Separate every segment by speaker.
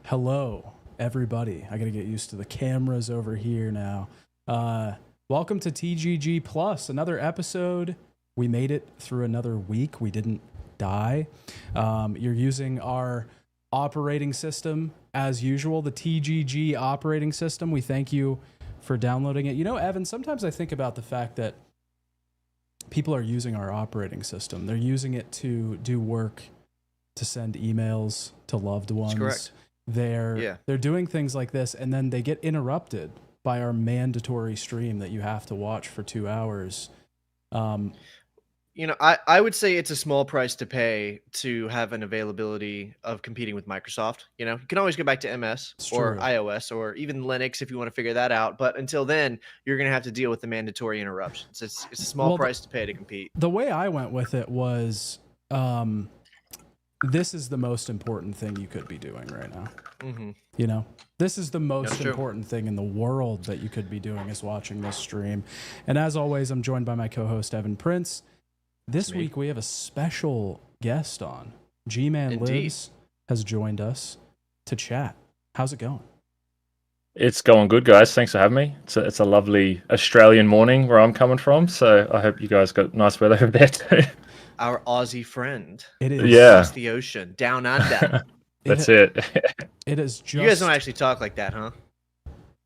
Speaker 1: Hello, everybody. I gotta get used to the cameras over here now. Welcome to TGG Plus, another episode. We made it through another week. We didn't die. You're using our operating system as usual, the TGG operating system. We thank you for downloading it. You know, Evan, sometimes I think about the fact that people are using our operating system. They're using it to do work, to send emails to loved ones.
Speaker 2: That's correct.
Speaker 1: They're doing things like this, and then they get interrupted by our mandatory stream that you have to watch for 2 hours.
Speaker 2: I would say it's a small price to pay to have an availability of competing with Microsoft. You can always go back to MS or iOS or even Linux if you want to figure that out. But until then, you're going to have to deal with the mandatory interruptions. It's a small price to pay to compete.
Speaker 1: The way I went with it was, this is the most important thing you could be doing right now.
Speaker 2: Mm-hmm.
Speaker 1: You know, this is the most important thing in the world that you could be doing is watching this stream. And as always, I'm joined by my co-host, Evan Prince. This week, we have a special guest on. G-Man Lives has joined us to chat. How's it going?
Speaker 3: It's going good, guys. Thanks for having me. It's a lovely Australian morning where I'm coming from, so I hope you guys got nice weather over there too.
Speaker 2: Our Aussie friend.
Speaker 1: It is.
Speaker 3: Yeah.
Speaker 2: Across the ocean, down under.
Speaker 3: That's it.
Speaker 1: It is just...
Speaker 2: You guys don't actually talk like that, huh?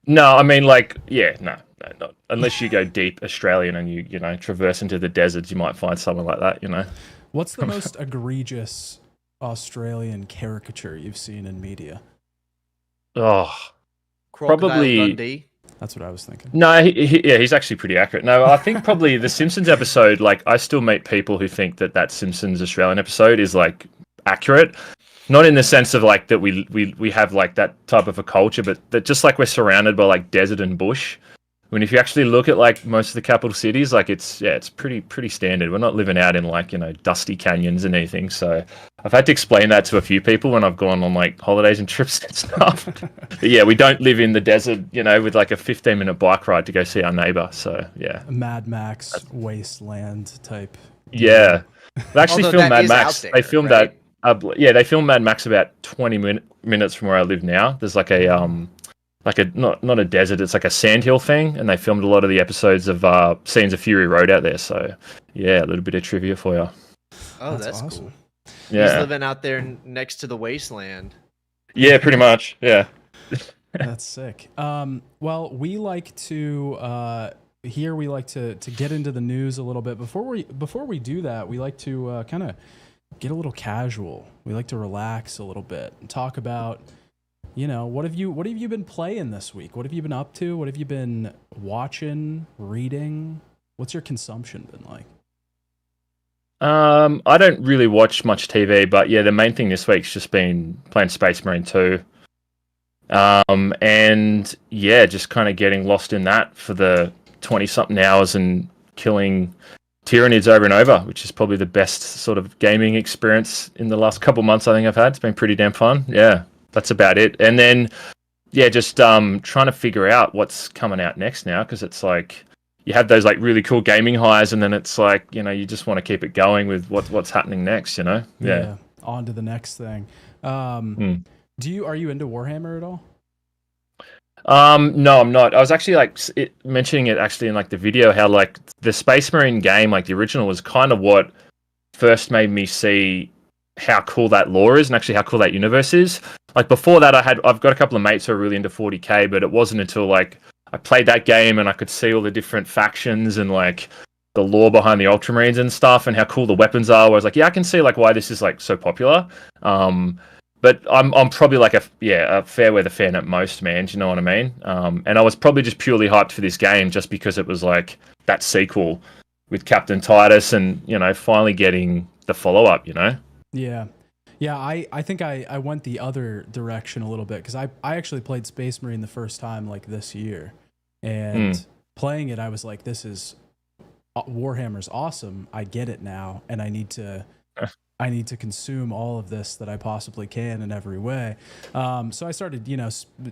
Speaker 3: No, I mean, like, yeah, no, not unless you go deep Australian and you traverse into the deserts, you might find someone like that,
Speaker 1: What's the most egregious Australian caricature you've seen in media?
Speaker 3: Oh,
Speaker 2: Crocodile
Speaker 3: probably
Speaker 2: Dundee.
Speaker 1: That's what I was thinking.
Speaker 3: No, he's actually pretty accurate. No, I think probably the Simpsons episode, like, I still meet people who think that Simpsons Australian episode is, like, accurate. Not in the sense of, like, that we have, like, that type of a culture, but that just, like, we're surrounded by, like, desert and bush. I mean, if you actually look at, like, most of the capital cities, like, it's pretty standard. We're not living out in, like, dusty canyons and anything. So I've had to explain that to a few people when I've gone on, like, holidays and trips and stuff. But yeah, we don't live in the desert, with, like, a 15-minute bike ride to go see our neighbor. So, yeah.
Speaker 1: Mad Max wasteland type.
Speaker 3: Yeah. They actually filmed Mad Max.
Speaker 2: There,
Speaker 3: they filmed
Speaker 2: right?
Speaker 3: they filmed Mad Max about 20 minutes from where I live now. There's, like, a... not a desert, it's like a sandhill thing, and they filmed a lot of the episodes of Scenes of Fury Road out there. So yeah, a little bit of trivia for you.
Speaker 2: Oh, that's
Speaker 1: awesome.
Speaker 2: Cool.
Speaker 3: Yeah,
Speaker 2: he's living out there next to the wasteland.
Speaker 3: Yeah, pretty much. Yeah.
Speaker 1: That's sick. Well, we like to here we like to get into the news a little bit. Before we do that, we like to kind of get a little casual. We like to relax a little bit and talk about, what have you been playing this week? What have you been up to? What have you been watching, reading? What's your consumption been like?
Speaker 3: I don't really watch much TV, but yeah, the main thing this week's just been playing Space Marine 2. And yeah, just kind of getting lost in that for the 20-something hours and killing Tyranids over and over, which is probably the best sort of gaming experience in the last couple months I think I've had. It's been pretty damn fun. Yeah. That's about it. And then, yeah, just trying to figure out what's coming out next now, because it's like you have those like really cool gaming highs, and then it's like, you just want to keep it going with what's happening next, Yeah.
Speaker 1: On to the next thing. Are you into Warhammer at all?
Speaker 3: No, I'm not. I was actually mentioning it actually in like the video, how like the Space Marine game, like the original, was kind of what first made me see how cool that lore is and actually how cool that universe is. Like before that, I've got a couple of mates who are really into 40k, but it wasn't until like I played that game and I could see all the different factions and like the lore behind the Ultramarines and stuff and how cool the weapons are. Where I was like, yeah, I can see like why this is like so popular. But I'm probably like a fair weather fan at most, man. Do you know what I mean? And I was probably just purely hyped for this game just because it was like that sequel with Captain Titus and finally getting the follow up.
Speaker 1: Yeah. I think I went the other direction a little bit because I actually played Space Marine the first time like this year, and playing it I was like, this is Warhammer's awesome. I get it now, and I need to consume all of this that I possibly can in every way. So I started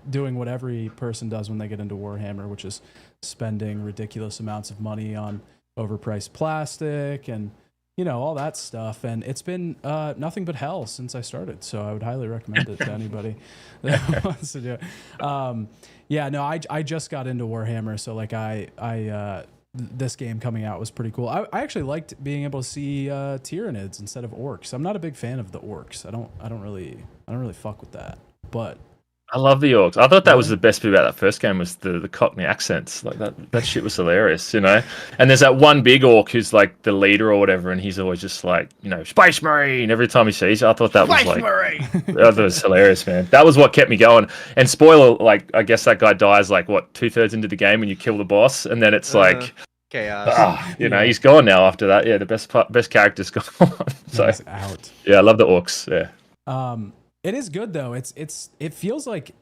Speaker 1: doing what every person does when they get into Warhammer, which is spending ridiculous amounts of money on overpriced plastic and you know, all that stuff. And it's been nothing but hell since I started. So I would highly recommend it to anybody that wants to do it. Yeah, no, I just got into Warhammer. So like this game coming out was pretty cool. I actually liked being able to see Tyranids instead of orcs. I'm not a big fan of the orcs. I don't really fuck with that. But
Speaker 3: I love the orcs. I thought that was the best bit about that first game was the Cockney accents. Like that shit was hilarious, you know. And there's that one big orc who's like the leader or whatever, and he's always just like, you know, Space Marine every time he sees it. I thought that was like, that was hilarious, man. That was what kept me going. And spoiler, like, I guess that guy dies like what 2/3 into the game, and you kill the boss, and then it's like
Speaker 2: chaos.
Speaker 3: You know, he's gone now after that. Yeah, the best character's gone. So
Speaker 1: he's out.
Speaker 3: Yeah, I love the orcs. Yeah.
Speaker 1: It is good though. It feels like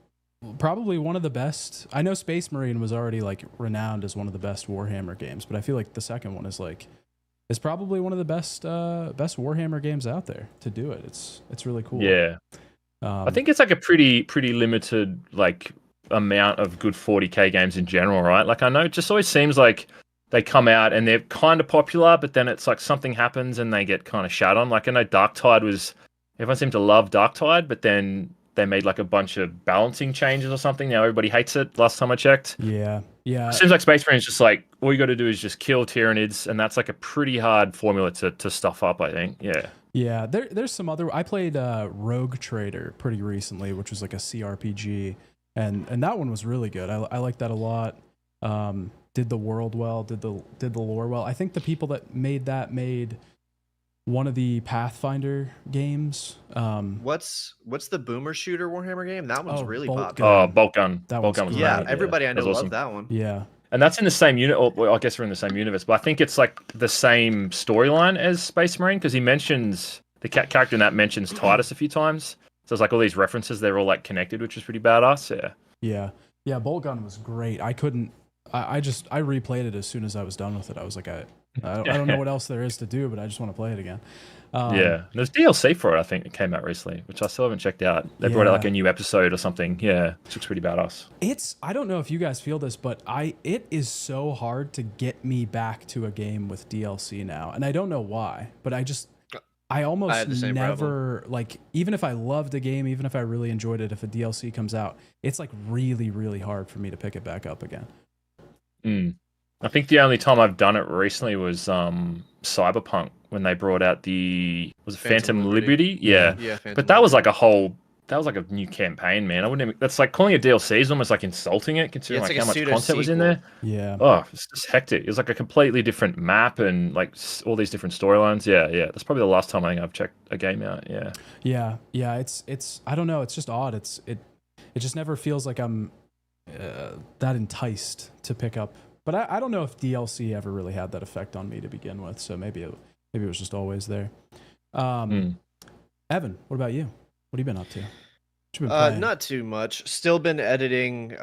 Speaker 1: probably one of the best. I know Space Marine was already like renowned as one of the best Warhammer games, but I feel like the second one is probably one of the best Warhammer games out there to do it. It's really cool.
Speaker 3: Yeah. I think it's like a pretty limited like amount of good 40k games in general, right? Like I know it just always seems like they come out and they're kind of popular, but then it's like something happens and they get kind of shat on. Like I know Darktide was. Everyone seemed to love Darktide, but then they made like a bunch of balancing changes or something. Now everybody hates it. Last time I checked.
Speaker 1: Yeah.
Speaker 3: It seems like Space Marine is just like all you got to do is just kill Tyranids, and that's like a pretty hard formula to stuff up. I think. Yeah.
Speaker 1: Yeah. There's some other. I played Rogue Trader pretty recently, which was like a CRPG, and that one was really good. I like that a lot. Did the world well. Did the lore well. I think the people that made that made one of the Pathfinder games.
Speaker 2: What's the boomer shooter Warhammer game? That one's really popular.
Speaker 3: Oh, Bolt Gun.
Speaker 1: Bolt Gun
Speaker 3: was
Speaker 2: yeah,
Speaker 3: great.
Speaker 2: everybody I know
Speaker 3: awesome.
Speaker 2: loved that one.
Speaker 1: Yeah.
Speaker 3: And that's in the same unit, or I guess we're in the same universe, but I think it's like the same storyline as Space Marine because he mentions the character in that mentions Titus a few times. So it's like all these references, they're all like connected, which is pretty badass.
Speaker 1: Yeah. Bolt Gun was great. I replayed it as soon as I was done with it. I was like, I don't know what else there is to do, but I just want to play it again.
Speaker 3: There's DLC for it, I think, it came out recently, which I still haven't checked out. They brought out like a new episode or something. Yeah, it looks pretty badass.
Speaker 1: I don't know if you guys feel this, but it is so hard to get me back to a game with DLC now. And I don't know why, but I almost never, like, even if I loved a game, even if I really enjoyed it, if a DLC comes out, it's like really, really hard for me to pick it back up again.
Speaker 3: I think the only time I've done it recently was Cyberpunk when they brought out Phantom Liberty? Yeah. But that was like a new campaign, man. I wouldn't even, that's like calling it DLC is almost like insulting it considering like how much content was in there.
Speaker 1: Yeah.
Speaker 3: Oh, it's just hectic. It was like a completely different map and like all these different storylines. Yeah. That's probably the last time I think I've checked a game out. Yeah.
Speaker 1: It's I don't know. It's just odd. It just never feels like I'm that enticed to pick up. But I don't know if DLC ever really had that effect on me to begin with. So maybe it was just always there. Evan, what about you? What have you been up to? What you been playing?
Speaker 2: Not too much. Still been editing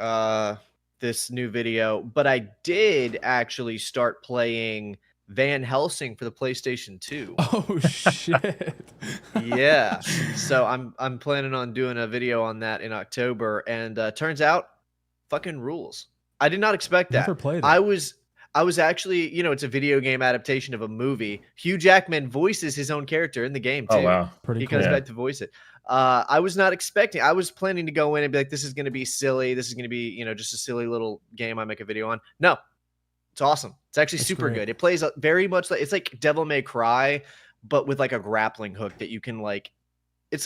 Speaker 2: this new video, but I did actually start playing Van Helsing for the PlayStation 2.
Speaker 1: Oh shit.
Speaker 2: Yeah. So I'm planning on doing a video on that in October, and turns out fucking rules. I did not expect that.
Speaker 1: Never played it.
Speaker 2: I was actually, it's a video game adaptation of a movie. Hugh Jackman voices his own character in the game too.
Speaker 3: Oh wow.
Speaker 1: Pretty
Speaker 2: he
Speaker 1: cool.
Speaker 2: comes back to voice it. I was not expecting. I was planning to go in and be like, this is going to be silly. This is going to be, just a silly little game I make a video on. No. It's awesome. It's actually super good. It plays very much like, it's like Devil May Cry, but with like a grappling hook that you can like, it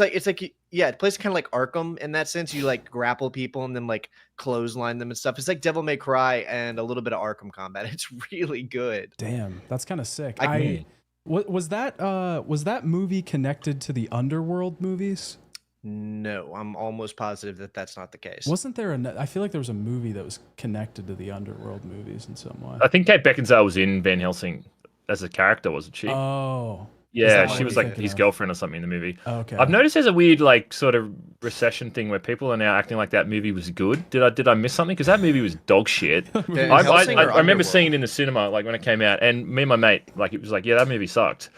Speaker 2: plays kind of like Arkham in that sense. You like grapple people and then like clothesline them and stuff. It's like Devil May Cry and a little bit of Arkham combat. It's really good.
Speaker 1: Damn, that's kind of sick. Was that movie connected to the Underworld movies?
Speaker 2: No, I'm almost positive that that's not the case.
Speaker 1: Wasn't there I feel like there was a movie that was connected to the Underworld movies in some way.
Speaker 3: I think Kate Beckinsale was in Van Helsing as a character, wasn't she?
Speaker 1: Oh.
Speaker 3: Yeah, she was like his girlfriend or something in the movie.
Speaker 1: Okay.
Speaker 3: I've noticed there's a weird like sort of recession thing where people are now acting like that movie was good. Did I miss something? Because that movie was dog shit. I remember seeing it in the cinema like when it came out, and me and my mate like it was like, yeah, that movie sucked.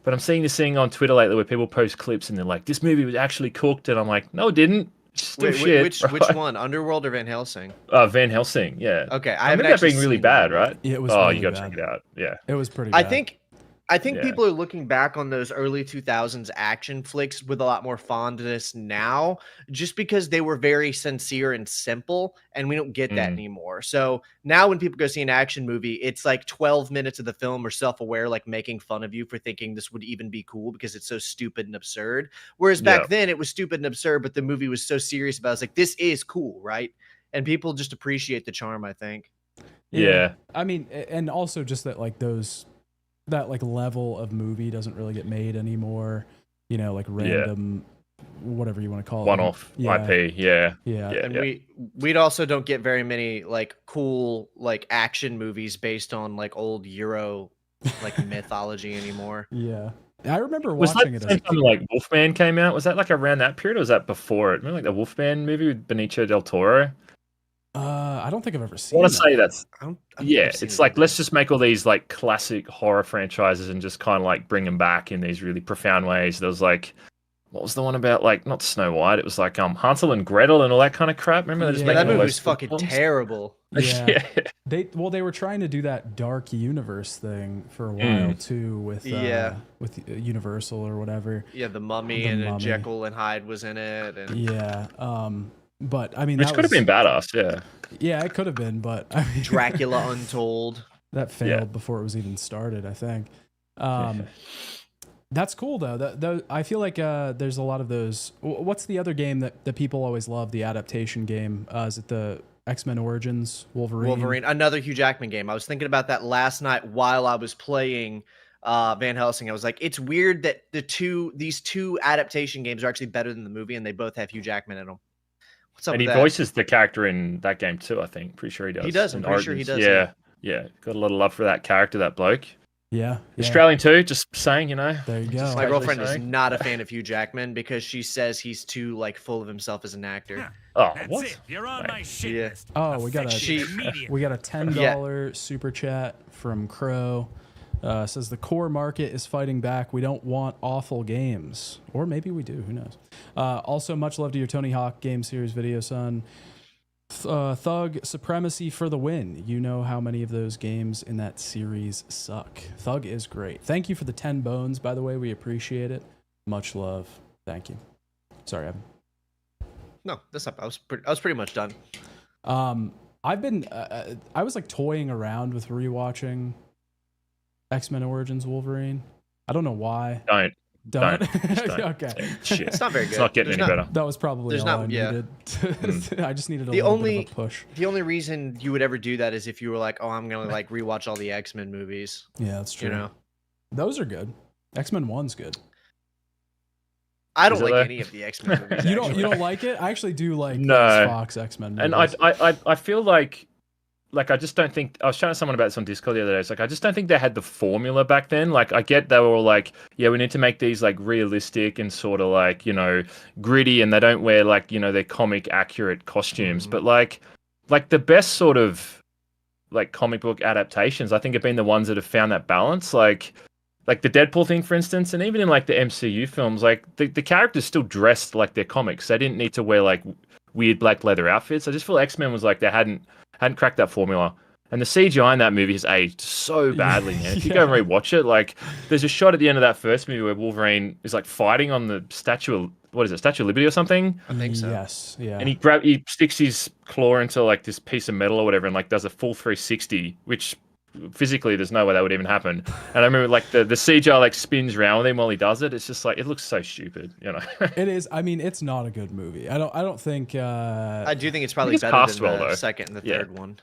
Speaker 3: But I'm seeing this thing on Twitter lately where people post clips and they're like, this movie was actually cooked, and I'm like, no, it didn't. Still shit.
Speaker 2: Which one? Underworld or Van Helsing?
Speaker 3: Van Helsing, yeah.
Speaker 2: Okay,
Speaker 3: I remember that being really bad, right?
Speaker 1: Yeah, it was.
Speaker 3: Oh,
Speaker 1: really
Speaker 3: you gotta
Speaker 1: bad.
Speaker 3: check it out. Yeah,
Speaker 1: it was pretty bad.
Speaker 2: I think I think
Speaker 3: Yeah.
Speaker 2: people are looking back on those early 2000s action flicks with a lot more fondness now, just because they were very sincere and simple, and we don't get that anymore. So now when people go see an action movie, it's like 12 minutes of the film are self-aware, like making fun of you for thinking this would even be cool because it's so stupid and absurd. Whereas back then it was stupid and absurd, but the movie was so serious about it. It's like, this is cool, right? And people just appreciate the charm, I think.
Speaker 3: Yeah.
Speaker 1: I mean, and also just that like that like level of movie doesn't really get made anymore. You know, like random, whatever you want to call it,
Speaker 3: one-off IP. Yeah.
Speaker 2: And we'd also don't get very many like cool like action movies based on like old Euro like mythology anymore.
Speaker 1: Yeah, I remember
Speaker 3: Was
Speaker 1: watching
Speaker 3: that
Speaker 1: it
Speaker 3: the same time like Wolfman came out? Was that like around that period, or was that before it? Remember like the Wolfman movie with Benicio del Toro?
Speaker 1: I don't think I've ever seen.
Speaker 3: I want to say that's
Speaker 2: yeah.
Speaker 3: It's like let's just make all these like classic horror franchises and just kind of like bring them back in these really profound ways. There was like, what was the one about like not Snow White? It was like Hansel and Gretel and all that kind of crap. Remember
Speaker 2: that movie was fucking terrible.
Speaker 1: Yeah, they were trying to do that dark universe thing for a while too with Universal or whatever.
Speaker 2: Yeah, the Mummy and Jekyll and Hyde was in it. And...
Speaker 1: but I mean,
Speaker 3: which could have been badass.
Speaker 1: Yeah, it could have been, but I mean,
Speaker 2: Dracula Untold
Speaker 1: that failed before it was even started, I think. That's cool though. I feel like there's a lot of those. What's the other game that people always love? The adaptation game. Is it the X-Men Origins Wolverine?
Speaker 2: Another Hugh Jackman game. I was thinking about that last night while I was playing Van Helsing. I was like, it's weird that these two adaptation games are actually better than the movie, and they both have Hugh Jackman in them. What's up? And
Speaker 3: he voices the character in that game too. I think. Pretty sure he does.
Speaker 2: He does. I'm pretty sure he does.
Speaker 3: Yeah. Got a lot of love for that character, that bloke.
Speaker 1: Yeah.
Speaker 3: Australian too, just saying, you know.
Speaker 1: There you go.
Speaker 2: My girlfriend is not a fan of Hugh Jackman because she says he's too like full of himself as an actor.
Speaker 3: Oh,
Speaker 4: That's
Speaker 3: what?
Speaker 4: it. You're on my shit list.
Speaker 1: Oh, we got a $10 super chat from Crow. Says the core market is fighting back. We don't want awful games, or maybe we do. Who knows? Also, much love to your Tony Hawk game series video, son. Thug Supremacy for the win. You know how many of those games in that series suck. Thug is great. Thank you for the 10 bones, by the way. We appreciate it. Much love. Thank you. Sorry, Evan.
Speaker 2: No, that's not. I was pretty much done.
Speaker 1: I've been. I was like toying around with rewatching X-Men Origins Wolverine. I don't know why. Don't. Okay.
Speaker 3: Shit.
Speaker 2: It's not very good.
Speaker 3: It's not getting any better.
Speaker 1: That was probably all I needed. I just needed a little bit of a push.
Speaker 2: The only reason you would ever do that is if you were like, oh, I'm going to like rewatch all the X-Men movies.
Speaker 1: Yeah, that's true.
Speaker 2: You know?
Speaker 1: Those are good. X-Men 1's good.
Speaker 2: I don't like any of the X-Men movies.
Speaker 1: You don't like it? I actually do like Fox X-Men movies.
Speaker 3: And I feel like I just don't think. I was chatting to someone about this on Discord the other day. It's like I just don't think they had the formula back then. Like I get they were all like, yeah, we need to make these like realistic and sort of like, you know, gritty, and they don't wear like, you know, their comic accurate costumes. But like the best sort of like comic book adaptations, I think, have been the ones that have found that balance. Like the Deadpool thing, for instance, and even in like the MCU films, like the characters still dressed like their comics. They didn't need to wear like weird black leather outfits. I just feel X-Men was like they hadn't cracked that formula. And the CGI in that movie has aged so badly, man. If you go and rewatch it, like there's a shot at the end of that first movie where Wolverine is like fighting on the Statue of Liberty or something?
Speaker 2: I think so.
Speaker 1: Yes, yeah.
Speaker 3: And he sticks his claw into like this piece of metal or whatever and like does a full 360, which physically there's no way that would even happen. And I remember like the CGI like spins around with him while he does it. It's just like it looks so stupid, you know.
Speaker 1: It is. I mean, it's not a good movie. I don't think
Speaker 2: I do think it's probably better than the second and the third one.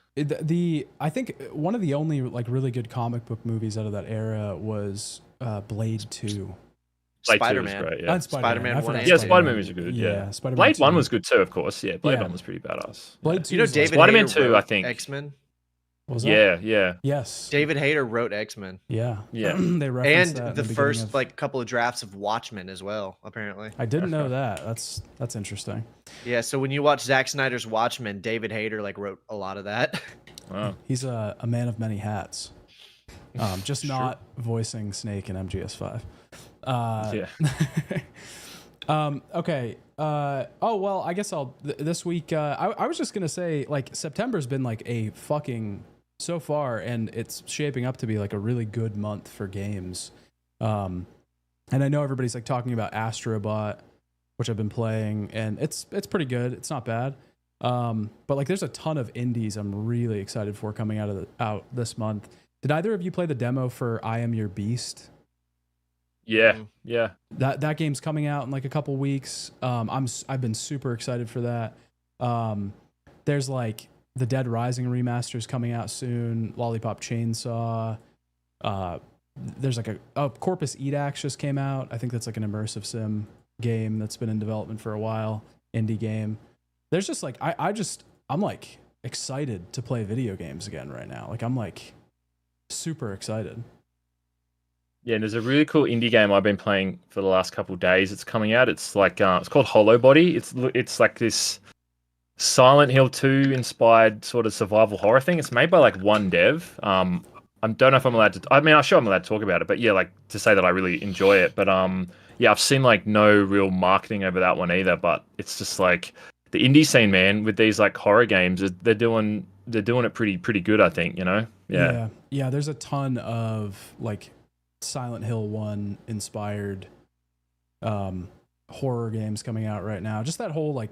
Speaker 1: I think one of the only like really good comic book movies out of that era was Blade 2.
Speaker 2: Spider-Man.
Speaker 3: Great, yeah.
Speaker 2: Spider-Man 1.
Speaker 3: Yeah, Spider-Man was good. Yeah.
Speaker 1: Spider-Man
Speaker 3: Blade
Speaker 1: 2.
Speaker 3: 1 was good too, of course. Yeah, Blade 1 was pretty badass.
Speaker 1: Blade 2.
Speaker 2: You know, David
Speaker 3: Spider-Man
Speaker 2: Hayter
Speaker 3: 2, I think.
Speaker 2: X-Men.
Speaker 1: Was that?
Speaker 3: Yeah.
Speaker 1: Yes.
Speaker 2: David Hayter wrote X-Men.
Speaker 1: Yeah.
Speaker 3: They
Speaker 1: referenced
Speaker 2: and
Speaker 1: that
Speaker 2: the first like couple of drafts of Watchmen as well, apparently.
Speaker 1: I didn't know that. That's interesting.
Speaker 2: Yeah, so when you watch Zack Snyder's Watchmen, David Hayter like wrote a lot of that.
Speaker 3: Wow.
Speaker 1: He's a man of many hats. Just not voicing Snake in MGS5. Okay. Oh well, I guess I'll this week. I was just gonna say like September's been like a fucking so far, and it's shaping up to be like a really good month for games. And I know everybody's like talking about Astrobot, which I've been playing, and it's pretty good. It's not bad. But like there's a ton of indies I'm really excited for coming out this month. Did either of you play the demo for I Am Your Beast?
Speaker 3: Yeah.
Speaker 1: That game's coming out in like a couple weeks. I've been super excited for that. There's like the Dead Rising remasters coming out soon. Lollipop Chainsaw. There's like a Corpus Edax just came out. I think that's like an immersive sim game that's been in development for a while. Indie game. There's just like I'm like excited to play video games again right now. Like I'm like super excited.
Speaker 3: Yeah, and there's a really cool indie game I've been playing for the last couple of days. It's coming out. It's like it's called Hollow Body. It's like this Silent Hill 2 inspired sort of survival horror thing. It's made by like one dev. I don't know if I'm allowed to. I mean, I'm sure I'm allowed to talk about it, but yeah, like to say that I really enjoy it. But yeah, I've seen like no real marketing over that one either. But it's just like the indie scene, man, with these like horror games, they're doing it pretty good, I think. You know?
Speaker 1: Yeah. There's a ton of like Silent Hill 1 inspired horror games coming out right now. Just that whole like,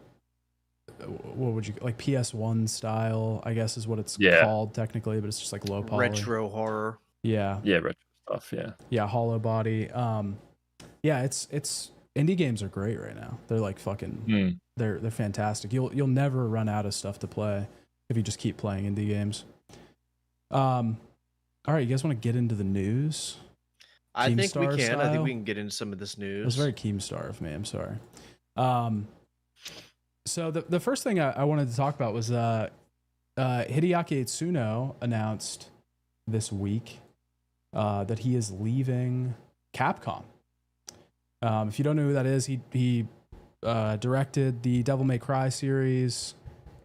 Speaker 1: what would you like, PS1 style, I guess is what it's called technically, but it's just like low poly.
Speaker 2: Retro horror.
Speaker 3: Yeah, retro stuff.
Speaker 1: Yeah, Hollow Body. Yeah, it's indie games are great right now. They're like fucking they're fantastic. You'll never run out of stuff to play if you just keep playing indie games. All right, you guys want to get into the news?
Speaker 2: I think we can.
Speaker 1: Style?
Speaker 2: I think we can get into some of this news.
Speaker 1: It was very Keemstar of me. I'm sorry. So the first thing I wanted to talk about was Hideaki Itsuno announced this week that he is leaving Capcom. If you don't know who that is, he directed the Devil May Cry series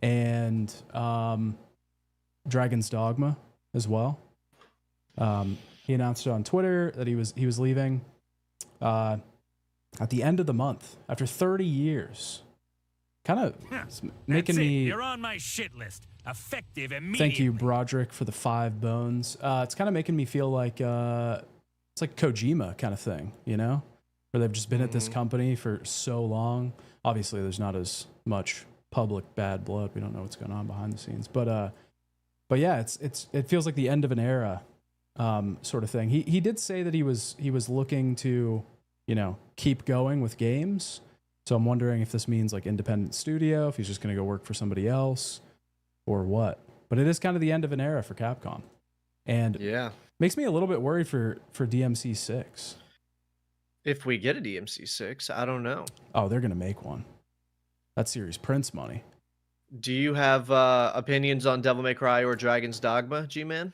Speaker 1: and Dragon's Dogma as well. He announced it on Twitter that he was leaving at the end of the month after 30 years. Kind of making me.
Speaker 4: You're on my shit list. Effective immediately.
Speaker 1: Thank you, Broderick, for the 5 bones. It's kind of making me feel like it's like Kojima kind of thing, you know, where they've just been at this company for so long. Obviously, there's not as much public bad blood. We don't know what's going on behind the scenes, but yeah, it feels like the end of an era, sort of thing. He did say that he was looking to, you know, keep going with games. So I'm wondering if this means like independent studio, if he's just going to go work for somebody else or what. But it is kind of the end of an era for Capcom. And makes me a little bit worried for DMC 6.
Speaker 2: If we get a DMC 6, I don't know.
Speaker 1: Oh, they're going to make one. That series prints money.
Speaker 2: Do you have opinions on Devil May Cry or Dragon's Dogma, G-Man?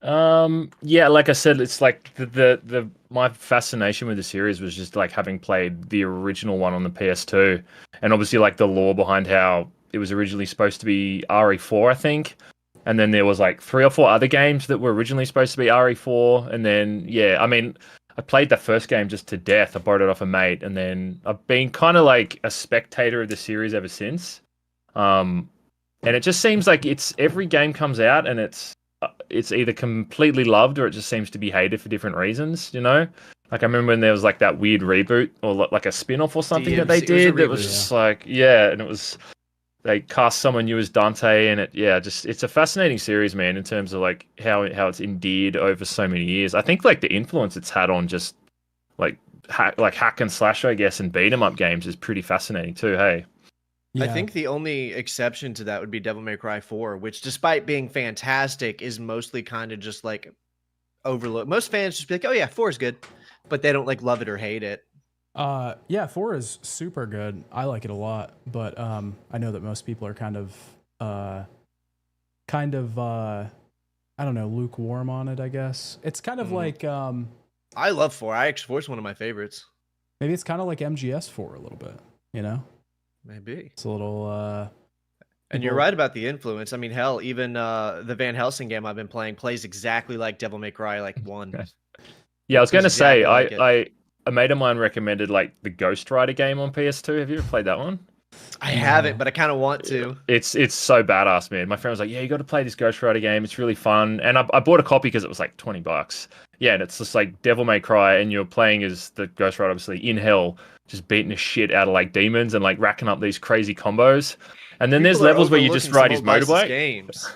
Speaker 3: Yeah, like I said, it's like the my fascination with the series was just like having played the original one on the PS2, and obviously like the lore behind how it was originally supposed to be RE4, I think, and then there was like 3 or 4 other games that were originally supposed to be RE4, and then I mean, I played the first game just to death. I borrowed it off a mate, and then I've been kind of like a spectator of the series ever since. And it just seems like every game comes out and it's either completely loved or it just seems to be hated for different reasons, you know? Like I remember when there was like that weird reboot or like a spin-off or something
Speaker 2: DMC,
Speaker 3: that they did that was
Speaker 2: reboot,
Speaker 3: just like, and it was, they cast someone new as Dante, and it's a fascinating series, man, in terms of like how it's endeared over so many years. I think like the influence it's had on just like hack and slash, I guess, and beat 'em up games is pretty fascinating too, hey?
Speaker 2: I think the only exception to that would be Devil May Cry 4, which despite being fantastic is mostly kind of just like overlooked. Most fans just be like, oh yeah, 4 is good, but they don't like love it or hate it.
Speaker 1: 4 is super good. I like it a lot, but I know that most people are kind of I don't know, lukewarm on it, I guess. It's kind of like
Speaker 2: I love 4. Actually 4 is one of my favorites.
Speaker 1: Maybe it's kind of like MGS4 a little bit, you know?
Speaker 2: Maybe.
Speaker 1: It's a little
Speaker 2: and you're right about the influence. I mean, hell, even the Van Helsing game I've been playing plays exactly like Devil May Cry like 1.
Speaker 3: Yeah, I was going to say,
Speaker 2: exactly like
Speaker 3: a mate of mine recommended like the Ghost Rider game on PS2. Have you ever played that one?
Speaker 2: I haven't, but I kind of want to.
Speaker 3: It's so badass, man. My friend was like, "Yeah, you got to play this Ghost Rider game. It's really fun." And I bought a copy because it was like $20. Yeah, and it's just like Devil May Cry, and you're playing as the Ghost Rider, obviously in hell, just beating the shit out of like demons and like racking up these crazy combos. And then there's levels where you just ride his motorbike.
Speaker 2: Games.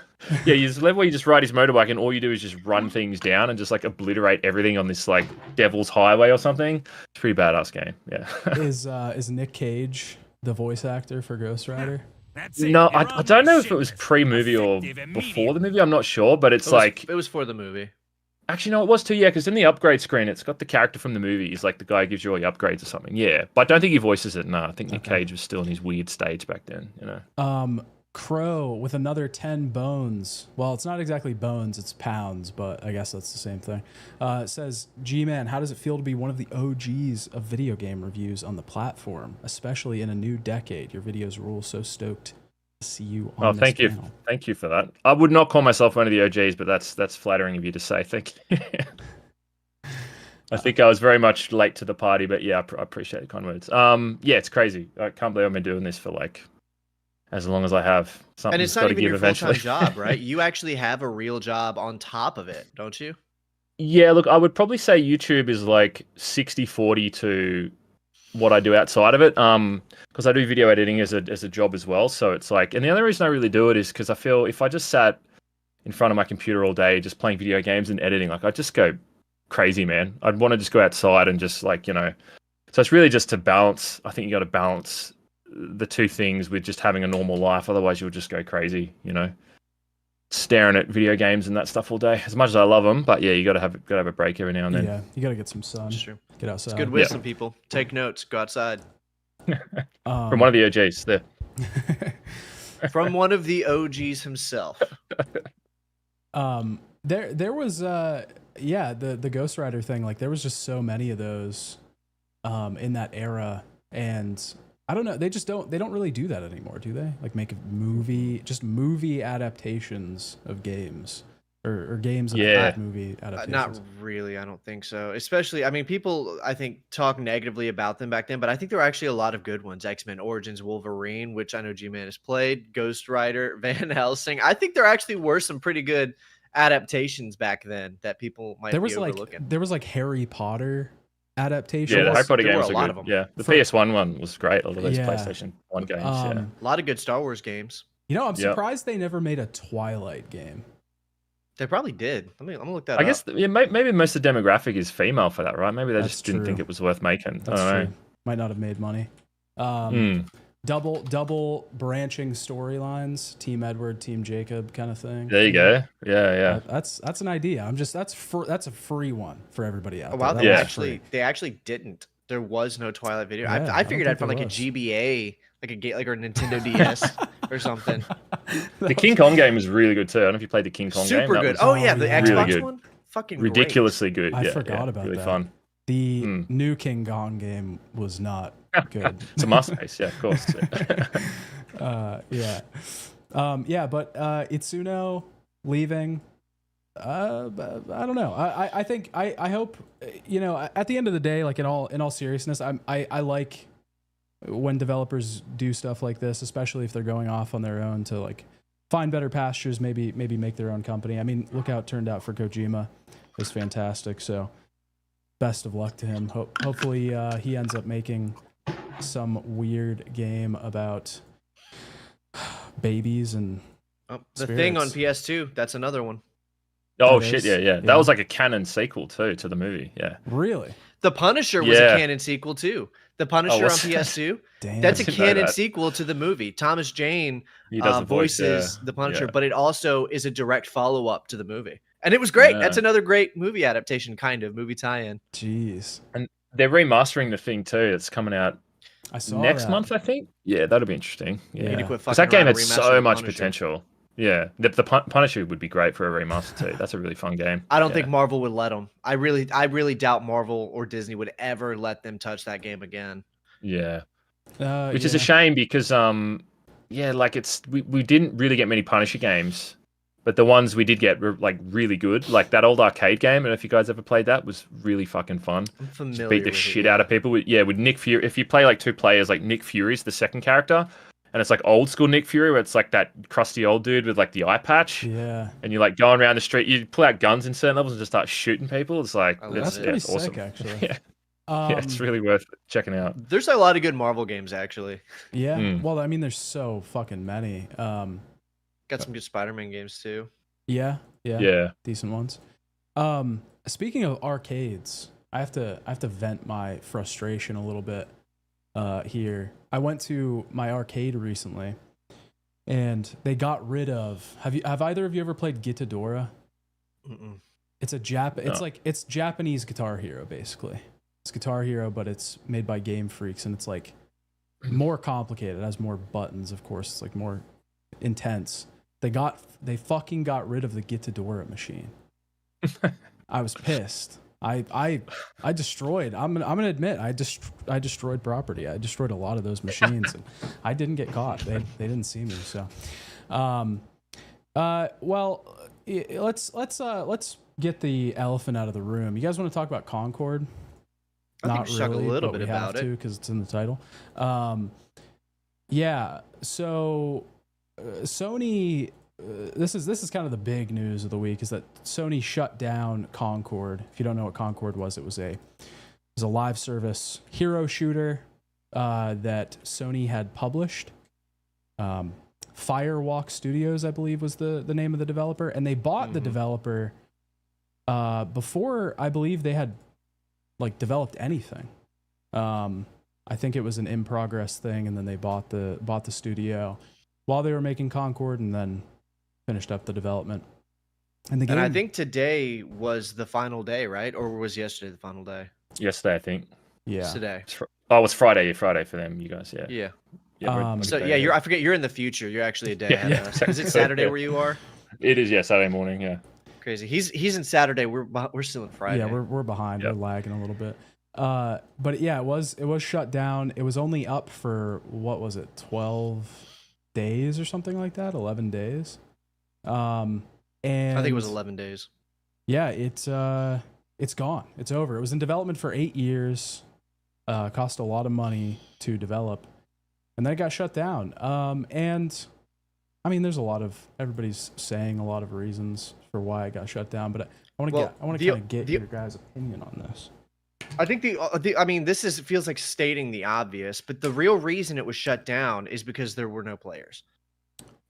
Speaker 3: Yeah, there's a level where you just ride his motorbike, and all you do is just run things down and just like obliterate everything on this like Devil's Highway or something. It's a pretty badass game. Yeah.
Speaker 1: Is Nick Cage the voice actor for Ghost Rider?
Speaker 3: No, I don't know if it was pre-movie or before the movie. I'm not sure, but it
Speaker 2: was for the movie.
Speaker 3: Actually, no, it was too. Yeah, because in the upgrade screen, it's got the character from the movie. He's like the guy who gives you all the upgrades or something. Yeah, but I don't think he voices it. No, I think Nick Cage was still in his weird stage back then. You know.
Speaker 1: Crow with another 10 bones. Well, it's not exactly bones, it's pounds, but I guess that's the same thing. It says, G-Man, how does it feel to be one of the OGs of video game reviews on the platform, especially in a new decade? Your videos rule. So stoked to see you on this panel.
Speaker 3: Thank you for that. I would not call myself one of the OGs, but that's flattering of you to say. Thank you. I think I was very much late to the party, but yeah, I appreciate the kind words. Yeah, it's crazy. I can't believe I've been doing this for like as long as I have.
Speaker 2: And it's not even your full-time job, right? You actually have a real job on top of it, don't you?
Speaker 3: Yeah, look, I would probably say YouTube is like 60-40 to what I do outside of it. Because I do video editing as a job as well. So it's like, and the other reason I really do it is because I feel if I just sat in front of my computer all day, just playing video games and editing, like I'd just go crazy, man. I'd want to just go outside and just like, you know, so it's really just to balance. I think you got to balance the two things with just having a normal life. Otherwise you'll just go crazy, you know, staring at video games and that stuff all day, as much as I love them. But yeah, you got to have a break every now and then.
Speaker 1: Yeah, you got to get some sun.
Speaker 2: That's true.
Speaker 1: Get outside.
Speaker 2: It's good wisdom, people. Take notes. Go outside.
Speaker 3: From one of the OGs there.
Speaker 2: From one of the OGs himself.
Speaker 1: There was the Ghost Rider thing, like there was just so many of those in that era, and I don't know, they don't really do that anymore, do they? Like make a movie adaptations of games or games of movie adaptations.
Speaker 2: Not really, I don't think so. Especially, I mean, people I think talk negatively about them back then, but I think there were actually a lot of good ones. X-Men Origins Wolverine, which I know G-Man has played, Ghost Rider, Van Helsing. I think there actually were some pretty good adaptations back then that people might be overlooking.
Speaker 1: There was like Harry Potter adaptation.
Speaker 3: Yeah, the Harry Potter games
Speaker 2: were a lot of them.
Speaker 3: Yeah, the PS1 one was great. All of those PlayStation 1 games.
Speaker 2: A lot of good Star Wars games.
Speaker 1: You know, I'm surprised they never made a Twilight game.
Speaker 2: They probably did. I'm gonna look that up.
Speaker 3: I guess maybe most of the demographic is female for that, right? Maybe they just didn't think it was worth making.
Speaker 1: That's true. Might not have made money. Double branching storylines, Team Edward, Team Jacob kind of thing.
Speaker 3: There you go. Yeah.
Speaker 1: That's an idea. that's a free one for everybody out there.
Speaker 2: Wow, they actually didn't. There was no Twilight video.
Speaker 1: Yeah,
Speaker 2: I figured I'd find like a GBA, like a Nintendo DS or something.
Speaker 3: The King Kong game is really good too. I don't know if you played the King Kong game.
Speaker 2: Super good. Oh yeah, the Xbox one. Fucking
Speaker 3: ridiculously good.
Speaker 1: I forgot about
Speaker 3: really
Speaker 1: that.
Speaker 3: Fun.
Speaker 1: The new King Kong game was not good.
Speaker 3: It's a masterpiece, yeah, of course.
Speaker 1: But Itsuno leaving. I don't know. I think I hope, you know, at the end of the day, like in all seriousness, I like when developers do stuff like this, especially if they're going off on their own to like find better pastures, maybe make their own company. I mean, look how it turned out for Kojima. It was fantastic. So best of luck to him. Hopefully he ends up making some weird game about babies and
Speaker 2: the Thing on PS2. That's another one.
Speaker 3: Oh shit! Yeah. That was like a canon sequel too to the movie. Yeah.
Speaker 1: Really?
Speaker 2: The Punisher was a canon sequel too. The Punisher on PS2.
Speaker 1: Damn.
Speaker 2: That's a canon sequel to the movie. Thomas Jane voices the Punisher, but it also is a direct follow-up to the movie. And it was great. Yeah. That's another great movie adaptation, kind of movie tie-in.
Speaker 1: Jeez.
Speaker 3: And they're remastering the Thing too. It's coming out next month, I think. Yeah, that'll be interesting. Yeah, because that game had so much potential. Yeah, the Punisher would be great for a remaster too. That's a really fun game.
Speaker 2: I don't think Marvel would let them. I really doubt Marvel or Disney would ever let them touch that game again.
Speaker 3: Yeah, which is a shame because like we didn't really get many Punisher games But the ones we did get were like really good. Like that old arcade game, I don't know if you guys ever played that, was really fucking fun.
Speaker 2: I'm familiar
Speaker 3: Just beat the
Speaker 2: with
Speaker 3: shit
Speaker 2: it,
Speaker 3: out of people. With Nick Fury. If you play like 2 players, like Nick Fury's the second character, and it's like old school Nick Fury, where it's like that crusty old dude with like the eye patch.
Speaker 1: Yeah.
Speaker 3: And you're like going around the street, you pull out guns in certain levels and just start shooting people. It's like
Speaker 1: That's pretty
Speaker 3: it's awesome.
Speaker 1: sick, actually.
Speaker 3: Yeah. Yeah, it's really worth checking out.
Speaker 2: There's a lot of good Marvel games, actually.
Speaker 1: Yeah. Well, I mean, there's so fucking many.
Speaker 2: Got some good Spider-Man games too.
Speaker 1: Yeah.
Speaker 3: Yeah.
Speaker 1: Decent ones. Speaking of arcades, I have to vent my frustration a little bit here. I went to my arcade recently, and they got rid of. Have either of you ever played Gitadora?
Speaker 2: Mm-mm.
Speaker 1: It's it's Japanese Guitar Hero, basically. It's Guitar Hero, but it's made by Game Freaks, and it's like more complicated. It has more buttons, of course. It's like more intense. They fucking got rid of the Gitadora machine. I was pissed. I destroyed. I'm gonna admit I destroyed property. I destroyed a lot of those machines, and I didn't get caught. They didn't see me. So, well, let's get the elephant out of the room. You guys want to talk about Concord?
Speaker 2: I think we should talk a little bit about it
Speaker 1: because it's in the title. Yeah. So Sony. This is kind of the big news of the week, is that Sony shut down Concord. If you don't know what Concord was, it was a live service hero shooter that Sony had published. Firewalk Studios, I believe, was the name of the developer, and they bought the developer before I believe they had like developed anything. I think it was an in progress thing, and then they bought the studio while they were making Concord, and then finished up the development. And the game,
Speaker 2: and I think today was the final day, right? Or was yesterday the final day?
Speaker 3: Yesterday, I think.
Speaker 1: Yeah.
Speaker 2: It's today.
Speaker 3: Oh, it's Friday. Friday for them, you guys. Yeah.
Speaker 2: Yeah.
Speaker 3: Yeah.
Speaker 2: I forget you're in the future. You're actually a day ahead of us.
Speaker 3: Exactly.
Speaker 2: Is it Saturday where you are?
Speaker 3: It is, yeah, Saturday morning, yeah.
Speaker 2: Crazy. He's in Saturday. We're still in Friday.
Speaker 1: Yeah, we're behind.
Speaker 3: Yep.
Speaker 1: We're lagging a little bit. But yeah, it was shut down. It was only up for, what was it, 12 days or something like that? 11 days. And
Speaker 2: I think it was 11 days.
Speaker 1: Yeah, it's gone. It's over. It was in development for 8 years. Cost a lot of money to develop, and then it got shut down. And I mean, everybody's saying a lot of reasons for why it got shut down, but I want to kind of get your guys' opinion on this.
Speaker 2: I think this feels like stating the obvious, but the real reason it was shut down is because there were no players.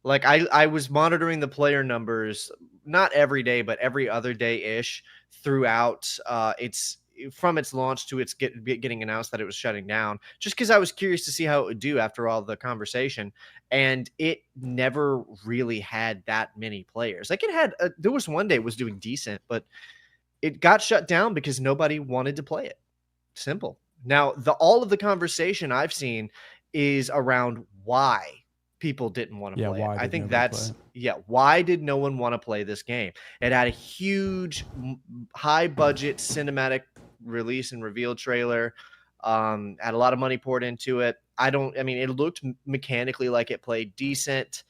Speaker 2: Like I was monitoring the player numbers, not every day, but every other day-ish throughout from its launch to its getting announced that it was shutting down, just because I was curious to see how it would do after all the conversation. And it never really had that many players. Like it had, there was one day it was doing decent, but it got shut down because nobody wanted to play it. Simple. Now, all of the conversation I've seen is around why people didn't want to play it. I think that's why did no one want to play this game? It had a huge high budget cinematic release and reveal trailer, had a lot of money poured into it. It looked mechanically like it played decent.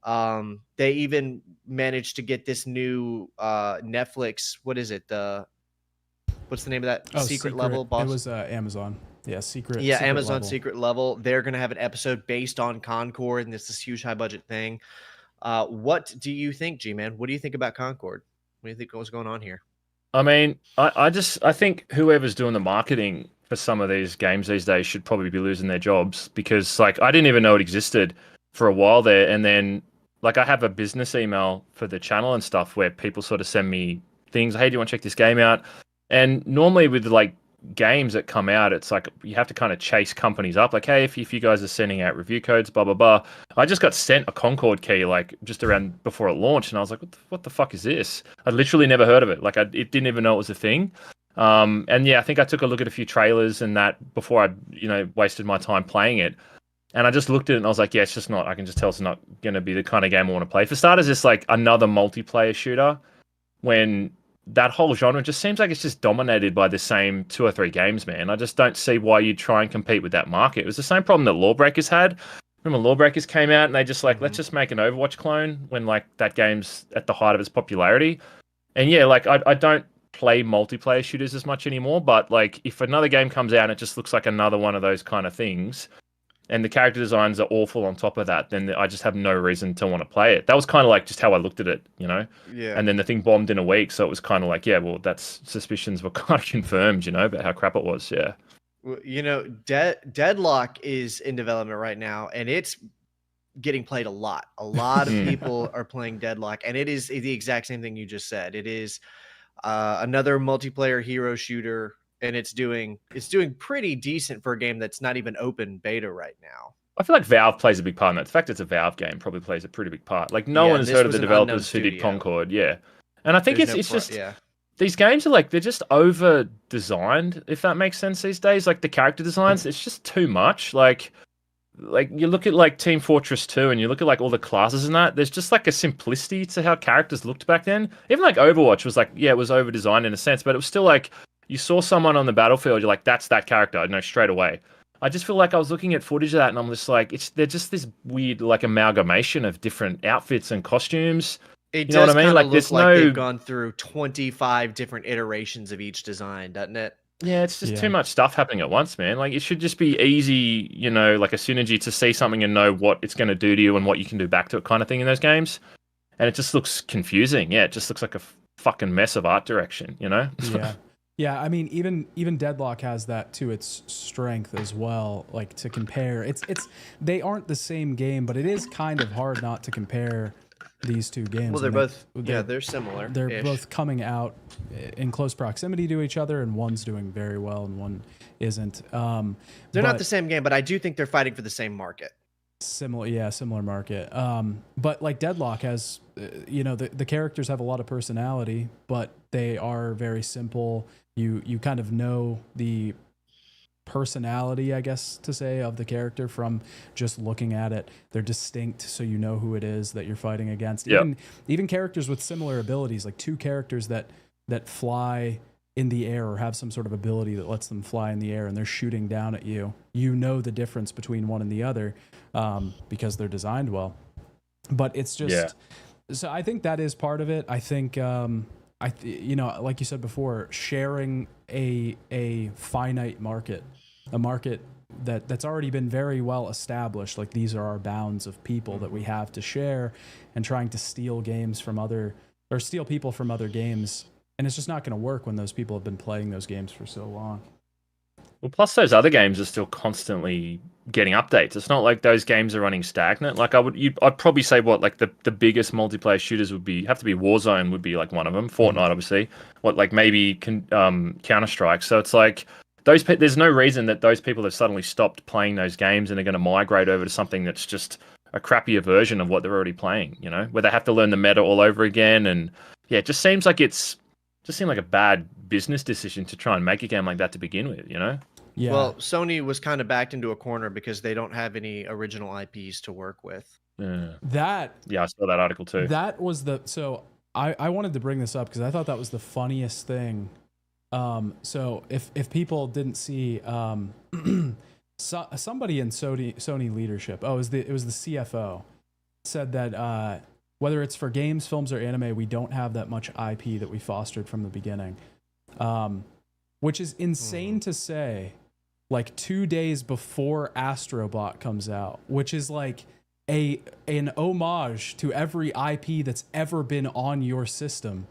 Speaker 2: They even managed to get this new Netflix, what is it, what's the name of that? Secret level boss?
Speaker 1: It was Amazon. Yeah, secret
Speaker 2: Amazon
Speaker 1: level.
Speaker 2: Secret Level. They're going to have an episode based on Concord, and this huge high budget thing. What do you think, G-Man? What do you think about Concord? What do you think was going on here?
Speaker 3: I mean, I think whoever's doing the marketing for some of these games these days should probably be losing their jobs, because like I didn't even know it existed for a while there, and then like I have a business email for the channel and stuff where people sort of send me things. Hey, do you want to check this game out? And normally with like games that come out, it's like you have to kind of chase companies up, like, hey, if you guys are sending out review codes, blah blah blah. I just got sent a Concord key like just around before it launched, and I was like, what the fuck is this? I literally never heard of it. Like it didn't even know it was a thing. And yeah, I think I took a look at a few trailers and that before I wasted my time playing it. And I just looked at it and I was like, yeah, it's just not, I can just tell it's not going to be the kind of game I want to play. For starters, it's like another multiplayer shooter, when that whole genre just seems like it's just dominated by the same 2 or 3 games, man. I just don't see why you'd try and compete with that market. It was the same problem that Lawbreakers had, remember Lawbreakers came out and they just like, let's just make an Overwatch clone when like that game's at the height of its popularity. And yeah, like I don't play multiplayer shooters as much anymore, but like if another game comes out and it just looks like another one of those kind of things, and the character designs are awful on top of that, then I just have no reason to want to play it. That was kind of like just how I looked at it, you know?
Speaker 2: Yeah.
Speaker 3: And then the thing bombed in a week, so it was kind of like, yeah, well, that's suspicions were kind of confirmed, you know, about how crap it was, yeah.
Speaker 2: Well, you know, Deadlock is in development right now, and it's getting played a lot. A lot of people are playing Deadlock, and it is the exact same thing you just said. It is another multiplayer hero shooter, and it's doing pretty decent for a game that's not even open beta right now.
Speaker 3: I feel like Valve plays a big part in that. The fact it's a Valve game probably plays a pretty big part. Like no one has heard of the developers who did Concord, yeah. And I think it's just these games are like they're just over designed, if that makes sense these days. Like the character designs, it's just too much. Like you look at like Team Fortress 2 and you look at like all the classes and that, there's just like a simplicity to how characters looked back then. Even like Overwatch was like, yeah, it was over designed in a sense, but it was still like you saw someone on the battlefield, you're like, that's that character, I know straight away. I just feel like I was looking at footage of that and I'm just like, they're just this weird like amalgamation of different outfits and costumes.
Speaker 2: It
Speaker 3: you know
Speaker 2: does
Speaker 3: what I mean? Like
Speaker 2: look like they've gone through 25 different iterations of each design, doesn't it?
Speaker 3: Yeah, it's just too much stuff happening at once, man. Like it should just be easy, you know, like a synergy to see something and know what it's going to do to you and what you can do back to it kind of thing in those games. And it just looks confusing. Yeah, it just looks like a fucking mess of art direction, you know?
Speaker 1: Yeah. Yeah, I mean, even Deadlock has that to its strength as well. Like to compare, it's they aren't the same game, but it is kind of hard not to compare these two games.
Speaker 2: Well, they're similar.
Speaker 1: They're both coming out in close proximity to each other, and one's doing very well and one isn't.
Speaker 2: They're not the same game, but I do think they're fighting for the same market.
Speaker 1: Similar market. But like Deadlock has, you know, the characters have a lot of personality, but they are very simple. You kind of know the personality, I guess to say, of the character from just looking at it. They're distinct, so you know who it is that you're fighting against. Even characters with similar abilities, like two characters that fly in the air or have some sort of ability that lets them fly in the air and they're shooting down at you. You know the difference between one and the other because they're designed well. But it's just so I think that is part of it. I think you know, like you said before, sharing a finite market, a market that's already been very well established. Like these are our bounds of people that we have to share, and trying to steal games from steal people from other games. And it's just not going to work when those people have been playing those games for so long.
Speaker 3: Well, plus those other games are still constantly getting updates. It's not like those games are running stagnant. Like I'd probably say like the biggest multiplayer shooters have to be Warzone would be like one of them. Fortnite, obviously. Like maybe Counter-Strike. So it's like there's no reason that those people have suddenly stopped playing those games and are going to migrate over to something that's just a crappier version of what they're already playing. You know, where they have to learn the meta all over again. And yeah, it just seems like seemed like a bad business decision to try and make a game like that to begin with, you know?
Speaker 1: Yeah.
Speaker 2: Well, Sony was kind of backed into a corner because they don't have any original IPs to work with.
Speaker 3: Yeah.
Speaker 1: I
Speaker 3: saw that article too.
Speaker 1: That was so I wanted to bring this up because I thought that was the funniest thing. So if people didn't see somebody in Sony leadership, it was the CFO, said that whether it's for games, films, or anime, we don't have that much IP that we fostered from the beginning, which is insane to say. Like 2 days before Astrobot comes out, which is like an homage to every IP that's ever been on your system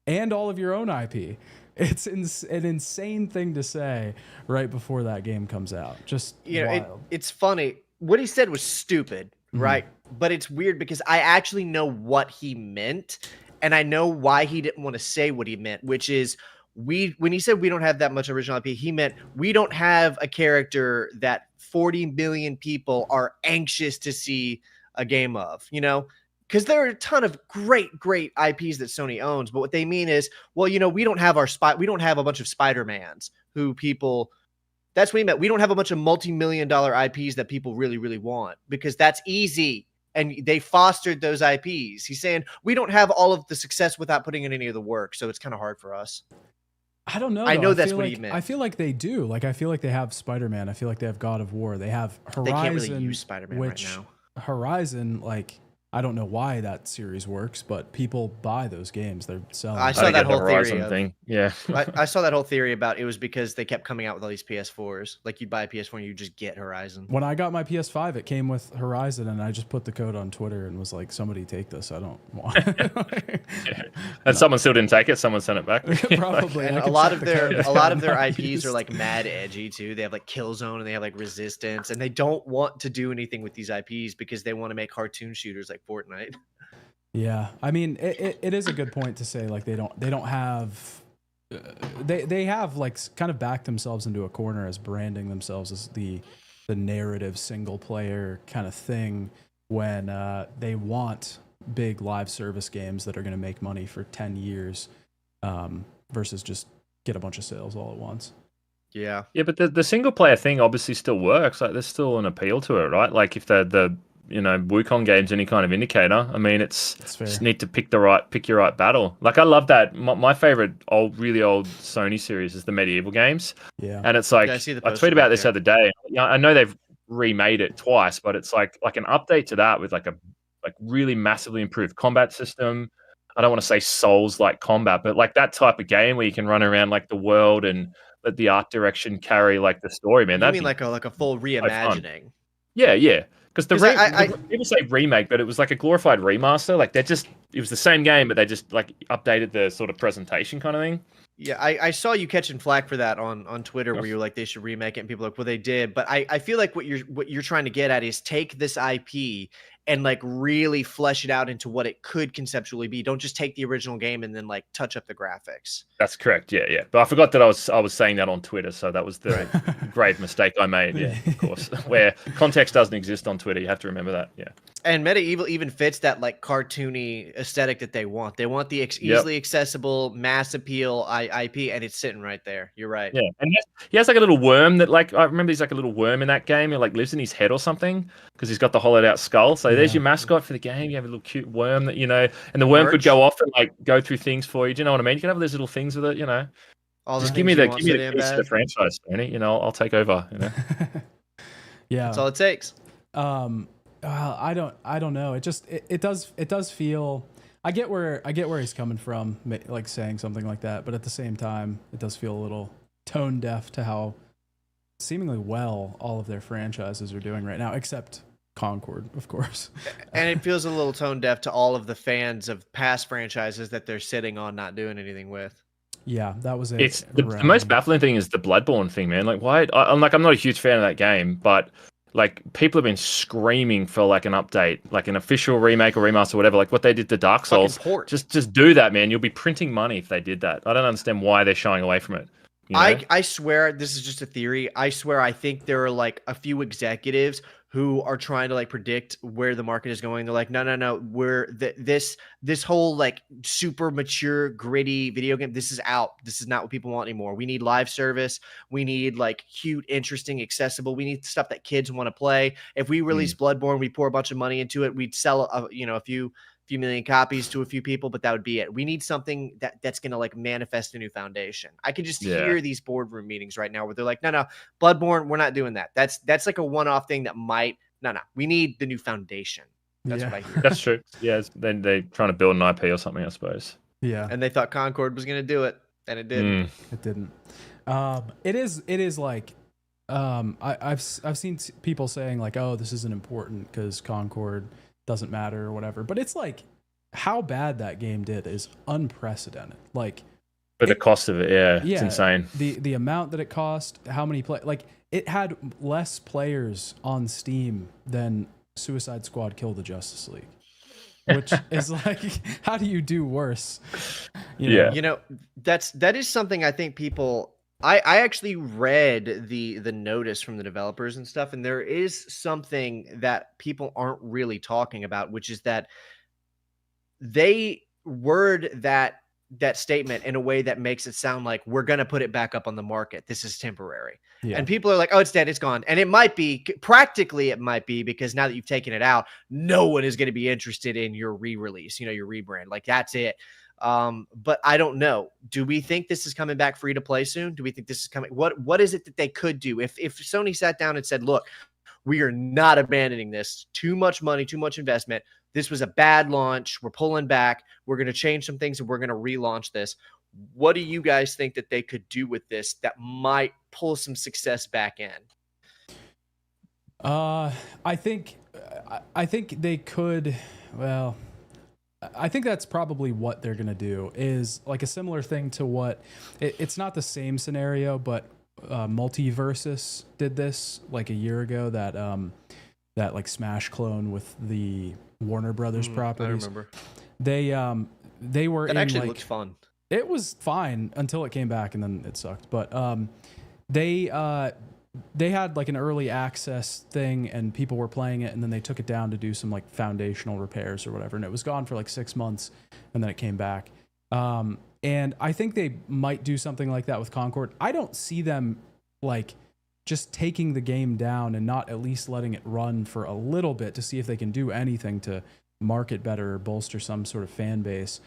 Speaker 1: and all of your own IP. It's an insane thing to say right before that game comes out. Just wild.
Speaker 2: It's funny. What he said was stupid, right? But it's weird because I actually know what he meant, and I know why he didn't want to say what he meant, which is when he said we don't have that much original IP, he meant we don't have a character that 40 million people are anxious to see a game of, you know? Because there are a ton of great IPs that Sony owns, but what they mean is, well, you know, we don't have we don't have a bunch of Spider-Mans who people. That's what he meant. We don't have a bunch of multi-million-dollar IPs that people really, really want because that's easy, and they fostered those IPs. He's saying we don't have all of the success without putting in any of the work, so it's kind of hard for us.
Speaker 1: I don't know.
Speaker 2: I
Speaker 1: though.
Speaker 2: know that's
Speaker 1: feel
Speaker 2: what
Speaker 1: like,
Speaker 2: he meant.
Speaker 1: I feel like they do. Like I feel like they have Spider-Man. I feel like they have God of War. They have Horizon.
Speaker 2: They can't really use Spider-Man right
Speaker 1: which
Speaker 2: now.
Speaker 1: Horizon, like I don't know why that series works, but people buy those games. They're selling.
Speaker 2: I
Speaker 3: I
Speaker 2: saw
Speaker 3: don't
Speaker 2: that
Speaker 3: get the
Speaker 2: whole theory
Speaker 3: Horizon
Speaker 2: of,
Speaker 3: thing. Yeah.
Speaker 2: I saw that whole theory about it was because they kept coming out with all these PS4s. Like you'd buy a PS4 and you just get Horizon.
Speaker 1: When I got my PS5, it came with Horizon, and I just put the code on Twitter and was like, "Somebody take this. I don't want."
Speaker 3: Yeah. And someone still didn't take it. Someone sent it back.
Speaker 1: Probably.
Speaker 2: And
Speaker 1: I
Speaker 2: a
Speaker 1: could
Speaker 2: lot
Speaker 1: check
Speaker 2: of
Speaker 1: the
Speaker 2: their
Speaker 1: code.
Speaker 2: a lot of their
Speaker 1: Not
Speaker 2: IPs
Speaker 1: used.
Speaker 2: are like mad edgy too. They have like Killzone and they have like Resistance, and they don't want to do anything with these IPs because they want to make cartoon shooters like Fortnite.
Speaker 1: Yeah, I mean, it is a good point to say like they don't have they have like kind of backed themselves into a corner as branding themselves as the narrative single player kind of thing when they want big live service games that are going to make money for 10 years versus just get a bunch of sales all at once.
Speaker 2: Yeah.
Speaker 3: Yeah, but the single player thing obviously still works. Like there's still an appeal to it, right? Like if the Wukong game's any kind of indicator, I mean, it's
Speaker 1: fair.
Speaker 3: just need to pick your right battle. Like I love that. My favorite really old Sony series is the medieval games.
Speaker 1: Yeah.
Speaker 3: And it's like
Speaker 2: Yeah, I see the
Speaker 3: I
Speaker 2: poster
Speaker 3: tweeted about
Speaker 2: right
Speaker 3: this
Speaker 2: there.
Speaker 3: the other day. I know they've remade it twice, but it's like an update to that with like a really massively improved combat system. I don't want to say Souls like combat, but like that type of game where you can run around like the world and let the art direction carry like the story, man.
Speaker 2: You
Speaker 3: That'd
Speaker 2: mean
Speaker 3: be
Speaker 2: like a full
Speaker 3: so fun.
Speaker 2: reimagining?
Speaker 3: Yeah. Because
Speaker 2: I
Speaker 3: people say remake, but it was like a glorified remaster. Like it was the same game, but they just like updated the sort of presentation kind of thing.
Speaker 2: Yeah, I saw you catching flack for that on Twitter where you're like they should remake it and people are like, well, they did. But I feel like what you're trying to get at is take this IP and like really flesh it out into what it could conceptually be. Don't just take the original game and then like touch up the graphics.
Speaker 3: That's correct. Yeah. But I forgot that I was saying that on Twitter, so that was the grave mistake I made. Yeah, of course. Where context doesn't exist on Twitter, you have to remember that. Yeah.
Speaker 2: And Medieval even fits that like cartoony aesthetic that they want. They want the easily accessible, mass appeal IP, and it's sitting right there. You're right.
Speaker 3: Yeah, and he has like a little worm that like I remember he's like a little worm in that game. It like lives in his head or something because he's got the hollowed out skull. So there's your mascot for the game. You have a little cute worm that and the worm could go off and like go through things for you. Do you know what I mean? You can have those little things with it.
Speaker 2: All
Speaker 3: just
Speaker 2: the
Speaker 3: give me the
Speaker 2: things
Speaker 3: keys
Speaker 2: you
Speaker 3: to
Speaker 2: want so damn
Speaker 3: the
Speaker 2: bad.
Speaker 3: franchise, Tony. I'll take over.
Speaker 1: Yeah.
Speaker 2: That's all it takes.
Speaker 1: I don't know. It does feel. I get where he's coming from, like saying something like that, but at the same time, it does feel a little tone deaf to how seemingly well all of their franchises are doing right now, except Concord, of course.
Speaker 2: And it feels a little tone deaf to all of the fans of past franchises that they're sitting on not doing anything with.
Speaker 1: Yeah, that was it.
Speaker 3: It's the most baffling thing is the Bloodborne thing, man. Like, why? I'm not a huge fan of that game, but like people have been screaming for like an update, like an official remake or remaster, or whatever. Like what they did to Dark Souls. Just do that, man. You'll be printing money if they did that. I don't understand why they're shying away from it.
Speaker 2: I swear this is just a theory. I swear I think there are like a few executives who are trying to like predict where the market is going. They're like, no, we're this whole like super mature, gritty video game. This is out. This is not what people want anymore. We need live service. We need like cute, interesting, accessible. We need stuff that kids want to play. If we release Bloodborne, we pour a bunch of money into it. We'd sell a few million copies to a few people, but that would be it. We need something that's going to like manifest a new foundation. I can just hear these boardroom meetings right now where they're like, no, Bloodborne, we're not doing that. That's like a one-off thing that might, we need the new foundation. That's what I hear.
Speaker 3: That's true. Yeah. Then they're trying to build an IP or something, I suppose.
Speaker 1: Yeah.
Speaker 2: And they thought Concord was going to do it, and it didn't.
Speaker 1: It didn't. It is like, I've seen people saying like, oh, this isn't important because Concord doesn't matter or whatever, but it's like how bad that game did is unprecedented. Like,
Speaker 3: but the cost of it, it's insane.
Speaker 1: The amount that it cost, how many it had less players on Steam than Suicide Squad Kill the Justice League, which is like, how do you do worse?
Speaker 2: That is something I think people. I actually read the notice from the developers and stuff, and there is something that people aren't really talking about, which is that they word that statement in a way that makes it sound like we're going to put it back up on the market. This is temporary. Yeah. And people are like, oh, it's dead. It's gone. And it might be practically because now that you've taken it out, no one is going to be interested in your re-release, your rebrand. Like that's it. But I don't know. Do we think this is coming back free to play soon? Do we think this is coming? What is it that they could do if Sony sat down and said, look, we are not abandoning this. Too much money, too much investment. This was a bad launch. We're pulling back. We're going to change some things and we're going to relaunch this. What do you guys think that they could do with this that might pull some success back in?
Speaker 1: I think they could. Well, I think that's probably what they're gonna do. Is like a similar thing to what it's not the same scenario, but Multiversus did this like a year ago. That like Smash clone with the Warner Brothers properties.
Speaker 2: I remember.
Speaker 1: They were
Speaker 2: that
Speaker 1: in,
Speaker 2: actually
Speaker 1: like,
Speaker 2: looked fun.
Speaker 1: It was fine until it came back and then it sucked. But they had like an early access thing and people were playing it and then they took it down to do some like foundational repairs or whatever. And it was gone for like 6 months and then it came back. And I think they might do something like that with Concord. I don't see them like just taking the game down and not at least letting it run for a little bit to see if they can do anything to market better or bolster some sort of fan base.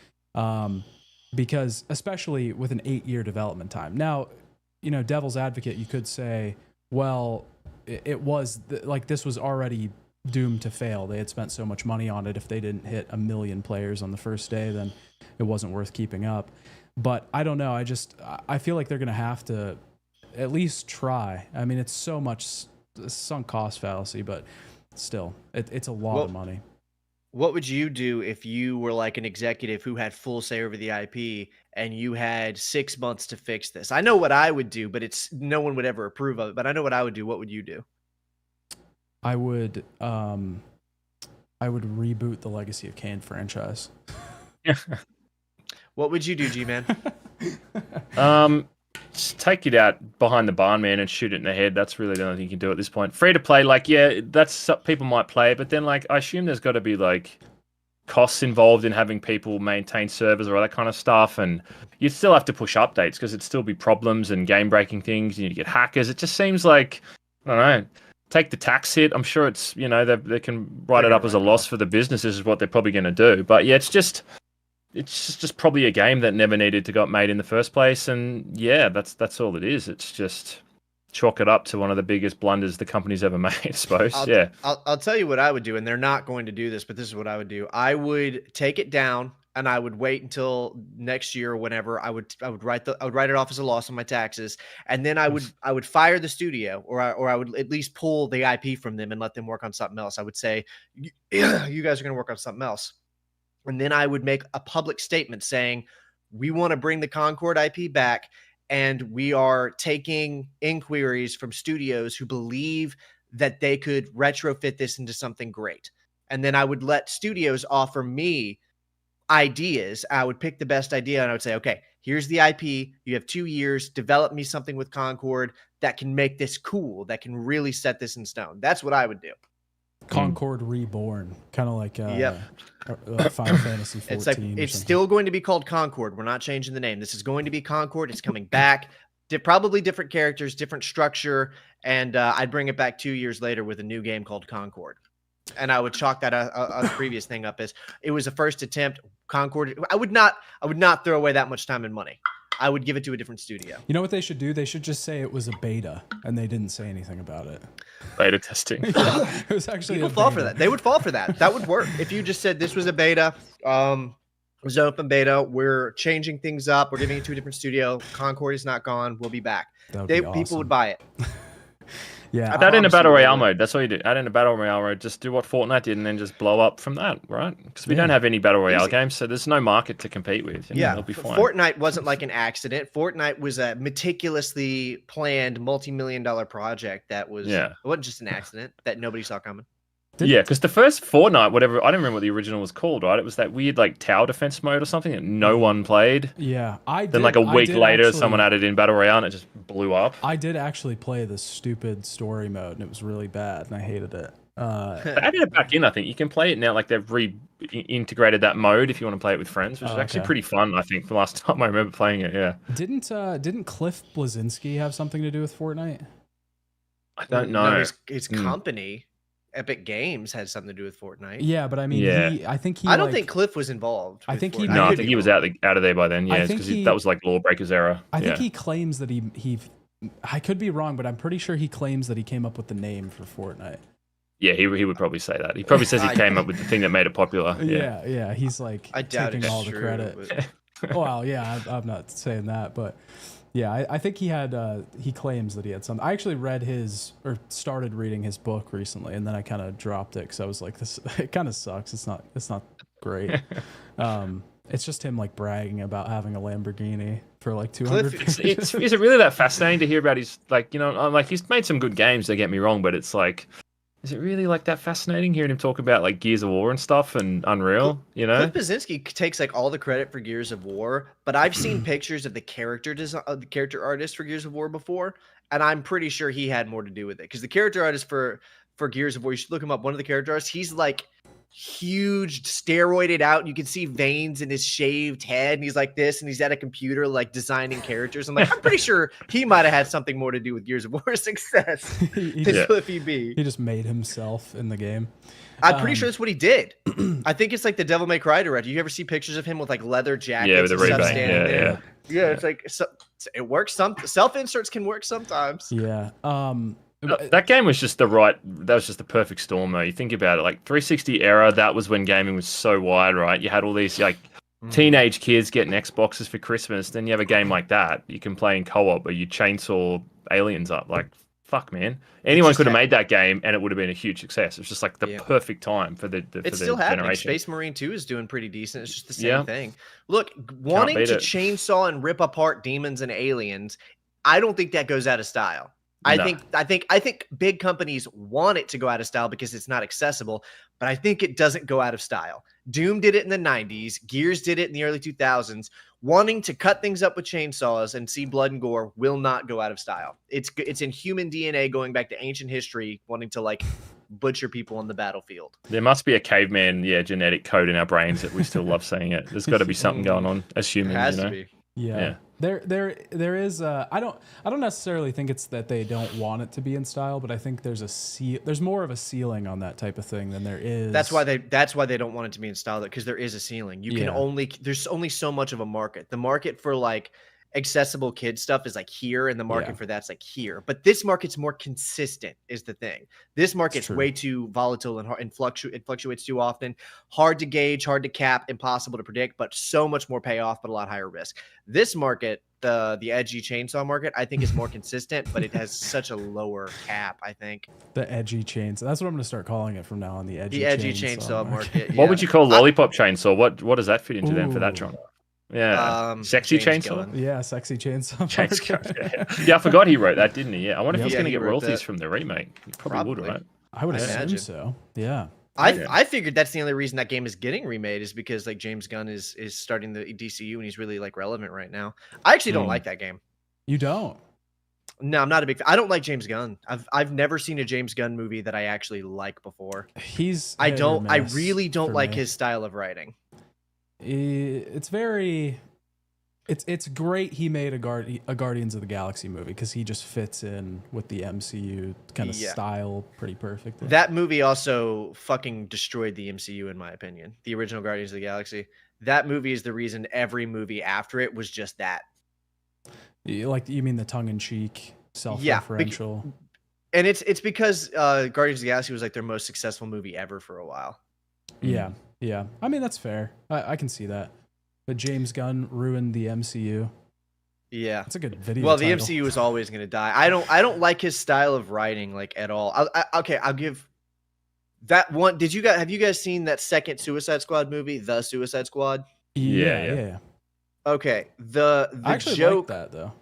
Speaker 1: Because especially with an 8-year development time. Now, you know, devil's advocate, you could say, well, it was like this was already doomed to fail. They had spent so much money on it. If they didn't hit 1 million players on the first day, then it wasn't worth keeping up. But I don't know. I feel like they're going to have to at least try. I mean, it's so much sunk cost fallacy, but still, it's a lot of money.
Speaker 2: What would you do if you were like an executive who had full say over the IP and you had 6 months to fix this? I know what I would do, but no one would ever approve of it. But I know what I would do. What would you do?
Speaker 1: I would reboot the Legacy of Kain franchise.
Speaker 2: What would you do, G-Man?
Speaker 3: Just take it out behind the barn, man, and shoot it in the head. That's really the only thing you can do at this point. Free to play, like, yeah, that's people might play it, but then, like, I assume there's got to be like costs involved in having people maintain servers or all that kind of stuff, and you'd still have to push updates because it'd still be problems and game breaking things. You need to get hackers. It just seems like, I don't know. Take the tax hit. I'm sure it's, you know, they can write it up as a loss for the businesses is what they're probably going to do. But yeah, it's just probably a game that never needed to got made in the first place. And yeah, that's all it is. It's just chalk it up to one of the biggest blunders the company's ever made, I suppose.
Speaker 2: I'll tell you what I would do, and they're not going to do this, but this is what I would do. I would take it down and I would wait until next year or whenever. I would write it off as a loss on my taxes, and then I would fire the studio, or I would at least pull the IP from them and let them work on something else. I would say, you guys are going to work on something else. And then I would make a public statement saying, we want to bring the Concord IP back, and we are taking inquiries from studios who believe that they could retrofit this into something great. And then I would let studios offer me ideas. I would pick the best idea and I would say, okay, here's the IP. You have 2 years. Develop me something with Concord that can make this cool, that can really set this in stone. That's what I would do.
Speaker 1: Concord Reborn, kind of like Final Fantasy 14.
Speaker 2: It's like it's still going to be called Concord. We're not changing the name. This is going to be Concord. It's coming back. Probably different characters, different structure, and I'd bring it back 2 years later with a new game called Concord. And I would chalk that a previous thing up as it was a first attempt. Concord. I would not throw away that much time and money. I would give it to a different studio.
Speaker 1: You know what they should do? They should just say it was a beta, and they didn't say anything about it.
Speaker 3: Beta testing.
Speaker 1: Yeah, it was actually
Speaker 2: people fall for that. They would fall for that. That would work if you just said this was a beta. It was an open beta. We're changing things up. We're giving it to a different studio. Concord is not gone. We'll be back.
Speaker 1: Awesome.
Speaker 2: People would buy it.
Speaker 1: Yeah,
Speaker 3: add in a battle royale mode. That's all you do. Add in a battle royale mode. Just do what Fortnite did, and then just blow up from that, right? Because we don't have any battle royale games, so there's no market to compete with. It'll be fine.
Speaker 2: Fortnite wasn't like an accident. Fortnite was a meticulously planned, multi-million-dollar project that was. It wasn't just an accident that nobody saw coming.
Speaker 3: Yeah, because the first Fortnite, whatever, I don't remember what the original was called, right? It was that weird like tower defense mode or something that no one played.
Speaker 1: Yeah,
Speaker 3: Then like a week later, someone added in Battle Royale and it just blew up.
Speaker 1: I did actually play the stupid story mode and it was really bad and I hated it.
Speaker 3: They added it back in, I think. You can play it now, like they've reintegrated that mode if you want to play it with friends, which is actually pretty fun, I think, the last time I remember playing it, yeah.
Speaker 1: Didn't Cliff Bleszinski have something to do with Fortnite?
Speaker 3: I don't know.
Speaker 2: No, his company. Epic Games had something to do with Fortnite.
Speaker 1: Yeah, but I mean,
Speaker 3: Yeah.
Speaker 2: I don't think Cliff was involved.
Speaker 1: I
Speaker 2: with
Speaker 1: think he
Speaker 2: Fortnite.
Speaker 3: No, I
Speaker 1: could
Speaker 3: think
Speaker 1: be
Speaker 3: he was
Speaker 2: wrong.
Speaker 3: out of there by then. Yeah, because that was like Lawbreakers era.
Speaker 1: I think
Speaker 3: Yeah.
Speaker 1: he claims that he. I could be wrong, but I'm pretty sure he claims that he came up with the name for Fortnite.
Speaker 3: Yeah, he would probably say that. He probably says he came up with the thing that made it popular.
Speaker 1: Yeah. He's like
Speaker 2: I doubt
Speaker 1: taking
Speaker 2: it's
Speaker 1: all the
Speaker 2: true,
Speaker 1: credit. Well, yeah, I'm not saying that, but yeah, I think he had. He claims that he had some. I actually read started reading his book recently, and then I kind of dropped it because I was like, this. It kind of sucks. It's not great. It's just him like bragging about having a Lamborghini for like 200.
Speaker 3: Is it really that fascinating to hear about his, like, you know, I'm like, he's made some good games, don't get me wrong, but it's like, is it really like that fascinating hearing him talk about like Gears of War and stuff and Unreal, you know?
Speaker 2: Cliff Blazinski takes like all the credit for Gears of War, but I've seen pictures of the character design, the character artist for Gears of War before, and I'm pretty sure he had more to do with it because the character artist for Gears of War, you should look him up. One of the character artists, he's like huge, steroided out. You can see veins in his shaved head, and he's like this, and he's at a computer like designing characters. I'm like, I'm pretty sure he might have had something more to do with Gears of War's success than Cliffy B.
Speaker 1: He just made himself in the game.
Speaker 2: I'm pretty sure that's what he did. I think it's like the Devil May Cry director. You ever see pictures of him with like leather jackets?
Speaker 3: Yeah, with the
Speaker 2: and stuff
Speaker 3: Ray-Ban.
Speaker 2: standing there? Yeah. It's like it works. Some self inserts can work sometimes.
Speaker 1: Yeah.
Speaker 3: That game was just that was just the perfect storm though. You think about it, like 360 era, that was when gaming was so wide, right? You had all these like teenage kids getting Xboxes for Christmas, then you have a game like that you can play in co-op where you chainsaw aliens up. Like, fuck, man. Anyone could have made that game and it would have been a huge success. It's just like the perfect time for the
Speaker 2: still happening.
Speaker 3: generation.
Speaker 2: Space Marine 2 is doing pretty decent. It's just the same thing. Look, wanting to chainsaw and rip apart demons and aliens, I don't think that goes out of style. I think big companies want it to go out of style because it's not accessible, but I think it doesn't go out of style. Doom did it in the 90s. Gears did it in the early 2000s. Wanting to cut things up with chainsaws and see blood and gore will not go out of style. It's in human DNA going back to ancient history, wanting to like butcher people on the battlefield. There
Speaker 3: must be a caveman, genetic code in our brains that we still love seeing it. There's got to be something going on as humans,
Speaker 2: It has to be.
Speaker 1: Yeah. There is I don't necessarily think it's that they don't want it to be in style, but I think there's more of a ceiling on that type of thing than there is.
Speaker 2: That's why they don't want it to be in style, because there is a ceiling. There's only so much of a market. The market for like accessible kid stuff is like here, and the market for that's like here. But this market's more consistent is the thing. This market's way too volatile and it fluctuates too often. Hard to gauge, hard to cap, impossible to predict, but so much more payoff, but a lot higher risk. This market, the edgy chainsaw market, I think is more consistent, but it has such a lower cap, I think.
Speaker 1: The edgy chainsaw. That's what I'm going to start calling it from now on, the edgy
Speaker 2: chainsaw market.
Speaker 3: What would you call lollipop chainsaw? What does that fit into then for that genre? Yeah, sexy chainsaw.
Speaker 1: Gunn. Yeah, sexy chainsaw.
Speaker 3: Yeah, I forgot he wrote that, didn't he? Yeah, I wonder if he's going to get royalties from the remake. He probably would, right?
Speaker 1: I would assume so. Yeah.
Speaker 2: I figured that's the only reason that game is getting remade is because like James Gunn is starting the DCU and he's really like relevant right now. I actually don't like that game.
Speaker 1: You don't?
Speaker 2: No, I'm not a big fan. I don't like James Gunn. I've never seen a James Gunn movie that I actually like before. I really don't like his style of writing.
Speaker 1: It's great he made a Guardians of the Galaxy movie because he just fits in with the MCU kind of style pretty perfect.
Speaker 2: That movie also fucking destroyed the MCU in my opinion. The original Guardians of the Galaxy. That movie is the reason every movie after it was just that.
Speaker 1: Like, you mean the tongue-in-cheek, self-referential?
Speaker 2: And it's because Guardians of the Galaxy was like their most successful movie ever for a while.
Speaker 1: Yeah. Yeah, I mean, that's fair. I can see that. But James Gunn ruined the MCU.
Speaker 2: Yeah,
Speaker 1: it's a good video.
Speaker 2: Well,
Speaker 1: title.
Speaker 2: The MCU is always going to die. I don't like his style of writing like at all. I'll give that one. Have you guys seen that second Suicide Squad movie, The Suicide Squad?
Speaker 1: Yeah.
Speaker 2: Okay, the
Speaker 1: I actually
Speaker 2: joke
Speaker 1: liked that though.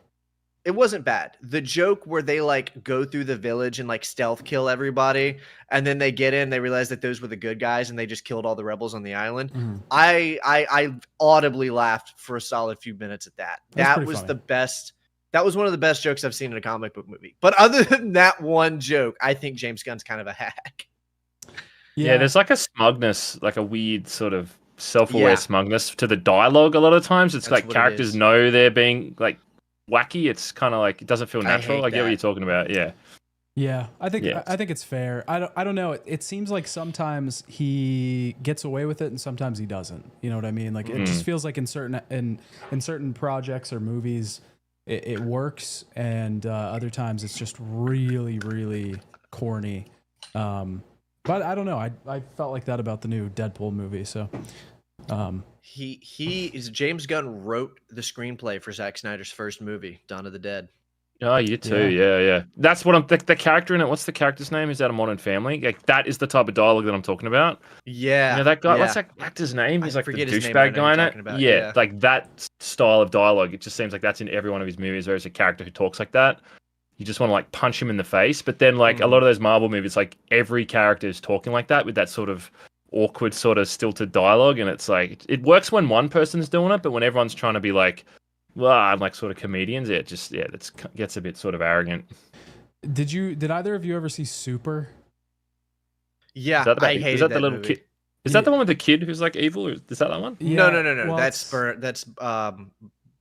Speaker 2: It wasn't bad. The joke where they like go through the village and like stealth kill everybody, and then they get in, they realize that those were the good guys, and they just killed all the rebels on the island.
Speaker 1: Mm-hmm.
Speaker 2: I audibly laughed for a solid few minutes at that. That was
Speaker 1: funny.
Speaker 2: the best. That was one of the best jokes I've seen in a comic book movie. But other than that one joke, I think James Gunn's kind of a hack.
Speaker 3: Yeah, there's like a smugness, like a weird sort of self-aware smugness to the dialogue. A lot of times, it's like characters know they're being like wacky. It's kind of like it doesn't feel natural. I get what you're talking about. Yeah.
Speaker 1: Yeah, I think
Speaker 3: Yeah.
Speaker 1: I think it's fair. I don't know. It seems like sometimes he gets away with it and sometimes he doesn't. You know what I mean? Like it just feels like in certain projects or movies it works, and other times it's just really really corny. But I don't know. I felt like that about the new Deadpool movie. So
Speaker 2: James Gunn wrote the screenplay for Zack Snyder's first movie, Dawn of the Dead.
Speaker 3: Oh, you too. Yeah. That's what I'm. The character in it. What's the character's name? Is that a Modern Family? Like that is the type of dialogue that I'm talking about.
Speaker 2: Yeah.
Speaker 3: You know that guy.
Speaker 2: Yeah.
Speaker 3: What's that actor's name? He's
Speaker 2: I
Speaker 3: like the
Speaker 2: forget his name, but I
Speaker 3: douchebag
Speaker 2: know
Speaker 3: guy
Speaker 2: you're
Speaker 3: in
Speaker 2: talking
Speaker 3: it.
Speaker 2: about,
Speaker 3: Yeah,
Speaker 2: yeah.
Speaker 3: like that style of dialogue. It just seems like that's in every one of his movies. There's a character who talks like that. You just want to like punch him in the face. But then like a lot of those Marvel movies, like every character is talking like that with that sort of awkward, sort of stilted dialogue, and it's like it works when one person's doing it, but when everyone's trying to be like, well, I'm like sort of comedians, it gets a bit sort of arrogant.
Speaker 1: Did either of you ever see Super?
Speaker 2: Yeah,
Speaker 3: I
Speaker 2: hated
Speaker 3: is that the
Speaker 2: that
Speaker 3: little
Speaker 2: movie.
Speaker 3: kid? Is that the one with the kid who's like evil? Is that one?
Speaker 2: No.
Speaker 1: well,
Speaker 2: That's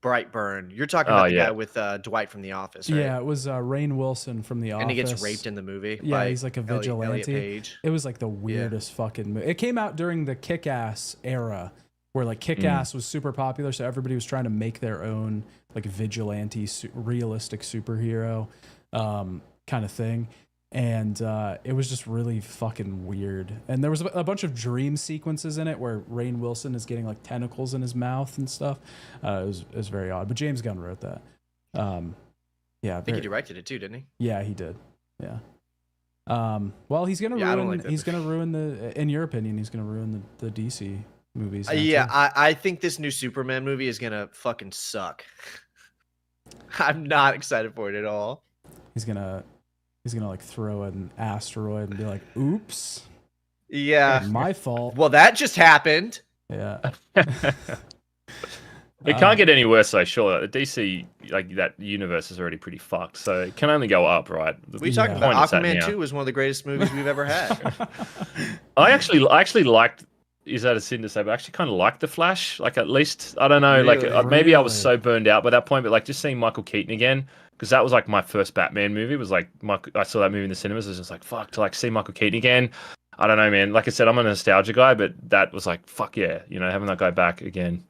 Speaker 2: Brightburn. You're talking about the guy with Dwight from The Office, right?
Speaker 1: Yeah, it was Rainn Wilson from The Office.
Speaker 2: And he gets raped in the movie.
Speaker 1: Yeah,
Speaker 2: by
Speaker 1: he's like a
Speaker 2: Elliot
Speaker 1: vigilante.
Speaker 2: Page.
Speaker 1: It was like the weirdest fucking movie. It came out during the Kick-Ass era, where like Kick-Ass was super popular, so everybody was trying to make their own like vigilante, realistic superhero kind of thing. And it was just really fucking weird. And there was a bunch of dream sequences in it where Rainn Wilson is getting like tentacles in his mouth and stuff. It was very odd. But James Gunn wrote that. Yeah,
Speaker 2: I think he directed it too, didn't he?
Speaker 1: Yeah, he did. Yeah. Well, he's gonna ruin. He's gonna ruin the. In your opinion, he's gonna ruin the DC movies.
Speaker 2: I think this new Superman movie is gonna fucking suck. I'm not excited for it at all.
Speaker 1: He's gonna like throw an asteroid and be like, "Oops,
Speaker 2: yeah,
Speaker 1: my fault."
Speaker 2: Well, that just happened.
Speaker 1: Yeah.
Speaker 3: It can't get any worse, though. Sure, the DC like that universe is already pretty fucked, so it can only go up, right?
Speaker 2: We talking about Aquaman 2 was one of the greatest movies we've ever had.
Speaker 3: I actually liked. Is that a sin to say? But I actually kind of liked the Flash. Like at least I don't know.
Speaker 2: Really?
Speaker 3: Like maybe I was so burned out by that point, but like just seeing Michael Keaton again, because that was like my first Batman movie. Was like I saw that movie in the cinemas. I was just like, fuck, to like see Michael Keaton again. I don't know, man. Like I said, I'm a nostalgia guy, but that was like, fuck yeah, having that guy back again.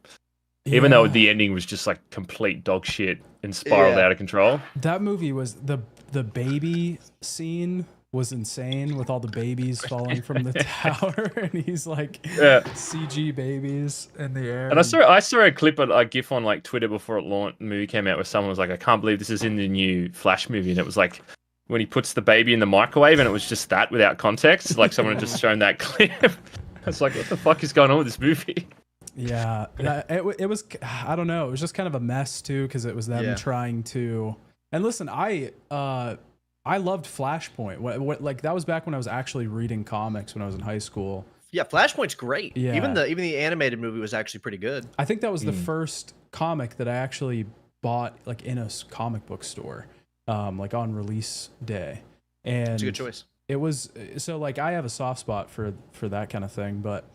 Speaker 3: Yeah. Even though the ending was just like complete dog shit and spiraled out of control.
Speaker 1: That movie was the baby scene was insane with all the babies falling from the tower, and he's like CG babies in the air.
Speaker 3: And I saw a clip a GIF on like Twitter before the movie came out where someone was like, I can't believe this is in the new Flash movie, and it was like when he puts the baby in the microwave, and it was just that without context, like someone had just shown that clip. I was like, what the fuck is going on with this movie?
Speaker 1: Yeah, it was. I don't know. It was just kind of a mess too, because it was them trying to. And listen, I loved Flashpoint. Like that was back when I was actually reading comics when I was in high school. Yeah,
Speaker 2: Flashpoint's great. Yeah. Even the animated movie was actually pretty good.
Speaker 1: I think that was the first comic that I actually bought like in a comic book store, like on release day. And
Speaker 2: it's a good choice.
Speaker 1: It was so like I have a soft spot for that kind of thing, but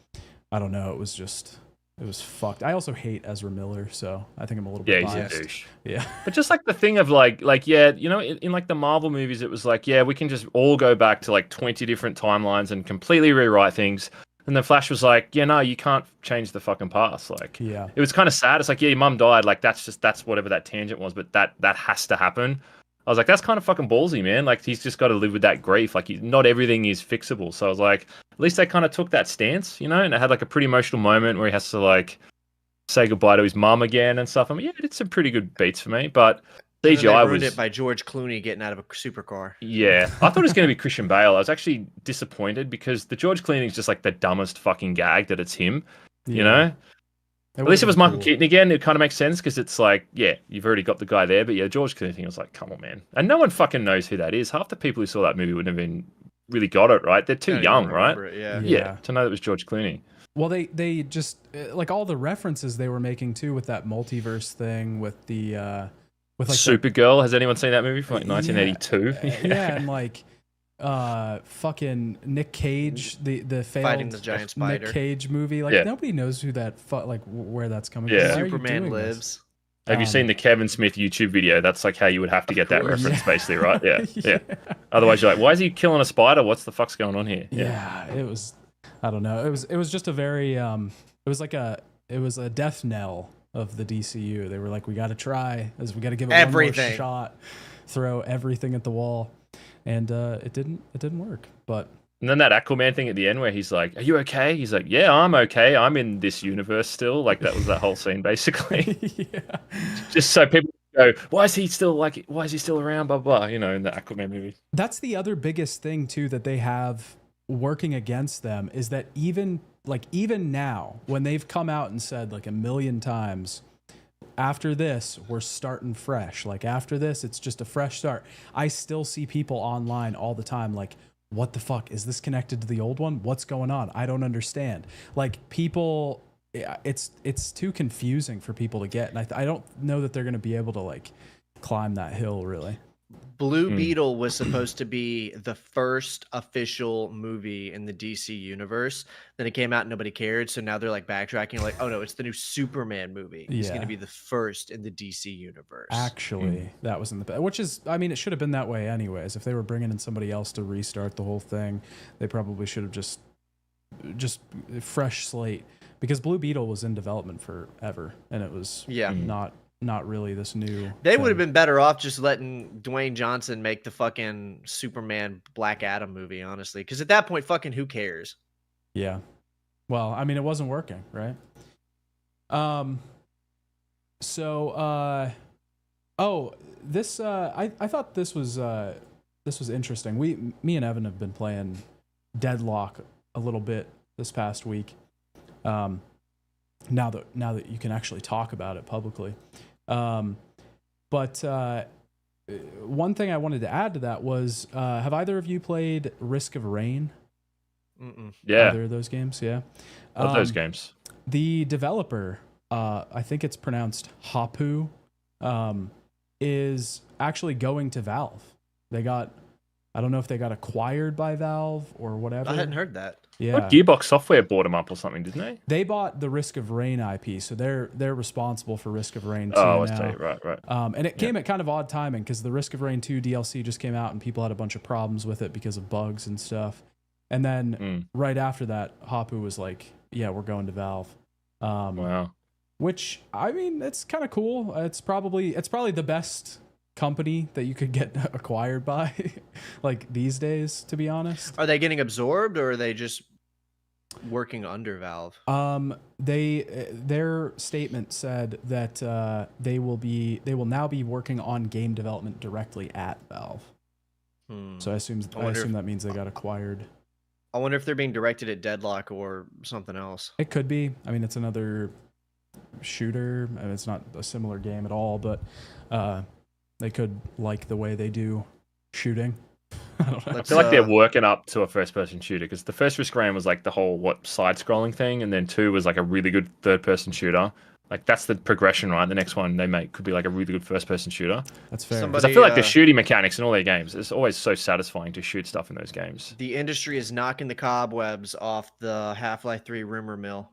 Speaker 1: I don't know. It was fucked. I also hate Ezra Miller, so I think I'm a little bit biased.
Speaker 3: He's a douche.
Speaker 1: Yeah.
Speaker 3: But just like the thing of like in like the Marvel movies, it was like, we can just all go back to like 20 different timelines and completely rewrite things. And then Flash was like, no, you can't change the fucking past. Like, it was kind of sad. It's like, your mum died. Like, that's whatever that tangent was, but that has to happen. I was like, that's kind of fucking ballsy, man. Like, he's just got to live with that grief. Like, not everything is fixable. So I was like, at least they kind of took that stance, and it had like a pretty emotional moment where he has to like say goodbye to his mum again and stuff. I mean, it did some pretty good beats for me, but CGI
Speaker 2: ruined it by George Clooney getting out of a supercar.
Speaker 3: Yeah, I thought it was going to be Christian Bale. I was actually disappointed because the George Clooney is just like the dumbest fucking gag that it's him, you know? At least it was Michael Keaton again. It kind of makes sense because it's like, you've already got the guy there. But George Clooney thing was like, come on, man. And no one fucking knows who that is. Half the people who saw that movie wouldn't have been really got it, right? They're too young, right? Yeah, to know that was George Clooney.
Speaker 1: Well, they just like all the references they were making too with that multiverse thing with the with like
Speaker 3: Supergirl. Has anyone seen that movie from like 1982?
Speaker 1: Yeah, and like fucking Nick Cage, the failed
Speaker 2: Fighting the Giant Spider
Speaker 1: Nick Cage movie. Like nobody knows who that like where that's coming from.
Speaker 2: Superman Lives.
Speaker 3: Have you seen the Kevin Smith YouTube video? That's like how you would have to get that reference, basically, right? Yeah, yeah. Otherwise, you're like, why is he killing a spider? What's the fuck's going on here?
Speaker 1: Yeah, it was. I don't know. It was just a very. It was a death knell of the DCU. They were like, we got to try, we got to give it everything. One more shot, throw everything at the wall, and it didn't work. But.
Speaker 3: And then that Aquaman thing at the end where he's like, are you okay? He's like, yeah, I'm okay. I'm in this universe still. Like, that was that whole scene, basically. Yeah. Just so people go, why is he still around, blah, blah, in the Aquaman movie.
Speaker 1: That's the other biggest thing, too, that they have working against them is that even now, when they've come out and said like a million times, after this, we're starting fresh. Like, after this, it's just a fresh start. I still see people online all the time like, what the fuck? Is this connected to the old one? What's going on? I don't understand. Like, people, it's too confusing for people to get. And I don't know that they're going to be able to like climb that hill, really.
Speaker 2: Blue Beetle was supposed to be the first official movie in the DC universe. Then it came out and nobody cared. So now they're like backtracking, like, oh no, it's the new Superman movie. It's going to be the first in the DC universe.
Speaker 1: Actually, that was in the which is, I mean, it should have been that way anyways. If they were bringing in somebody else to restart the whole thing, they probably should have just fresh slate, because Blue Beetle was in development forever and it was not really this new
Speaker 2: They would have been better off just letting Dwayne Johnson make the fucking Superman Black Adam movie, honestly. Because at that point, fucking who cares?
Speaker 1: Yeah. Well, I mean, it wasn't working, right? This I thought this was interesting. Me and Evan have been playing Deadlock a little bit this past week. Now that you can actually talk about it publicly. But one thing I wanted to add to that was, have either of you played Risk of Rain?
Speaker 3: Yeah.
Speaker 1: Either of those games? Yeah.
Speaker 3: Love those games.
Speaker 1: The developer, I think it's pronounced Hapu, is actually going to Valve. I don't know if they got acquired by Valve or whatever.
Speaker 2: I hadn't heard that.
Speaker 1: Yeah.
Speaker 3: What, Gearbox Software bought them up or something, didn't they?
Speaker 1: They bought the Risk of Rain IP, so they're responsible for Risk of Rain 2
Speaker 3: now.
Speaker 1: Right. And it came at kind of odd timing because the Risk of Rain 2 DLC just came out and people had a bunch of problems with it because of bugs and stuff. And then right after that, Hapu was like, yeah, we're going to Valve.
Speaker 3: Wow.
Speaker 1: Which, I mean, it's kind of cool. It's probably the best company that you could get acquired by like these days, to be honest.
Speaker 2: Are they getting absorbed or are they just working under Valve?
Speaker 1: Their statement said that they will now be working on game development directly at Valve. So I assume that means they got acquired.
Speaker 2: I wonder if they're being directed at Deadlock or something else.
Speaker 1: It could be. I mean, it's another shooter. I mean, it's not a similar game at all, but they could like the way they do shooting. I don't know.
Speaker 3: I feel like they're working up to a first-person shooter because the first Risk of Rain was like the whole side-scrolling thing, and then 2 was like a really good third-person shooter. Like that's the progression, right? The next one they make could be like a really good first-person shooter.
Speaker 1: That's fair.
Speaker 3: Because I feel like the shooting mechanics in all their games, it's always so satisfying to shoot stuff in those games.
Speaker 2: The industry is knocking the cobwebs off the Half-Life 3 rumor mill.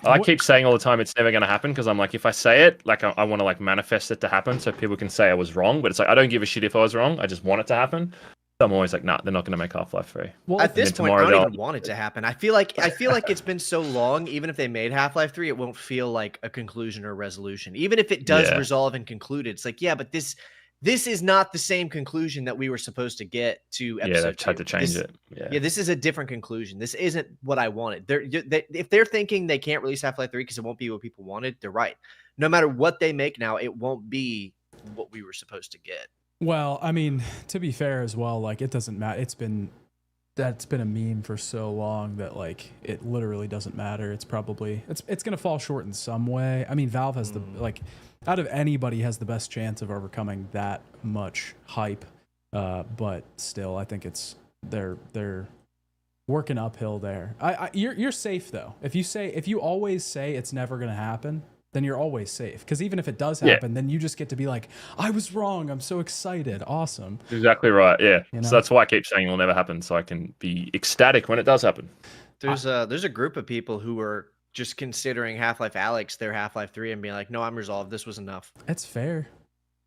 Speaker 3: I keep saying all the time it's never going to happen because I'm like, if I say it, like I want to like manifest it to happen so people can say I was wrong. But it's like I don't give a shit if I was wrong. I just want it to happen. So I'm always like, nah, they're not going to make Half-Life 3.
Speaker 2: Well, at this point, I don't even want it to happen. I feel like it's been so long. Even if they made Half-Life 3, it won't feel like a conclusion or resolution. Even if it does resolve and conclude, it's like, yeah, but this is not the same conclusion that we were supposed to get to episode 2.
Speaker 3: Yeah, they've tried to change it.
Speaker 2: Yeah, this is a different conclusion. This isn't what I wanted. If they're thinking they can't release Half-Life 3 because it won't be what people wanted, they're right. No matter what they make now, it won't be what we were supposed to get.
Speaker 1: Well, I mean, to be fair as well, like it doesn't matter. That's been a meme for so long that like it literally doesn't matter. It's probably it's gonna fall short in some way. I mean, Valve has the out of anybody has the best chance of overcoming that much hype. But still, I think they're working uphill there. You're safe though. If you always say it's never gonna happen, then you're always safe. Because even if it does happen, then you just get to be like, I was wrong. I'm so excited. Awesome.
Speaker 3: Exactly right. Yeah. You know? So that's why I keep saying it'll never happen. So I can be ecstatic when it does happen.
Speaker 2: There's a group of people who are just considering Half-Life Alyx, their Half-Life 3, and being like, no, I'm resolved. This was enough.
Speaker 1: It's fair.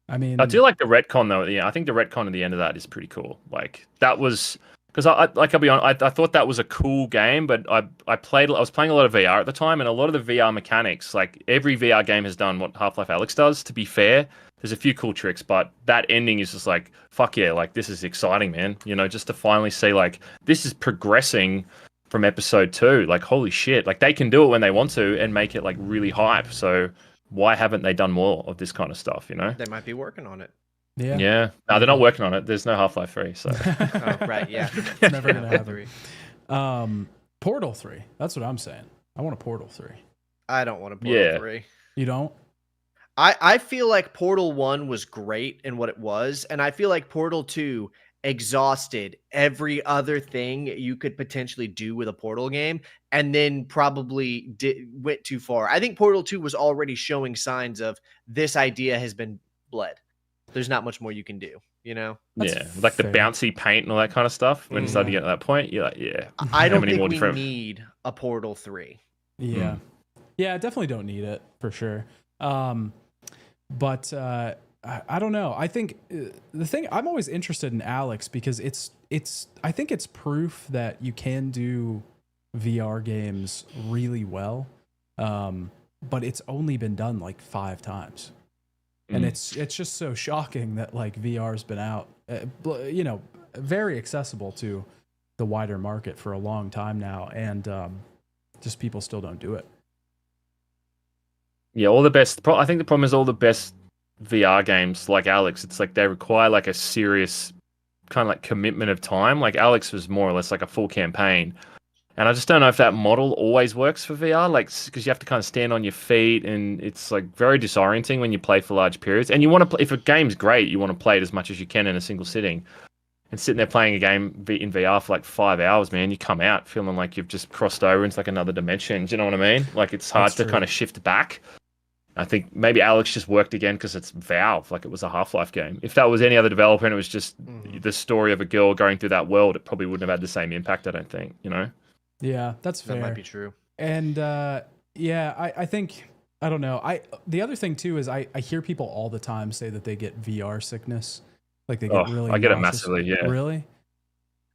Speaker 1: I mean,
Speaker 3: I do like the retcon though. Yeah, I think the retcon at the end of that is pretty cool. Like that was because I'll be honest, I thought that was a cool game, but I was playing a lot of VR at the time, and a lot of the VR mechanics, like every VR game has done what Half-Life Alyx does. To be fair, there's a few cool tricks, but that ending is just like fuck yeah, like this is exciting, man. You know, just to finally see like this is progressing from episode 2. Like holy shit, like they can do it when they want to and make it like really hype. So why haven't they done more of this kind of stuff, you know?
Speaker 2: They might be working on it.
Speaker 1: Yeah.
Speaker 3: Yeah. No, they're not working on it. There's no Half-Life 3, so.
Speaker 2: Oh, right, yeah.
Speaker 1: Never gonna happen. Portal 3. That's what I'm saying. I want a Portal 3.
Speaker 2: I don't want a Portal 3.
Speaker 1: You don't?
Speaker 2: I feel like Portal 1 was great in what it was, and I feel like Portal 2 exhausted every other thing you could potentially do with a Portal game, and then probably went too far. I think Portal 2 was already showing signs of this idea has been bled. There's not much more you can do, you know?
Speaker 1: That's
Speaker 3: like
Speaker 1: fair.
Speaker 3: the bouncy paint and all that kind of stuff. When you start to get to that point, you're like, yeah.
Speaker 2: I don't
Speaker 3: many
Speaker 2: think
Speaker 3: more
Speaker 2: we
Speaker 3: different-
Speaker 2: need a Portal 3.
Speaker 1: Yeah. Yeah, I definitely don't need it for sure. But I don't know. I think the thing I'm always interested in Alyx because I think it's proof that you can do VR games really well. But it's only been done like 5 times. And it's just so shocking that like VR's been out, you know, very accessible to the wider market for a long time now, and just people still don't do it.
Speaker 3: Yeah, all the best. I think the problem is all the best VR games like Alyx, it's like they require like a serious kind of like commitment of time. Like Alyx was more or less like a full campaign. And I just don't know if that model always works for VR, like because you have to kind of stand on your feet, and it's like very disorienting when you play for large periods. And you want to play, if a game's great, you want to play it as much as you can in a single sitting. And sitting there playing a game in VR for like 5 hours, man, you come out feeling like you've just crossed over into like another dimension. Do you know what I mean? Like it's hard
Speaker 1: That's
Speaker 3: to
Speaker 1: true.
Speaker 3: kind of shift back. I think maybe Alyx just worked again because it's Valve, like it was a Half-Life game. If that was any other developer and it was just the story of a girl going through that world, it probably wouldn't have had the same impact, I don't think, you know?
Speaker 1: Yeah, that's fair.
Speaker 2: That might be true.
Speaker 1: And yeah, I think, I don't know. The other thing too is I hear people all the time say that they get VR sickness. Like they get really
Speaker 3: I get it
Speaker 1: nauseous.
Speaker 3: massively, yeah.
Speaker 1: Really?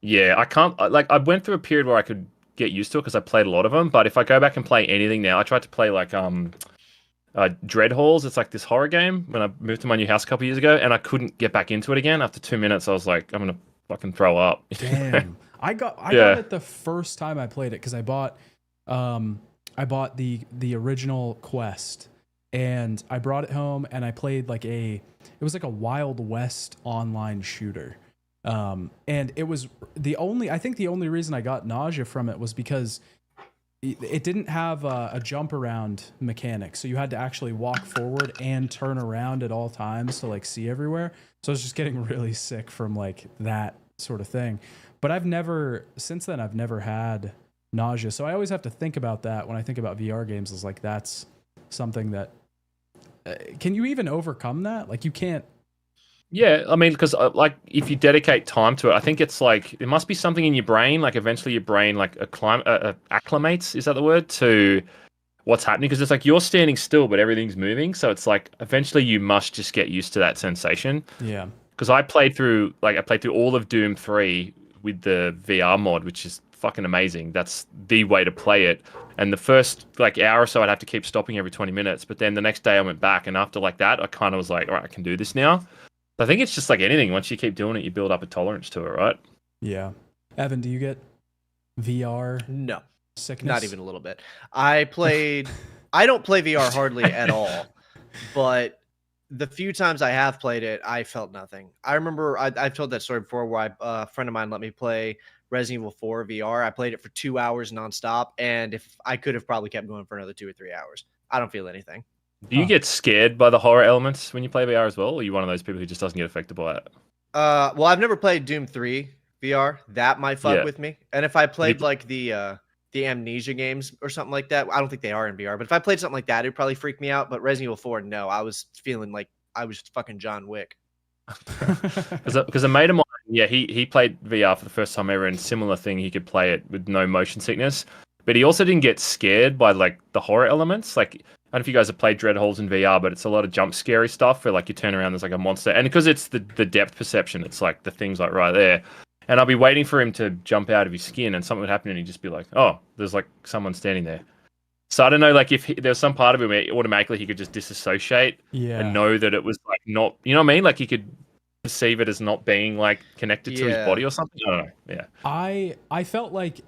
Speaker 3: Yeah, I can't, like I went through a period where I could get used to it because I played a lot of them, but if I go back and play anything now, I tried to play like Dread Halls. It's like this horror game when I moved to my new house a couple years ago, and I couldn't get back into it again. After 2 minutes, I was like, I'm gonna fucking throw up.
Speaker 1: Damn. I got it the first time I played it because I bought the original Quest, and I brought it home and I played it was like a Wild West online shooter. And it was the only reason I got nausea from it was because it didn't have a jump around mechanic. So you had to actually walk forward and turn around at all times to like see everywhere. So I was just getting really sick from like that sort of thing. But since then I've never had nausea. So I always have to think about that when I think about VR games, is like, that's something that, can you even overcome that? Like you can't.
Speaker 3: Yeah, I mean, because like if you dedicate time to it, I think it's like there must be something in your brain. Like eventually, your brain like acclimates. Is that the word, to what's happening? Because it's like you're standing still, but everything's moving. So it's like eventually you must just get used to that sensation.
Speaker 1: Yeah.
Speaker 3: Because I played through all of Doom 3 with the VR mod, which is fucking amazing. That's the way to play it. And the first like hour or so, I'd have to keep stopping every 20 minutes. But then the next day, I went back, and after like that, I kind of was like, all right, I can do this now. I think it's just like anything. Once you keep doing it, you build up a tolerance to it, right?
Speaker 1: Yeah. Evan, do you get VR
Speaker 2: No,
Speaker 1: sickness?
Speaker 2: not even a little bit. I don't play VR hardly at all, but the few times I have played it, I felt nothing. I remember I've told that story before where a friend of mine let me play Resident Evil 4 VR. I played it for 2 hours nonstop, and if I could have probably kept going for another 2 or 3 hours. I don't feel anything.
Speaker 3: Do you get scared by the horror elements when you play VR as well? Or are you one of those people who just doesn't get affected by it?
Speaker 2: Well, I've never played Doom 3 VR. That might fuck with me. And if I played like the Amnesia games or something like that, I don't think they are in VR, but if I played something like that, it'd probably freak me out. But Resident Evil 4, no, I was feeling like I was fucking John Wick.
Speaker 3: Because a mate of mine, yeah, he played VR for the first time ever, and similar thing, he could play it with no motion sickness. but he also didn't get scared by like the horror elements. Like, I don't know if you guys have played Dreadhalls in VR, but it's a lot of jump scary stuff where like you turn around, there's like a monster, and because it's the depth perception, it's like the thing's like right there. And I'll be waiting for him to jump out of his skin, and something would happen, and he'd just be like, "Oh, there's like someone standing there." So I don't know, like if there's some part of him where automatically he could just disassociate and know that it was like not, you know what I mean? Like he could perceive it as not being like connected to his body or something. I don't know. Yeah.
Speaker 1: I felt like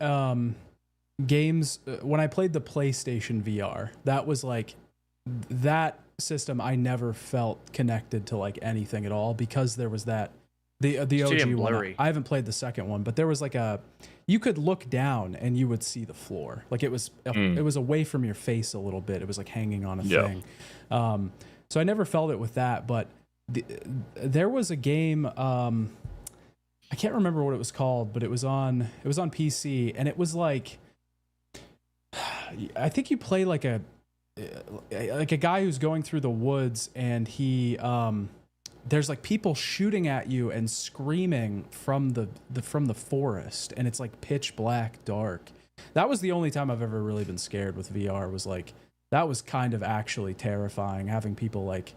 Speaker 1: games when I played the PlayStation VR, that was like that system. I never felt connected to like anything at all because there was that the OG one. I haven't played the second one, but there was like you could look down and you would see the floor. Like it was away from your face a little bit. It was like hanging on a thing. So I never felt it with that, but there was a game. I can't remember what it was called, but it was on PC, and it was like, I think you play like a guy who's going through the woods, and he there's like people shooting at you and screaming from the forest, and it's like pitch black dark. That was the only time I've ever really been scared with VR. Was like that was kind of actually terrifying, having people like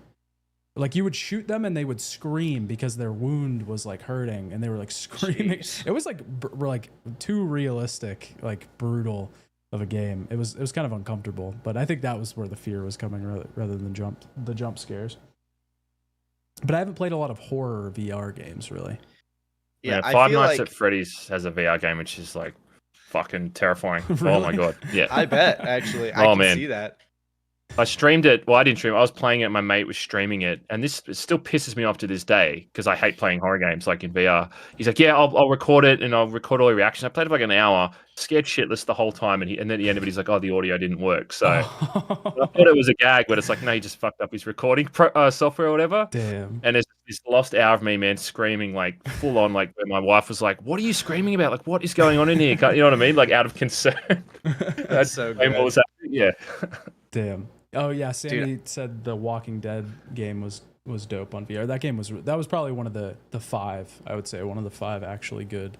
Speaker 1: you would shoot them and they would scream because their wound was like hurting, and they were like screaming. Jeez. It was like like too realistic, like brutal of a game. It was kind of uncomfortable, but I think that was where the fear was coming rather than the jump scares. But I haven't played a lot of horror VR games really.
Speaker 3: Yeah, Five Nights at Freddy's has a VR game which is like fucking terrifying. Really? Oh my god. Yeah.
Speaker 2: I bet actually. I can see that.
Speaker 3: I streamed it. Well, I didn't stream it. I was playing it. My mate was streaming it. And this still pisses me off to this day because I hate playing horror games like in VR. He's like, yeah, I'll record it and I'll record all your reactions. I played it for like an hour, scared shitless the whole time. And then at the end of it, he's like, oh, the audio didn't work. So I thought it was a gag, but it's like, no, he just fucked up his recording software or whatever.
Speaker 1: Damn.
Speaker 3: And it's this lost hour of me, man, screaming like full on, like where my wife was like, what are you screaming about? Like, what is going on in here? You know what I mean? Like out of concern.
Speaker 2: That's so good.
Speaker 3: What was happening. Yeah.
Speaker 1: Damn. Oh yeah, Sammy said the Walking Dead game was dope on VR. That was probably one of the five, I would say, one of the five actually good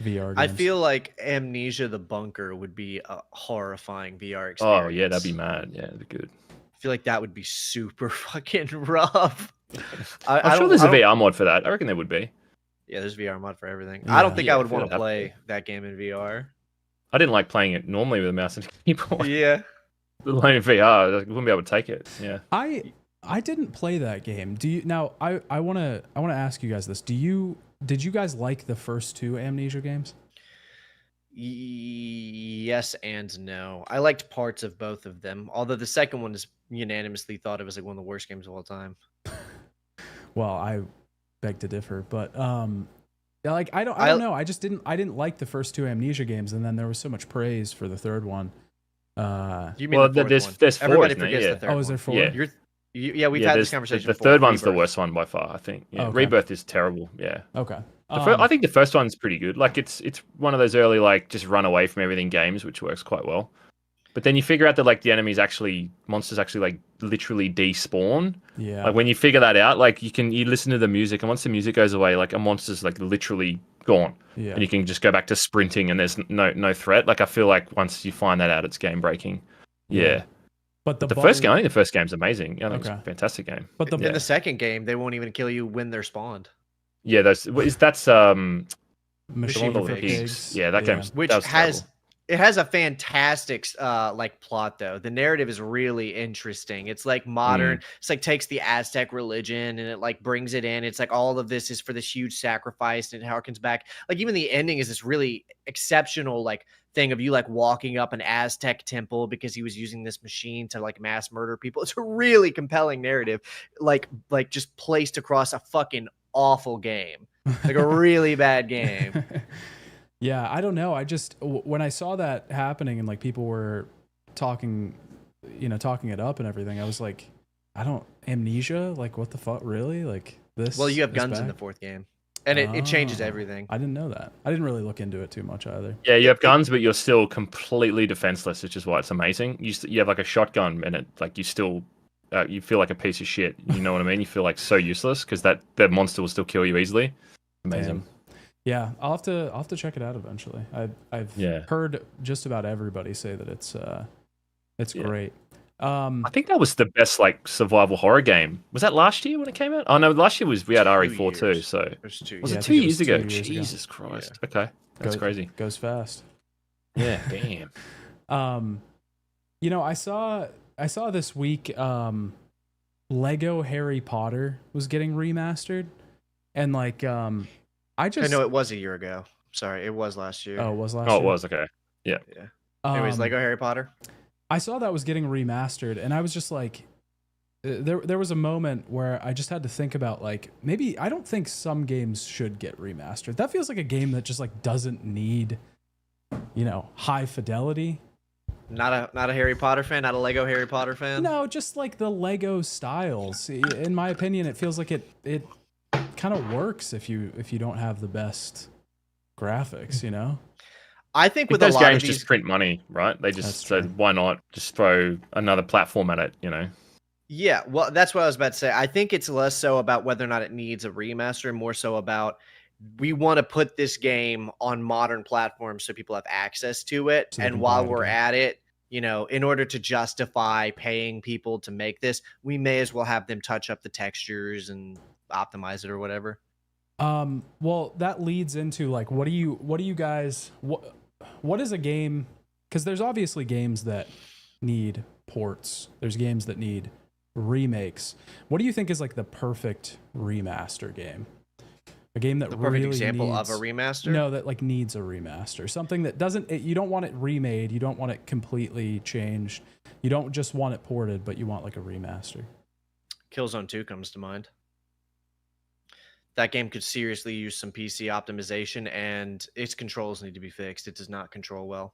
Speaker 1: VR games.
Speaker 2: I feel like Amnesia: The Bunker would be a horrifying VR experience.
Speaker 3: Oh yeah, that'd be mad. Yeah, that'd be good.
Speaker 2: I feel like that would be super fucking rough.
Speaker 3: I'm sure there's a VR mod for that. I reckon there would be.
Speaker 2: Yeah, there's VR mod for everything. Yeah, I don't think I would want to play that game in VR.
Speaker 3: I didn't like playing it normally with a mouse and keyboard.
Speaker 2: Yeah.
Speaker 3: Line VR, I wouldn't be able to take it. Yeah.
Speaker 1: I didn't play that game. Do you now? I want to ask you guys this. Did you guys like the first two Amnesia games?
Speaker 2: Yes and no. I liked parts of both of them. Although the second one is unanimously thought of as like one of the worst games of all time.
Speaker 1: Well, I beg to differ, but like I don't know. I didn't like the first two Amnesia games, and then there was so much praise for the third one.
Speaker 2: You mean there's four, everybody forgets the third one.
Speaker 1: Oh, is there four?
Speaker 2: Yeah, we've had this conversation.
Speaker 3: The third one's the worst one by far, I think. Yeah. Okay. Rebirth is terrible. Yeah.
Speaker 1: Okay.
Speaker 3: I think the first one's pretty good. Like it's one of those early like just run away from everything games, which works quite well. But then you figure out that like the monsters actually like literally despawn.
Speaker 1: Yeah.
Speaker 3: Like when you figure that out, like you listen to the music, and once the music goes away, like a monster's like literally gone.
Speaker 1: Yeah.
Speaker 3: And you can just go back to sprinting, and there's no threat. Like I feel like once you find that out, it's game breaking. Yeah.
Speaker 1: But
Speaker 3: the first game, I think the first game's amazing. I think it's a fantastic game.
Speaker 2: But in the second game, they won't even kill you when they're spawned.
Speaker 3: Yeah, that's
Speaker 1: Machine
Speaker 3: Pigs. Yeah, that game's
Speaker 2: which has a fantastic like plot though. The narrative is really interesting. It's like modern. It's like takes the Aztec religion and it like brings it in. It's like all of this is for this huge sacrifice, and it harkens back. Like even the ending is this really exceptional like thing of you like walking up an Aztec temple because he was using this machine to like mass murder people. It's a really compelling narrative, like just placed across a fucking awful game, like a really bad game.
Speaker 1: Yeah, I don't know. I just when I saw that happening and like people were talking it up and everything, I was like, Amnesia, like what the fuck, really? Like this?
Speaker 2: Well, you have guns in the fourth game, and it changes everything.
Speaker 1: I didn't know that. I didn't really look into it too much either.
Speaker 3: Yeah, you have guns, but you're still completely defenseless, which is why it's amazing. You have like a shotgun, and it like you still you feel like a piece of shit. You know what I mean? You feel like so useless because the monster will still kill you easily. Amazing.
Speaker 1: Yeah, I'll have to check it out eventually. I've heard just about everybody say that it's great.
Speaker 3: I think that was the best like survival horror game. Was that last year when it came out? Oh no, last year we had RE4 too. So was it 2 years ago? Jesus Christ. Yeah. Okay, that's crazy.
Speaker 1: Goes fast.
Speaker 3: Yeah, damn.
Speaker 1: I saw this week Lego Harry Potter was getting remastered, and like I
Speaker 2: know it was a year ago. Sorry, it was last year.
Speaker 1: Oh, it was last year.
Speaker 3: Oh, it was. Okay. Yeah.
Speaker 2: Anyways, Lego Harry Potter.
Speaker 1: I saw that was getting remastered, and I was just like, there was a moment where I just had to think about like, maybe I don't think some games should get remastered. That feels like a game that just like doesn't need, high fidelity.
Speaker 2: Not a Harry Potter fan, not a Lego Harry Potter fan.
Speaker 1: No, just like the Lego styles. In my opinion, it feels like it kind of works if you don't have the best graphics,
Speaker 2: I think with
Speaker 3: those
Speaker 2: a lot
Speaker 3: games
Speaker 2: of these
Speaker 3: just print money, right? They just said, why not just throw another platform at it,
Speaker 2: Yeah, well, that's what I was about to say. I think it's less so about whether or not it needs a remaster and more so about we want to put this game on modern platforms so people have access to it.
Speaker 1: So
Speaker 2: and while we're at it, in order to justify paying people to make this, we may as well have them touch up the textures and optimize it or whatever.
Speaker 1: Well, that leads into like, what do you guys, what is a game? Because there's obviously games that need ports. There's games that need remakes. What do you think is like the perfect remaster game? A game that
Speaker 2: the perfect
Speaker 1: really
Speaker 2: example
Speaker 1: needs,
Speaker 2: of a remaster?
Speaker 1: No, that like needs a remaster. Something that doesn't, you don't want it remade. You don't want it completely changed. You don't just want it ported, but you want like a remaster.
Speaker 2: Killzone 2 comes to mind. That game could seriously use some PC optimization, and its controls need to be fixed. It does not control well.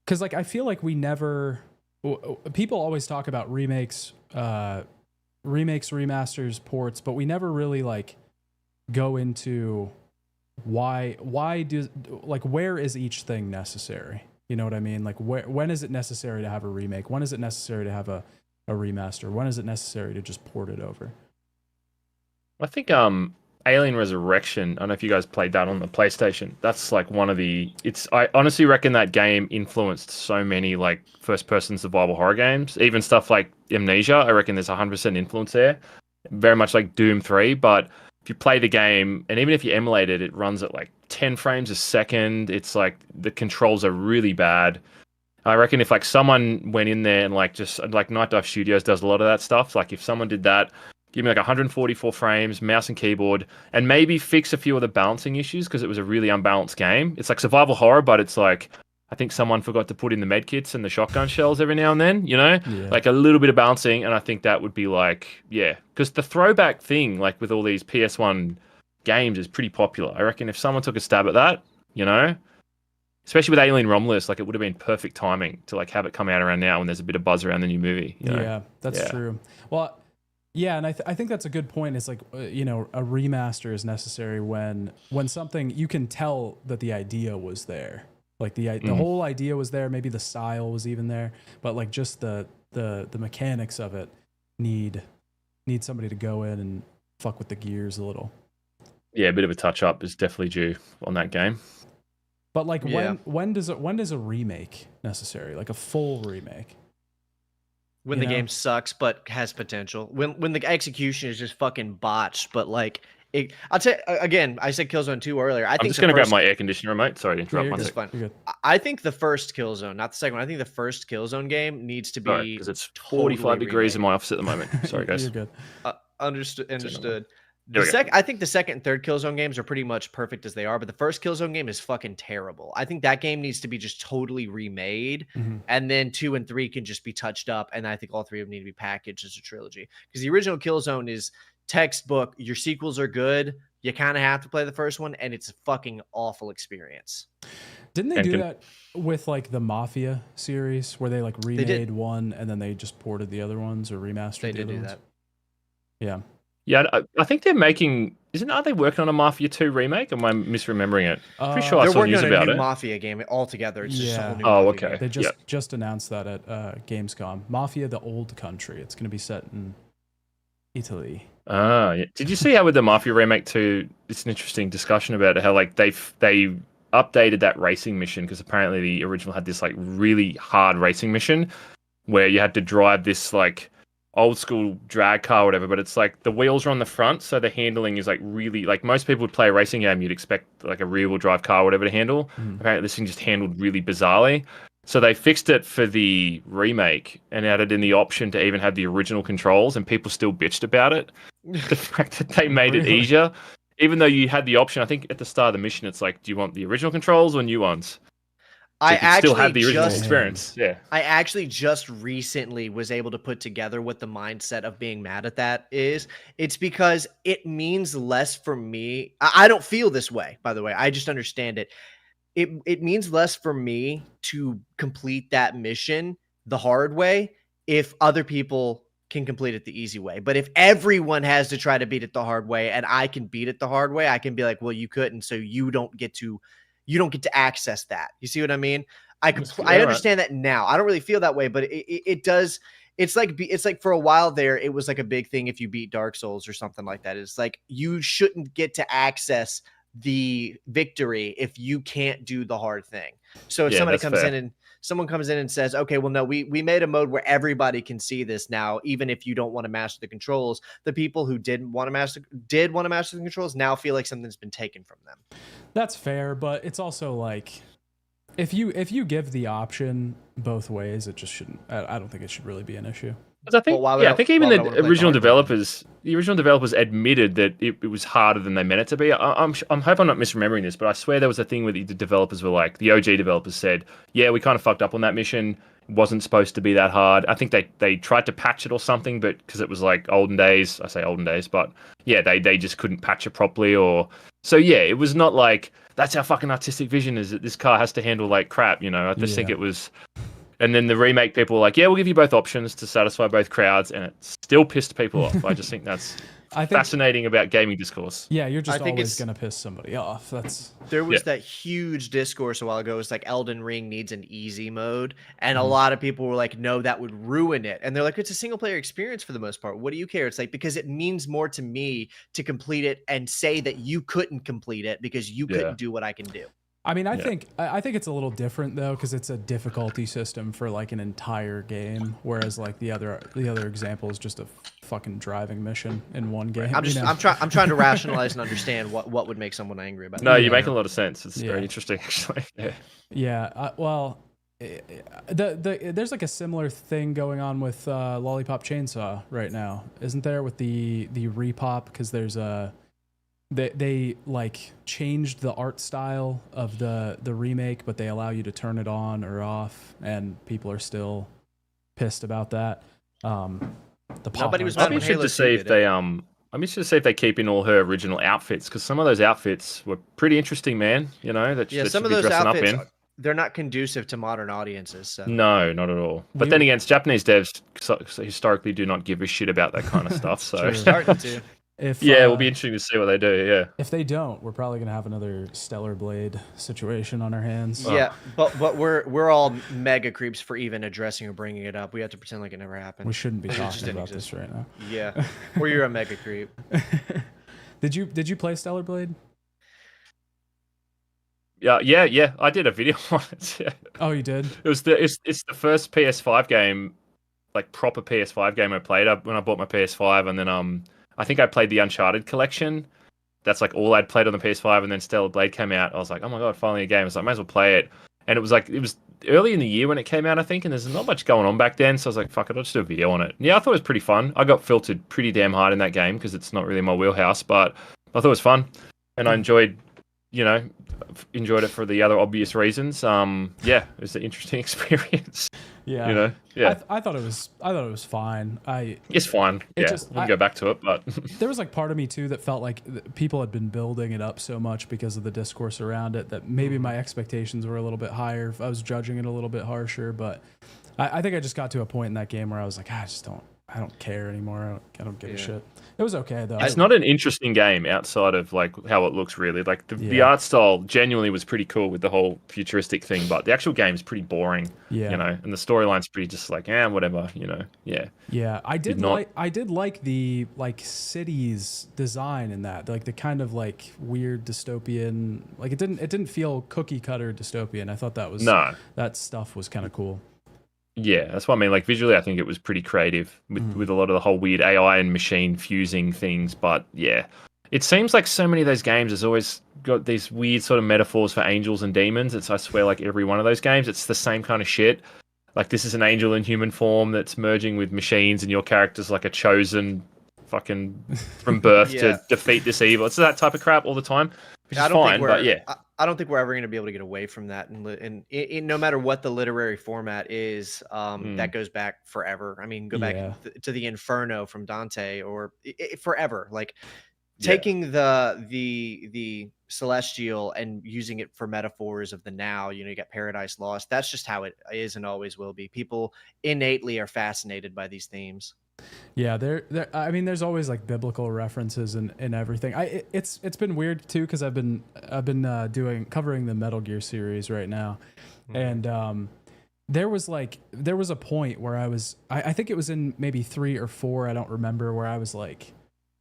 Speaker 1: Because like I feel like we never, people always talk about remakes, remasters, ports, but we never really like go into why where is each thing necessary? You know what I mean? Like when is it necessary to have a remake? When is it necessary to have a remaster? When is it necessary to just port it over?
Speaker 3: I think Alien Resurrection, I don't know if you guys played that on the PlayStation. That's like one of the I honestly reckon that game influenced so many like first person survival horror games, even stuff like Amnesia. I reckon there's 100% influence there. Very much like Doom 3, but if you play the game and even if you emulate it, it runs at like 10 frames a second. It's like the controls are really bad. I reckon if like someone went in there and like just like Night Dive Studios does a lot of that stuff, like if someone did that, give me like 144 frames, mouse and keyboard, and maybe fix a few of the balancing issues because it was a really unbalanced game. It's like survival horror, but it's like, I think someone forgot to put in the med kits and the shotgun shells every now and then, like a little bit of balancing. And I think that would be like, because the throwback thing, like with all these PS1 games is pretty popular. I reckon if someone took a stab at that, especially with Alien Romulus, like it would have been perfect timing to like have it come out around now when there's a bit of buzz around the new movie.
Speaker 1: Yeah, that's true. Well, yeah, and I think that's a good point. It's like, a remaster is necessary when something, you can tell that the idea was there. Like the whole idea was there. Maybe the style was even there, but like just the mechanics of it need somebody to go in and fuck with the gears a little.
Speaker 3: Yeah, a bit of a touch up is definitely due on that game.
Speaker 1: But like when does a remake necessary? Like a full remake?
Speaker 2: When the game sucks but has potential. When the execution is just fucking botched, but like I'll tell you, again, I said Killzone 2 earlier. I'm
Speaker 3: just going to grab my air conditioner remote. Sorry to interrupt.
Speaker 2: One second. I think the first Killzone, not the second one. I think the first Killzone game needs to be
Speaker 3: because it's 45 degrees in my office at the moment. Sorry, guys.
Speaker 1: You're good.
Speaker 2: Understood. I think the second and third Killzone games are pretty much perfect as they are, but the first Killzone game is fucking terrible. I think that game needs to be just totally remade, and then 2 and 3 can just be touched up, and I think all 3 of them need to be packaged as a trilogy. Because the original Killzone is textbook. Your sequels are good. You kind of have to play the first one, and it's a fucking awful experience.
Speaker 1: Didn't they do that with like the Mafia series, where they like remade one and then they just ported the other ones or remastered the other ones? Yeah.
Speaker 3: Yeah, I think they're making. Are they working on a Mafia 2 remake? Or am I misremembering it? Pretty sure I saw news about it.
Speaker 2: They're working on a new Mafia game altogether. It's just a whole new Mafia game.
Speaker 1: They just announced that at Gamescom. Mafia: The Old Country. It's going to be set in Italy.
Speaker 3: Yeah. Did you see how with the Mafia Remake 2, it's an interesting discussion about how like they updated that racing mission because apparently the original had this like really hard racing mission where you had to drive this like old school drag car or whatever, but it's like the wheels are on the front, so the handling is like really like most people would play a racing game, you'd expect like a rear wheel drive car or whatever to handle. Apparently this thing just handled really bizarrely. So they fixed it for the remake and added in the option to even have the original controls, and people still bitched about it. The fact that they made it easier, even though you had the option. I think at the start of the mission, it's like, do you want the original controls or new ones? So
Speaker 2: I actually
Speaker 3: still have the original experience. Yeah.
Speaker 2: I actually just recently was able to put together what the mindset of being mad at that is. It's because it means less for me. I don't feel this way, by the way. I just understand it. It means less for me to complete that mission the hard way if other people can complete it the easy way. But if everyone has to try to beat it the hard way and I can beat it the hard way, I can be like, well, you couldn't, so you don't get to access that. You see what I mean? I understand that now. I don't really feel that way, but it does. It's like for a while there, it was like a big thing if you beat Dark Souls or something like that. It's like you shouldn't get to access the victory if you can't do the hard thing. So if someone comes in and says, okay, well, no, we made a mode where everybody can see this now, even if you don't want to master the controls, the people who did want to master the controls now feel like something's been taken from them.
Speaker 1: That's fair, but it's also like if you give the option both ways, it just shouldn't. I don't think it should really be an issue.
Speaker 3: I think, I think even the original developers admitted that it was harder than they meant it to be. I hope I'm not misremembering this, but I swear there was a thing where the developers were like, the OG developers said, yeah, we kind of fucked up on that mission. It wasn't supposed to be that hard. I think they tried to patch it or something, but because it was like olden days, I say olden days, but yeah, they just couldn't patch it properly. So yeah, it was not like, that's our fucking artistic vision is that this car has to handle like crap, you know? I just think it was... And then the remake people were like, yeah, we'll give you both options to satisfy both crowds, and it still pissed people off. I just think that's fascinating about gaming discourse.
Speaker 1: Yeah, you're just always going to piss somebody off.
Speaker 2: There was that huge discourse a while ago. It was like Elden Ring needs an easy mode, and a lot of people were like, no, that would ruin it. And they're like, it's a single player experience for the most part. What do you care? It's like, because it means more to me to complete it and say that you couldn't complete it because you couldn't do what I can do.
Speaker 1: I mean, I think it's a little different though, because it's a difficulty system for like an entire game, whereas like the other example is just a fucking driving mission in one game.
Speaker 2: I'm trying to rationalize and understand what would make someone angry about it.
Speaker 3: No, you make a lot of sense. It's very interesting, actually.
Speaker 1: Well, there's like a similar thing going on with Lollipop Chainsaw right now, isn't there? With the repop, because there's a. They like changed the art style of the remake, but they allow you to turn it on or off, and people are still pissed about that.
Speaker 2: Nobody was.
Speaker 3: I'm interested to see if they I'm interested to see if they keep in all her original outfits, because some of those outfits were pretty interesting, man. You know that some of those outfits
Speaker 2: they're not conducive to modern audiences. So.
Speaker 3: No, not at all. But then again, Japanese devs historically do not give a shit about that kind of stuff. So
Speaker 2: starting to.
Speaker 3: It'll be interesting to see what they do. Yeah.
Speaker 1: If they don't, we're probably gonna have another Stellar Blade situation on our hands.
Speaker 2: Yeah, but we're all mega creeps for even addressing or bringing it up. We have to pretend like it never happened.
Speaker 1: We shouldn't be talking about this right now.
Speaker 2: Yeah, or you're a mega creep.
Speaker 1: Did you play Stellar Blade?
Speaker 3: Yeah. I did a video on it. Yeah.
Speaker 1: Oh, you did?
Speaker 3: It's the first PS5 game, like proper PS5 game I played when I bought my PS5, and then I think I played the Uncharted collection. That's like all I'd played on the PS5, and then Stellar Blade came out. I was like, oh my god, finally a game. I was like, I might as well play it. And it was early in the year when it came out, I think, and there's not much going on back then, so I was like, fuck it, I'll just do a video on it. And yeah, I thought it was pretty fun. I got filtered pretty damn hard in that game because it's not really my wheelhouse, but I thought it was fun, and I enjoyed it for the other obvious reasons. It was an interesting experience.
Speaker 1: Yeah, I thought it was fine.
Speaker 3: It's fine. We'll go back to it, but
Speaker 1: there was like part of me too that felt like people had been building it up so much because of the discourse around it that maybe my expectations were a little bit higher. If I was judging it a little bit harsher, but I think I just got to a point in that game where I was like, I just don't I don't care anymore. I don't give a shit. It was okay though.
Speaker 3: It's not an interesting game outside of like how it looks. Really, like the art style genuinely was pretty cool with the whole futuristic thing, but the actual game is pretty boring.
Speaker 1: Yeah,
Speaker 3: you know, and the storyline's pretty just like whatever. You know,
Speaker 1: yeah. I did like the like cities design in that, like the kind of like weird dystopian. Like it didn't feel cookie cutter dystopian. I thought that stuff was kind of cool.
Speaker 3: Yeah, that's what I mean. Like visually, I think it was pretty creative with a lot of the whole weird AI and machine fusing things. But yeah, it seems like so many of those games has always got these weird sort of metaphors for angels and demons. It's I swear, like every one of those games, it's the same kind of shit. Like this is an angel in human form that's merging with machines, and your character's like a chosen fucking from birth to defeat this evil. It's that type of crap all the time, which is fine. But yeah.
Speaker 2: I don't think we're ever going to be able to get away from that, and no matter what the literary format is, that goes back forever. I mean, go back to the Inferno from Dante, or forever. Like taking the celestial and using it for metaphors of the now. You know, you got Paradise Lost. That's just how it is and always will be. People innately are fascinated by these themes.
Speaker 1: Yeah, I mean, there's always like biblical references and everything. It's been weird too because I've been covering the Metal Gear series right now, and there was a point where I think it was in maybe 3 or 4, I don't remember, where I was like,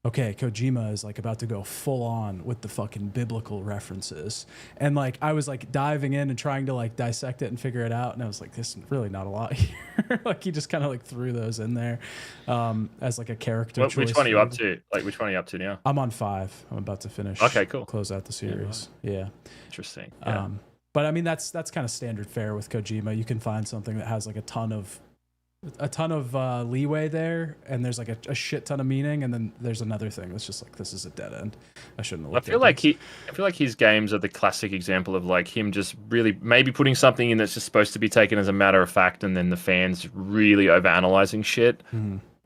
Speaker 1: okay, Kojima is like about to go full on with the fucking biblical references. And like, I was like diving in and trying to like dissect it and figure it out. And I was like, this is really not a lot here. Like he just kind of like threw those in there as like a character choice.
Speaker 3: Which one are you up to? Like, which one are you up to now?
Speaker 1: I'm on 5. I'm about to finish.
Speaker 3: Okay, cool.
Speaker 1: Close out the series. Yeah.
Speaker 3: Interesting. Yeah.
Speaker 1: But I mean, that's kind of standard fare with Kojima. You can find something that has like a ton of leeway there, and there's like a shit ton of meaning, and then there's another thing that's just like, this is a dead end. I shouldn't have looked at this.
Speaker 3: I feel like his games are the classic example of like him just really maybe putting something in that's just supposed to be taken as a matter of fact, and then the fans really overanalyzing shit.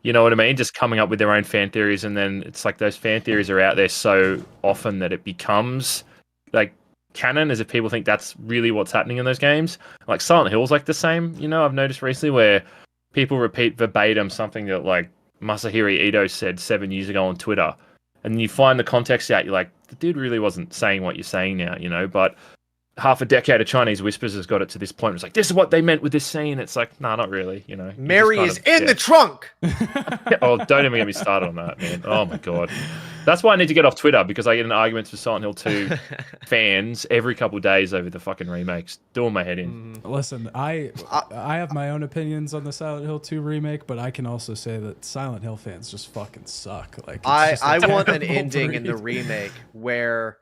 Speaker 3: You know what I mean? Just coming up with their own fan theories, and then it's like those fan theories are out there so often that it becomes like canon, as if people think that's really what's happening in those games. Like Silent Hill's like the same, you know, I've noticed recently, where people repeat verbatim something that like Masahiro Ito said 7 years ago on Twitter, and you find the context out, you're like, the dude really wasn't saying what you're saying now, you know. But half a decade of Chinese whispers has got it to this point. It's like, this is what they meant with this scene. It's like, nah, not really, you know.
Speaker 2: Mary is in the trunk.
Speaker 3: Oh, don't even get me started on that, man. Oh my god. That's why I need to get off Twitter, because I get in arguments with Silent Hill 2 fans every couple of days over the fucking remakes, doing my head in.
Speaker 1: Listen, I have my own opinions on the Silent Hill 2 remake, but I can also say that Silent Hill fans just fucking suck. Like,
Speaker 2: I want an ending in the remake where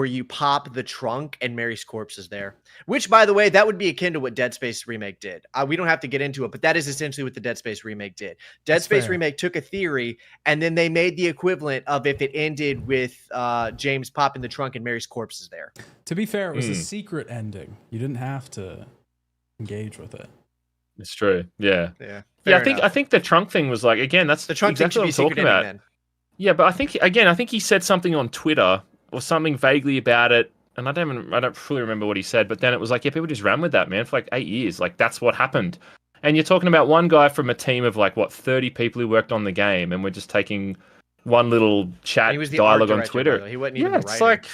Speaker 2: you pop the trunk and Mary's corpse is there. Which, by the way, that would be akin to what Dead Space remake did. We don't have to get into it, but that is essentially what the Dead Space remake did. Dead Space remake took a theory, and then they made the equivalent of if it ended with James popping the trunk and Mary's corpse is there.
Speaker 1: To be fair, it was a secret ending. You didn't have to engage with it.
Speaker 3: It's true. Yeah.
Speaker 2: Yeah.
Speaker 3: I think the trunk thing was like, again, that's
Speaker 2: the trunk
Speaker 3: exactly
Speaker 2: thing should
Speaker 3: what I'm
Speaker 2: be
Speaker 3: talking
Speaker 2: secret
Speaker 3: about.
Speaker 2: ending, then.
Speaker 3: Yeah, but I think he said something on Twitter or something vaguely about it, and I don't fully remember what he said, but then it was like, yeah, people just ran with that, man, for like 8 years. Like, that's what happened. And you're talking about one guy from a team of like, 30 people who worked on the game, and we're just taking one little chat dialogue on Twitter.
Speaker 2: He wasn't even the writer.
Speaker 3: It's like,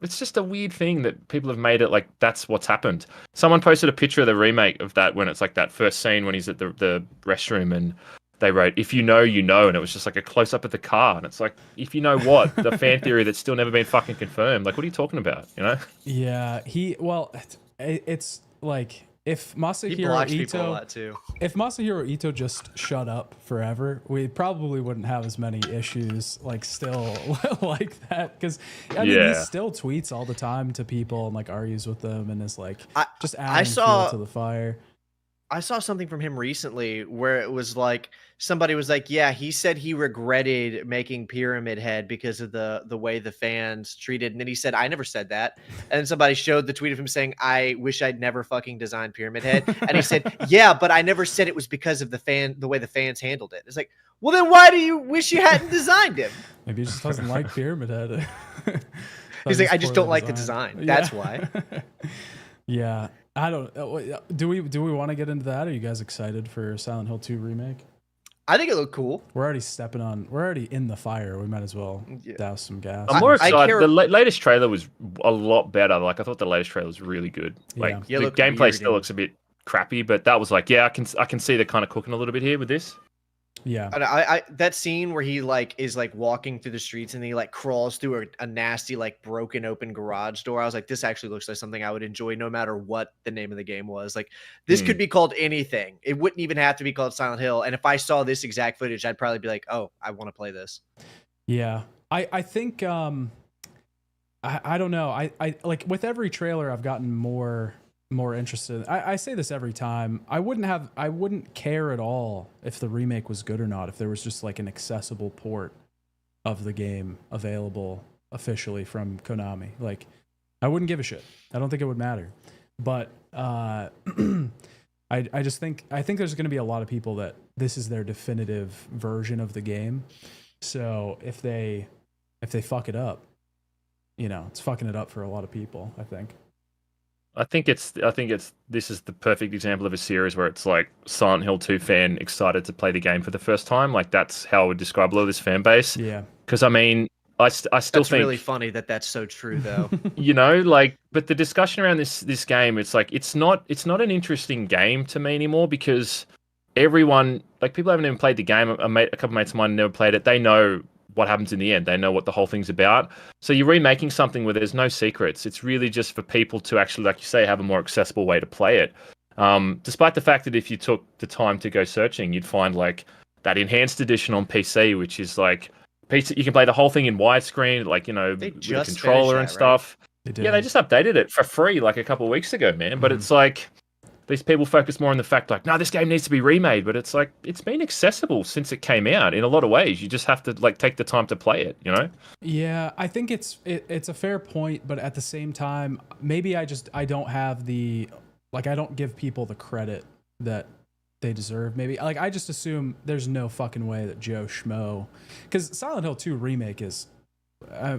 Speaker 3: it's just a weird thing that people have made it like that's what's happened. Someone posted a picture of the remake of that when it's like that first scene when he's at the restroom, and they wrote, if you know, you know, and it was just like a close-up of the car, and it's like, if you know what? The fan theory that's still never been fucking confirmed. Like, what are you talking about, you know?
Speaker 1: Yeah, it's like, if Masahiro Ito just shut up forever, we probably wouldn't have as many issues like still like that, because I mean, he still tweets all the time to people and like argues with them and is like just adding fuel to the fire.
Speaker 2: I saw something from him recently where it was like somebody was like, yeah, he said he regretted making Pyramid Head because of the way the fans treated. And then he said, I never said that. And then somebody showed the tweet of him saying, I wish I'd never fucking designed Pyramid Head. And he said, yeah, but I never said it was because of the way the fans handled it. It's like, well, then why do you wish you hadn't designed him?
Speaker 1: Maybe he just doesn't like Pyramid Head.
Speaker 2: He's like, I just don't like the design. That's why.
Speaker 1: Yeah. I don't. Do we want to get into that? Are you guys excited for Silent Hill 2 remake?
Speaker 2: I think it looked cool.
Speaker 1: We're already in the fire. We might as well
Speaker 2: Yeah.
Speaker 1: douse some gas.
Speaker 3: I'm more excited. The latest trailer was a lot better. Like I thought the latest trailer was really good. Like
Speaker 1: Yeah.
Speaker 3: the gameplay still looks a bit crappy, but that was like, yeah, I can see they're kind of cooking a little bit here with this.
Speaker 1: Yeah.
Speaker 2: I that scene where he like is like walking through the streets and he like crawls through a nasty like broken open garage door. I was like, this actually looks like something I would enjoy no matter what the name of the game was. Like this could be called anything. It wouldn't even have to be called Silent Hill. And if I saw this exact footage, I'd probably be like, oh, I want to play this.
Speaker 1: Yeah. I think I don't know. I like with every trailer I've gotten more interested. I say this every time. I wouldn't care at all if the remake was good or not, if there was just like an accessible port of the game available officially from Konami. Like I wouldn't give a shit. I don't think it would matter. But I just think there's going to be a lot of people that this is their definitive version of the game. So if they fuck it up, it's fucking it up for a lot of people, I think.
Speaker 3: I think this is the perfect example of a series where it's like Silent Hill 2 fan excited to play the game for the first time. Like that's how I would describe a lot of this fan base.
Speaker 1: Yeah.
Speaker 3: Because I mean, I still
Speaker 2: that's
Speaker 3: think
Speaker 2: really funny that's so true though.
Speaker 3: But the discussion around this game, it's like it's not an interesting game to me anymore because everyone, like people haven't even played the game. A couple of mates of mine never played it. They know what happens in the end. They know what the whole thing's about. So you're remaking something where there's no secrets. It's really just for people to actually, like you say, have a more accessible way to play it. Despite the fact that if you took the time to go searching, you'd find like that enhanced edition on PC, which is like you can play the whole thing in widescreen, like, with a controller and stuff.
Speaker 1: Right?
Speaker 3: Yeah, they just updated it for free like a couple of weeks ago, man. But it's like these people focus more on the fact like, no, this game needs to be remade. But it's like, it's been accessible since it came out in a lot of ways. You just have to like take the time to play it,
Speaker 1: Yeah, I think it's a fair point, but at the same time, maybe I don't have I don't give people the credit that they deserve. Maybe like I just assume there's no fucking way that Joe Schmo, because Silent Hill 2 remake is,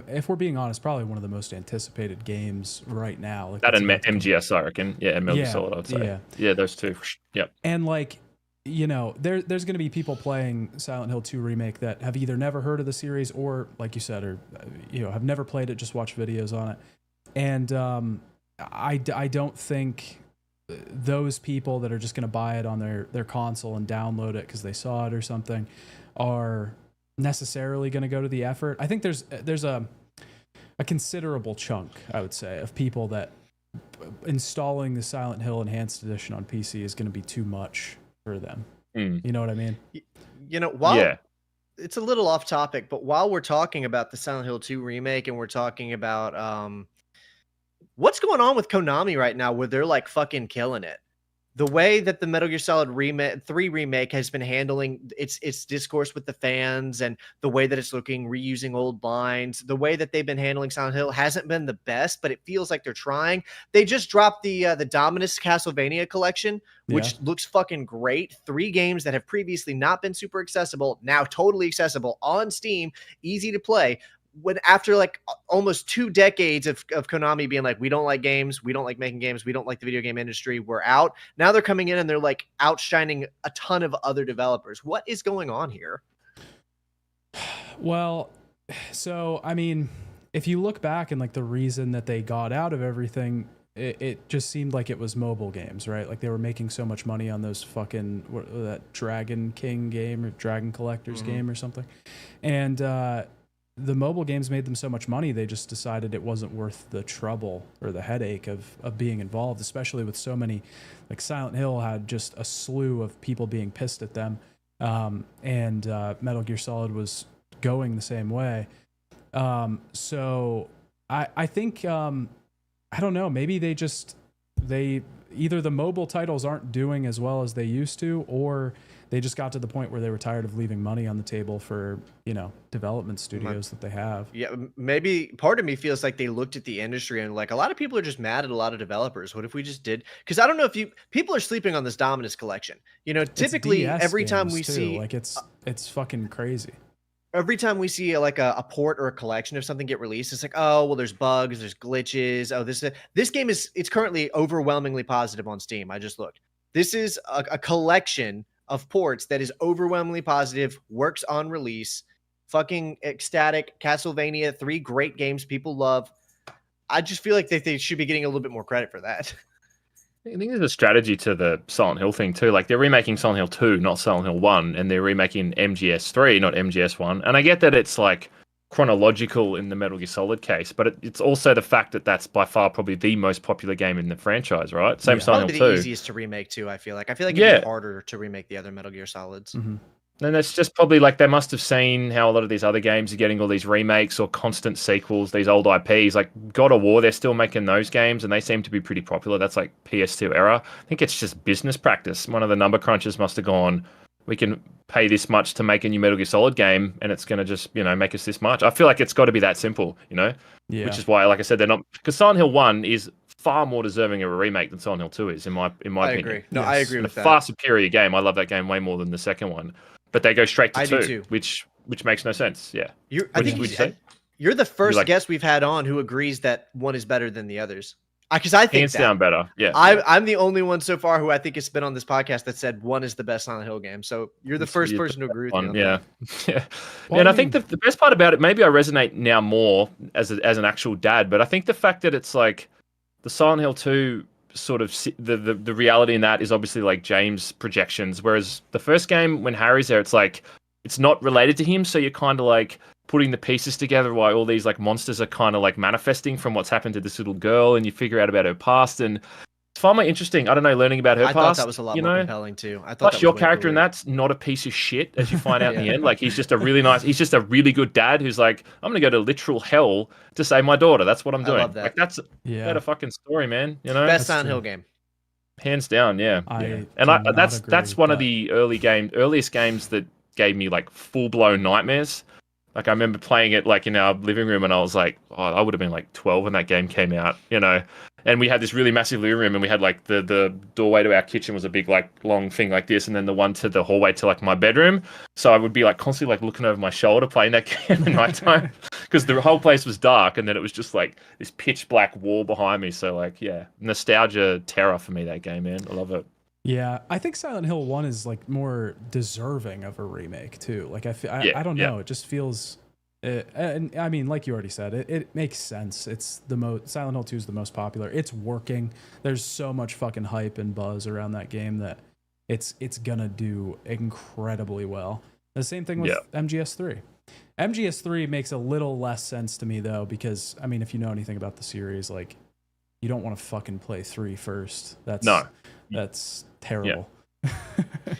Speaker 1: if we're being honest, probably one of the most anticipated games right now. Like
Speaker 3: that and MGS, I reckon. Yeah, Metal Gear Solid, I'd say. Yeah, those two. Yep.
Speaker 1: And like, there's going to be people playing Silent Hill 2 remake that have either never heard of the series or, like you said, or have never played it, just watched videos on it. And I don't think those people that are just going to buy it on their console and download it because they saw it or something are necessarily going to go to the effort. I think there's a considerable chunk, I would say, of people that installing the Silent Hill Enhanced Edition on PC is going to be too much for them. You know what I mean?
Speaker 2: It's a little off topic, but while we're talking about the Silent Hill 2 remake and we're talking about what's going on with Konami right now where they're like fucking killing it. The way that the Metal Gear Solid 3 remake has been handling its discourse with the fans and the way that it's looking, reusing old lines, the way that they've been handling Silent Hill hasn't been the best, but it feels like they're trying. They just dropped the Dominus Castlevania collection, which looks fucking great. 3 games that have previously not been super accessible, now totally accessible on Steam, easy to play. When after like almost 2 decades of Konami being like, we don't like games, we don't like making games, we don't like the video game industry, we're out. Now they're coming in and they're like outshining a ton of other developers. What is going on here?
Speaker 1: Well, so I mean, if you look back and like the reason that they got out of everything, it just seemed like it was mobile games, right? Like they were making so much money on those fucking that Dragon King game or Dragon Collectors game or something, and the mobile games made them so much money, they just decided it wasn't worth the trouble or the headache of being involved, especially with so many, like Silent Hill had just a slew of people being pissed at them. And Metal Gear Solid was going the same way. So I think, I don't know, maybe they either the mobile titles aren't doing as well as they used to, or they just got to the point where they were tired of leaving money on the table for, development studios that they have.
Speaker 2: Yeah, maybe part of me feels like they looked at the industry and like a lot of people are just mad at a lot of developers. What if we just did? Because I don't know if people are sleeping on this Dominus collection. Typically every time we see
Speaker 1: like it's fucking crazy.
Speaker 2: Every time we see like a port or a collection of something get released, it's like, oh, well, there's bugs, there's glitches. Oh, this game it's currently overwhelmingly positive on Steam. I just looked. This is a collection of ports that is overwhelmingly positive, works on release, fucking ecstatic. Castlevania, 3 great games people love. I just feel like they should be getting a little bit more credit for that.
Speaker 3: I think there's a strategy to the Silent Hill thing too. Like they're remaking Silent Hill 2, not Silent Hill 1, and they're remaking MGS 3, not MGS 1. And I get that it's like chronological in the Metal Gear Solid case, but it's also the fact that that's by far probably the most popular game in the franchise, right? Same Silent Hill 2.
Speaker 2: Probably the easiest to remake too, I feel like. I feel like it'd be harder to remake the other Metal Gear Solids.
Speaker 1: Mm-hmm.
Speaker 3: And it's just probably like they must have seen how a lot of these other games are getting all these remakes or constant sequels, these old IPs. Like God of War, they're still making those games and they seem to be pretty popular. That's like PS2 era. I think it's just business practice. One of the number crunchers must have gone, we can pay this much to make a new Metal Gear Solid game and it's going to just, make us this much. I feel like it's got to be that simple,
Speaker 1: Yeah.
Speaker 3: Which is why, like I said, they're not, because Silent Hill 1 is far more deserving of a remake than Silent Hill 2 is, in my opinion.
Speaker 2: I agree. No, I agree with that.
Speaker 3: A far superior game. I love that game way more than the second one. But they go straight to 2, which makes no sense. Yeah.
Speaker 2: I think you're the first guest we've had on who agrees that one is better than the others. Because I think
Speaker 3: hands down better. Yeah.
Speaker 2: I'm the only one so far who I think has been on this podcast that said 1 is the best Silent Hill game. So you're the first person to agree with me on that.
Speaker 3: Yeah. Well, and I think the best part about it, maybe I resonate now more as an actual dad, but I think the fact that it's like the Silent Hill 2 sort of the reality in that is obviously like James' projections, whereas the first game when Harry's there, it's like it's not related to him, so you're kind of like putting the pieces together while all these like monsters are kind of like manifesting from what's happened to this little girl, and you figure out about her past, and it's far more interesting. I don't know, learning about her past. I
Speaker 2: thought that was a lot more compelling too. I thought
Speaker 3: plus your character in that's not a piece of shit, as you find out in the end. Like he's just a really good dad who's like, I'm gonna go to literal hell to save my daughter. That's what I'm doing.
Speaker 2: I love that.
Speaker 3: Like that's a better fucking story, man.
Speaker 2: Best Silent Hill game,
Speaker 3: hands down. Yeah, that's one of the earliest games that gave me like full blown nightmares. Like I remember playing it like in our living room, and I was like, I would have been like 12 when that game came out, And we had this really massissive living room, and we had like the doorway to our kitchen was a big like long thing like this, and then the one to the hallway to like my bedroom. So I would be like constantly like looking over my shoulder playing that game at nighttime because the whole place was dark, and then it was just like this pitch black wall behind me. So like nostalgia terror for me, that game, man. I love it.
Speaker 1: Yeah, I think Silent Hill 1 is like more deserving of a remake too. Like I don't know, it just feels and I mean, like you already said, it makes sense. It's Silent Hill 2 is the most popular. It's working. There's so much fucking hype and buzz around that game that it's gonna do incredibly well. The same thing with MGS3. MGS3 makes a little less sense to me though, because I mean, if you know anything about the series, like you don't want to fucking play 3 first. That's terrible.
Speaker 3: Yeah.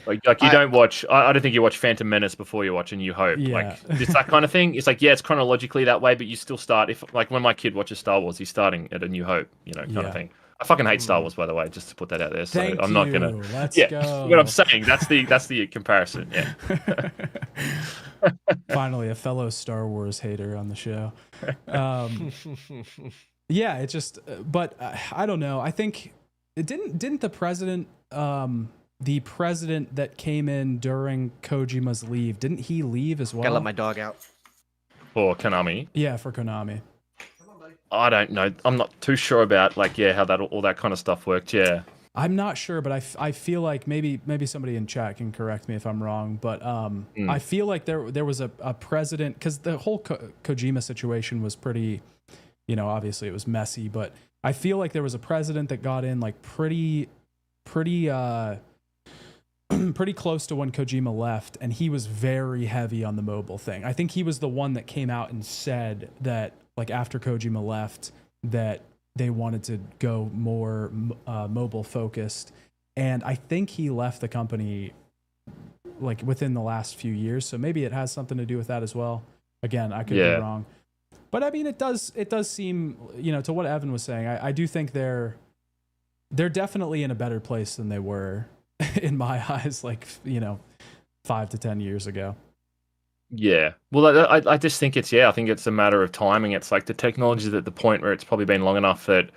Speaker 3: like you don't watch. I don't think you watch Phantom Menace before you watch A New Hope.
Speaker 1: Yeah.
Speaker 3: Like it's that kind of thing. It's like it's chronologically that way, but you still start. If like when my kid watches Star Wars, he's starting at A New Hope. Kind of thing. I fucking hate Star Wars, by the way, just to put that out there. So I'm not gonna.
Speaker 1: Let's go.
Speaker 3: What I'm saying, that's the comparison. Yeah.
Speaker 1: Finally, a fellow Star Wars hater on the show. Yeah, it just. But I don't know. I think it didn't the president. The president that came in during Kojima's leave, didn't he leave as well?
Speaker 2: Gotta let my dog out.
Speaker 3: For Konami?
Speaker 1: Yeah, for Konami.
Speaker 3: I don't know. I'm not too sure about how that all that kind of stuff worked. Yeah.
Speaker 1: I'm not sure, but I feel like maybe somebody in chat can correct me if I'm wrong, but I feel like there was a president, because the whole Kojima situation was pretty, obviously it was messy, but I feel like there was a president that got in like pretty close to when Kojima left, and he was very heavy on the mobile thing. I think he was the one that came out and said that like after Kojima left that they wanted to go more mobile focused, and I think he left the company like within the last few years, so maybe it has something to do with that as well. Again, I could be wrong, but I mean it does seem, to what Evan was saying, I do think they're definitely in a better place than they were in my eyes, like 5 to 10 years ago.
Speaker 3: Yeah, well, I just think I think it's a matter of timing. It's like the technology is at the point where it's probably been long enough that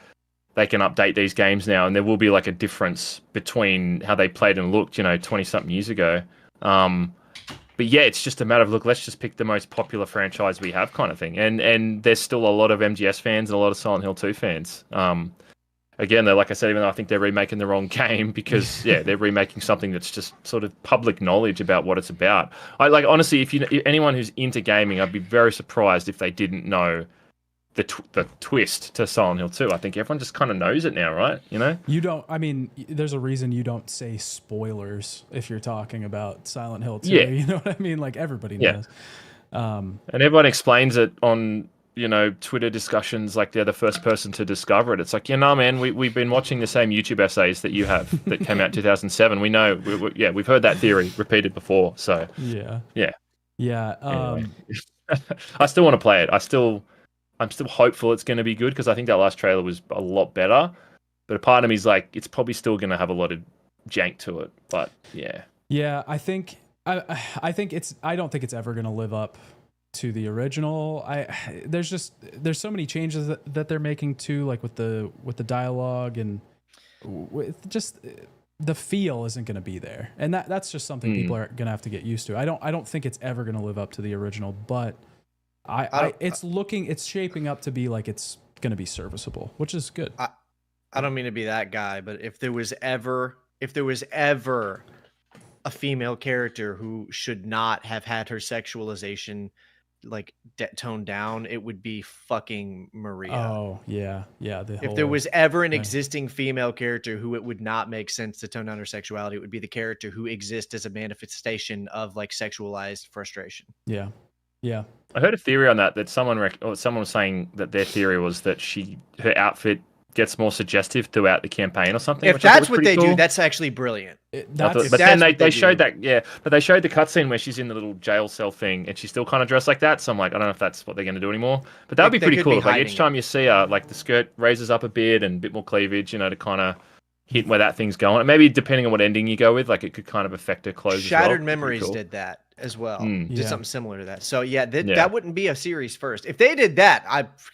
Speaker 3: they can update these games now, and there will be like a difference between how they played and looked, 20-something years ago. But yeah, it's just a matter of, let's just pick the most popular franchise we have kind of thing. And there's still a lot of MGS fans and a lot of Silent Hill 2 fans. And again, they're like I said, even though I think they're remaking the wrong game because they're remaking something that's just sort of public knowledge about what it's about. I like honestly, if anyone who's into gaming, I'd be very surprised if they didn't know the twist to Silent Hill 2. I think everyone just kind of knows it now, right? You know,
Speaker 1: you don't. I mean, there's a reason you don't say spoilers if you're talking about Silent Hill 2.
Speaker 3: Yeah.
Speaker 1: You know what I mean? Like everybody knows.
Speaker 3: And everyone explains it on Twitter discussions like they're the first person to discover it. It's like, man, we've been watching the same YouTube essays that you have that came out in 2007. We know, we've heard that theory repeated before. So
Speaker 1: yeah.
Speaker 3: Anyway. I still want to play it. I'm still hopeful it's going to be good because I think that last trailer was a lot better. But a part of me is like, it's probably still going to have a lot of jank to it. But yeah,
Speaker 1: I think I don't think it's ever going to live up to the original. There's so many changes that they're making too, like with the dialogue and with just the feel isn't going to be there, and that's just something people are going to have to get used to. I don't think it's ever going to live up to the original, but it's shaping up to be like it's going to be serviceable, which is good.
Speaker 2: I don't mean to be that guy, but if there was ever a female character who should not have had her sexualization like toned down, it would be fucking Maria.
Speaker 1: Oh yeah.
Speaker 2: If there was ever an existing female character who it would not make sense to tone down her sexuality, it would be the character who exists as a manifestation of like sexualized frustration.
Speaker 1: Yeah.
Speaker 3: I heard a theory on that someone was saying that their theory was that her outfit gets more suggestive throughout the campaign or something.
Speaker 2: If that's what they do, that's actually brilliant.
Speaker 3: But then they showed that, but they showed the cutscene where she's in the little jail cell thing and she's still kind of dressed like that. So I'm like, I don't know if that's what they're going to do anymore. But that would be pretty cool. Like each time you see her, like the skirt raises up a bit and a bit more cleavage, to kind of hit where that thing's going. And maybe depending on what ending you go with, like it could kind of affect her clothes.
Speaker 2: Shattered Memories did that as well. Did something similar to that. So that wouldn't be a series first. If they did that,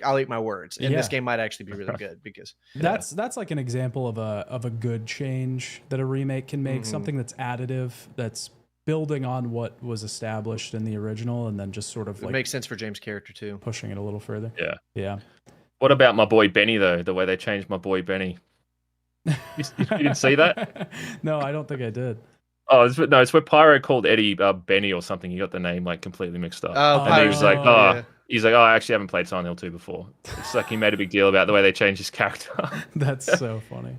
Speaker 2: I'll eat my words. And this game might actually be really good because
Speaker 1: that's like an example of a good change that a remake can make. Something that's additive, that's building on what was established in the original, and then just sort of
Speaker 2: it makes sense for James' character too,
Speaker 1: pushing it a little further. Yeah.
Speaker 3: What about my boy Benny though? The way they changed my boy Benny. You didn't see that?
Speaker 1: No, I don't think I did.
Speaker 3: Oh, it's where Pyro called Eddie Benny or something. He got the name like completely mixed up. And he was like, he's like, I actually haven't played Silent Hill 2 before. It's like he made a big deal about the way they changed his character.
Speaker 1: That's so funny.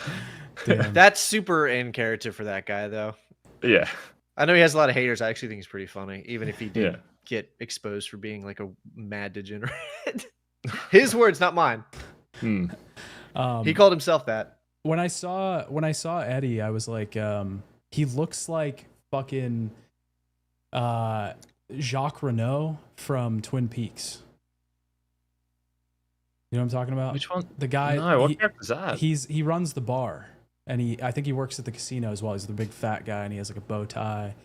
Speaker 1: Damn.
Speaker 2: That's super in character for that guy though.
Speaker 3: Yeah.
Speaker 2: I know he has a lot of haters. I actually think he's pretty funny, even if he did get exposed for being like a mad degenerate. His words, not mine. He called himself that.
Speaker 1: When I saw Eddie, I was like, he looks like fucking Jacques Renault from Twin Peaks. You know what I'm talking about?
Speaker 3: Which one?
Speaker 1: The guy.
Speaker 3: No, what character is that?
Speaker 1: He runs the bar, and I think he works at the casino as well. He's the big fat guy, and he has like a bow tie.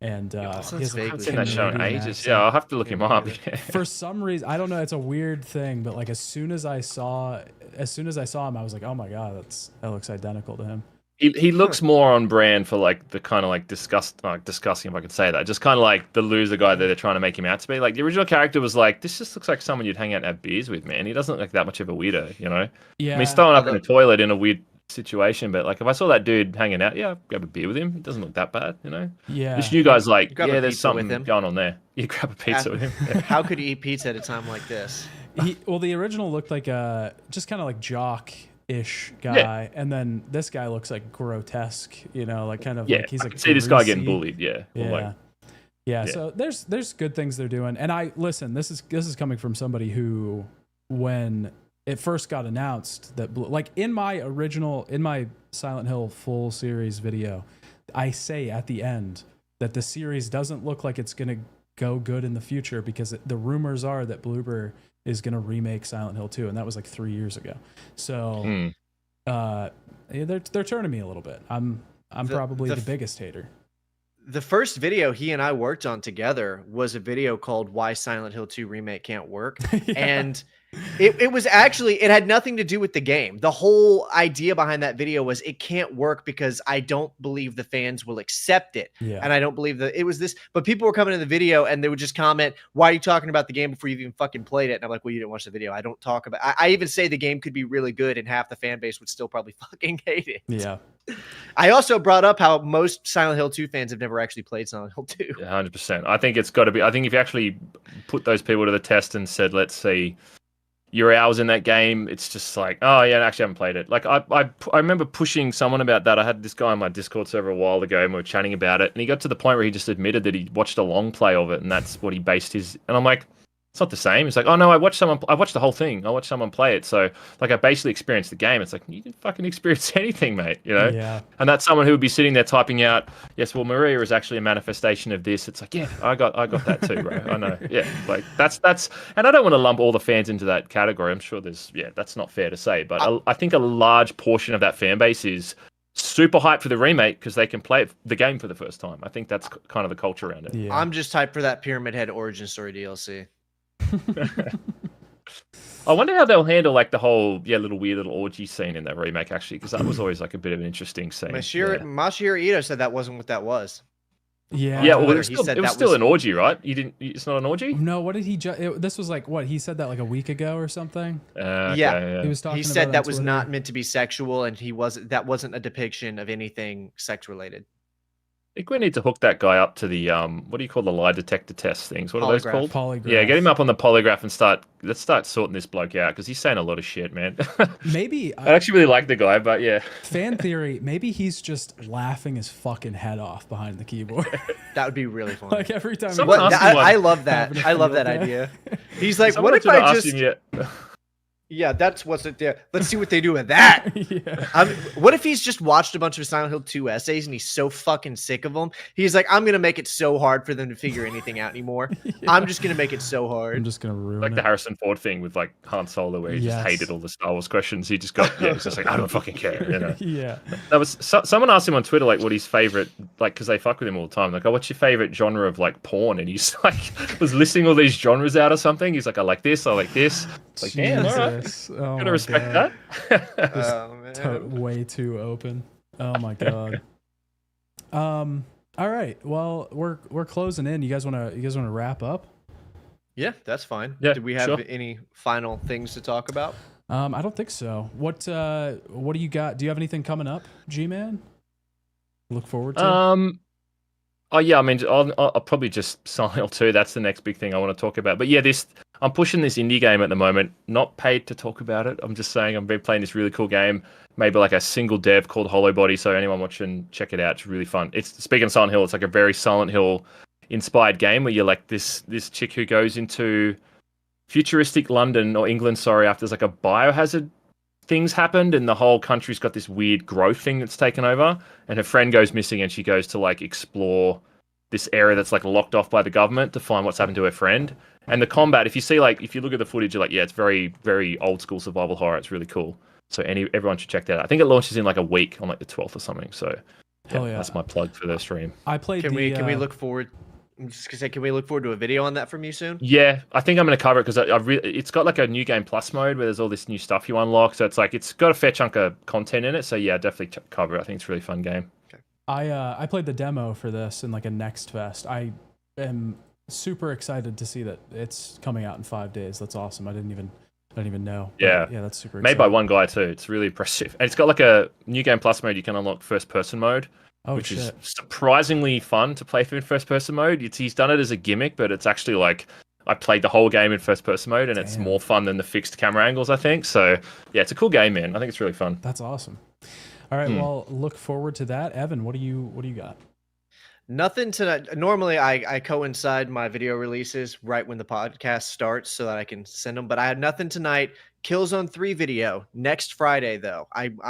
Speaker 1: And he has
Speaker 3: I've seen that show in ages. Yeah, I'll have to look him up.
Speaker 1: For some reason, I don't know. It's a weird thing, but like as soon as I saw him, I was like, oh my god, that looks identical to him.
Speaker 3: He looks more on brand for like the kind of like disgusting, if I could say that. Just kind of like the loser guy that they're trying to make him out to be. Like the original character was like, this just looks like someone you'd hang out and have beers with, man. He doesn't look like that much of a weirdo, Yeah. I mean, he's throwing up in a toilet in a weird situation, but like if I saw that dude hanging out, I'd grab a beer with him. It doesn't look that bad,
Speaker 1: Yeah.
Speaker 3: This new guy's like, there's something going on there. You grab a pizza with him.
Speaker 2: How could you eat pizza at a time like this?
Speaker 1: The original looked like just kind of like jock-ish guy, and then this guy looks like grotesque, like kind of like he's like
Speaker 3: see this guy getting bullied,
Speaker 1: So there's good things they're doing, and I listen. This is coming from somebody who, when it first got announced that like in my Silent Hill full series video, I say at the end that the series doesn't look like it's gonna go good in the future because the rumors are that Bloober is gonna remake Silent Hill 2, and that was like 3 years ago. So they're turning me a little bit. I'm probably the biggest hater.
Speaker 2: The first video he and I worked on together was a video called "Why Silent Hill 2 Remake Can't Work," and It was actually, it had nothing to do with the game. The whole idea behind that video was it can't work because I don't believe the fans will accept it.
Speaker 1: Yeah.
Speaker 2: And I don't believe that it was this, but people were coming in the video and they would just comment, why are you talking about the game before you've even fucking played it? And I'm like, well, you didn't watch the video. I don't talk about, I even say the game could be really good and half the fan base would still probably fucking hate it.
Speaker 1: Yeah.
Speaker 2: I also brought up how most Silent Hill 2 fans have never actually played Silent Hill 2.
Speaker 3: Yeah, 100%. I think it's got to be. I think if you actually put those people to the test and said, let's see your hours in that game, it's just like, oh yeah, I actually haven't played it. Like I remember pushing someone about that. I had this guy on my Discord server a while ago and we were chatting about it, and he got to the point where he just admitted that he watched a long play of it and that's what he based his, and I'm like, it's not the same. It's like, oh no, I watched the whole thing. I watched someone play it. So like I basically experienced the game. It's like, you didn't fucking experience anything, mate, you know?
Speaker 1: Yeah.
Speaker 3: And that's someone who would be sitting there typing out, yes, well, Maria is actually a manifestation of this. It's like, yeah, I got that too, bro. I know. Yeah. Like that's, and I don't want to lump all the fans into that category. I'm sure that's not fair to say, but I think a large portion of that fan base is super hyped for the remake because they can play the game for the first time. I think that's kind of the culture around it.
Speaker 1: Yeah.
Speaker 2: I'm just hyped for that Pyramid Head origin story DLC.
Speaker 3: I wonder how they'll handle like the whole little weird little orgy scene in that remake actually, because that was always like a bit of an interesting scene.
Speaker 2: Masahiro Ito said that wasn't what that was.
Speaker 1: Yeah.
Speaker 3: Yeah, well, it was still an orgy, right? It's not an orgy?
Speaker 1: No, what did he this was like what? He said that like a week ago or something?
Speaker 2: Yeah.
Speaker 1: He was talking
Speaker 2: He
Speaker 1: about
Speaker 2: said
Speaker 1: it
Speaker 2: that
Speaker 1: on
Speaker 2: was
Speaker 1: Twitter.
Speaker 2: not meant to be sexual and that wasn't a depiction of anything sex related.
Speaker 3: I think we need to hook that guy up to the what do you call the lie detector test things? What are those called?
Speaker 1: Polygraph.
Speaker 3: Yeah, get him up on the polygraph and let's start sorting this bloke out because he's saying a lot of shit, man.
Speaker 1: Maybe
Speaker 3: I actually really like the guy, but yeah.
Speaker 1: Fan theory, maybe he's just laughing his fucking head off behind the keyboard.
Speaker 2: That would be really fun.
Speaker 1: Like every time.
Speaker 2: I love that. I love that idea. He's like, what if I just Yeah, that's what's it there. Let's see what they do with that.
Speaker 1: Yeah.
Speaker 2: What if he's just watched a bunch of Silent Hill 2 essays and he's so fucking sick of them? He's like, I'm going to make it so hard for them to figure anything out anymore. Yeah. I'm just going to make it so hard.
Speaker 1: I'm just going to ruin
Speaker 3: like
Speaker 1: it.
Speaker 3: the Harrison Ford thing with like Han Solo where he just hated all the Star Wars questions. He just he's just like, I don't fucking care. You know?
Speaker 1: Yeah.
Speaker 3: That was someone asked him on Twitter like what his favorite, like, because they fuck with him all the time. Like, oh, what's your favorite genre of like porn? And he's like, was listing all these genres out or something. He's like, I like this, I like this. It's like, damn, all right.
Speaker 1: Oh,
Speaker 3: gotta respect that.
Speaker 2: Oh, man.
Speaker 1: Way too open. Oh my god. All right. Well, we're closing in. You guys wanna wrap up?
Speaker 2: Yeah, that's fine.
Speaker 3: Yeah,
Speaker 2: do we have any final things to talk about?
Speaker 1: I don't think so. What do you got? Do you have anything coming up, G-Man? Look forward to?
Speaker 3: Oh yeah, I mean, I'll probably just Silent Hill 2. That's the next big thing I want to talk about. But yeah, I'm pushing this indie game at the moment. Not paid to talk about it. I'm just saying I'm playing this really cool game. Maybe like a single dev called Hollow Body. So anyone watching, check it out. It's really fun. It's speaking of Silent Hill. It's like a very Silent Hill inspired game where you're like this chick who goes into futuristic London or England. Sorry, after there's like a biohazard things happened and the whole country's got this weird growth thing that's taken over, and her friend goes missing and she goes to like explore this area that's like locked off by the government to find what's happened to her friend. And the combat, if you look at the footage, you're like, yeah, it's very, very old school survival horror. It's really cool. So everyone should check that out. I think it launches in like a week on like the 12th or something. So yeah, that's my plug for the stream.
Speaker 1: I played.
Speaker 2: Can we look forward? I'm just gonna say, can we look forward to a video on that from you soon?
Speaker 3: Yeah, I think I'm gonna cover it because it's got like a new game plus mode where there's all this new stuff you unlock. So it's like it's got a fair chunk of content in it. So yeah, definitely cover it. I think it's a really fun game.
Speaker 2: Okay.
Speaker 1: I played the demo for this in like a Next Fest. I am super excited to see that it's coming out in 5 days. That's awesome. I didn't even know.
Speaker 3: Yeah,
Speaker 1: but yeah, that's super.
Speaker 3: Made by one guy too. It's really impressive, and it's got like a new game plus mode. You can unlock first person mode. Which is surprisingly fun to play through in first-person mode. He's done it as a gimmick, but it's actually like I played the whole game in first-person mode, and it's more fun than the fixed camera angles, I think. So, yeah, it's a cool game, man. I think it's really fun.
Speaker 1: That's awesome. All right, well, look forward to that. Evan, what do you got?
Speaker 2: Nothing tonight. Normally, I coincide my video releases right when the podcast starts so that I can send them, but I had nothing tonight. Killzone 3 video next Friday, though. I'm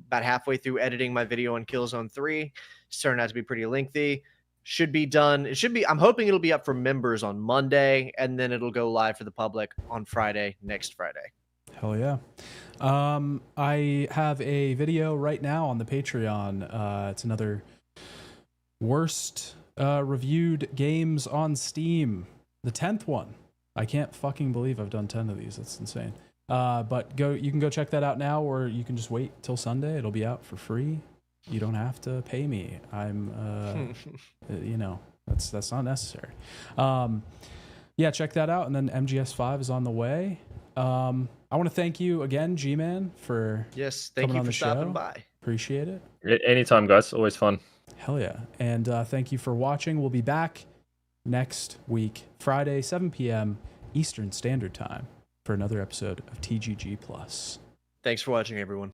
Speaker 2: about halfway through editing my video on Killzone 3. It's turned out to be pretty lengthy. Should be done. I'm hoping it'll be up for members on Monday, and then it'll go live for the public on Friday, next Friday.
Speaker 1: Hell yeah. I have a video right now on the Patreon. It's another worst reviewed games on Steam. The 10th one. I can't fucking believe I've done 10 of these. That's insane. But you can go check that out now, or you can just wait till Sunday. It'll be out for free. You don't have to pay me. I'm, that's not necessary. Yeah, check that out. And then MGS5 is on the way. I want to thank you again, G-Man, for
Speaker 2: thank
Speaker 1: coming
Speaker 2: you
Speaker 1: on
Speaker 2: for
Speaker 1: the
Speaker 2: stopping
Speaker 1: show.
Speaker 2: by.
Speaker 1: Appreciate it.
Speaker 3: Anytime, guys. Always fun.
Speaker 1: Hell yeah. And thank you for watching. We'll be back next week, Friday, 7 p.m. Eastern Standard Time, for another episode of TGG Plus.
Speaker 2: Thanks for watching, everyone.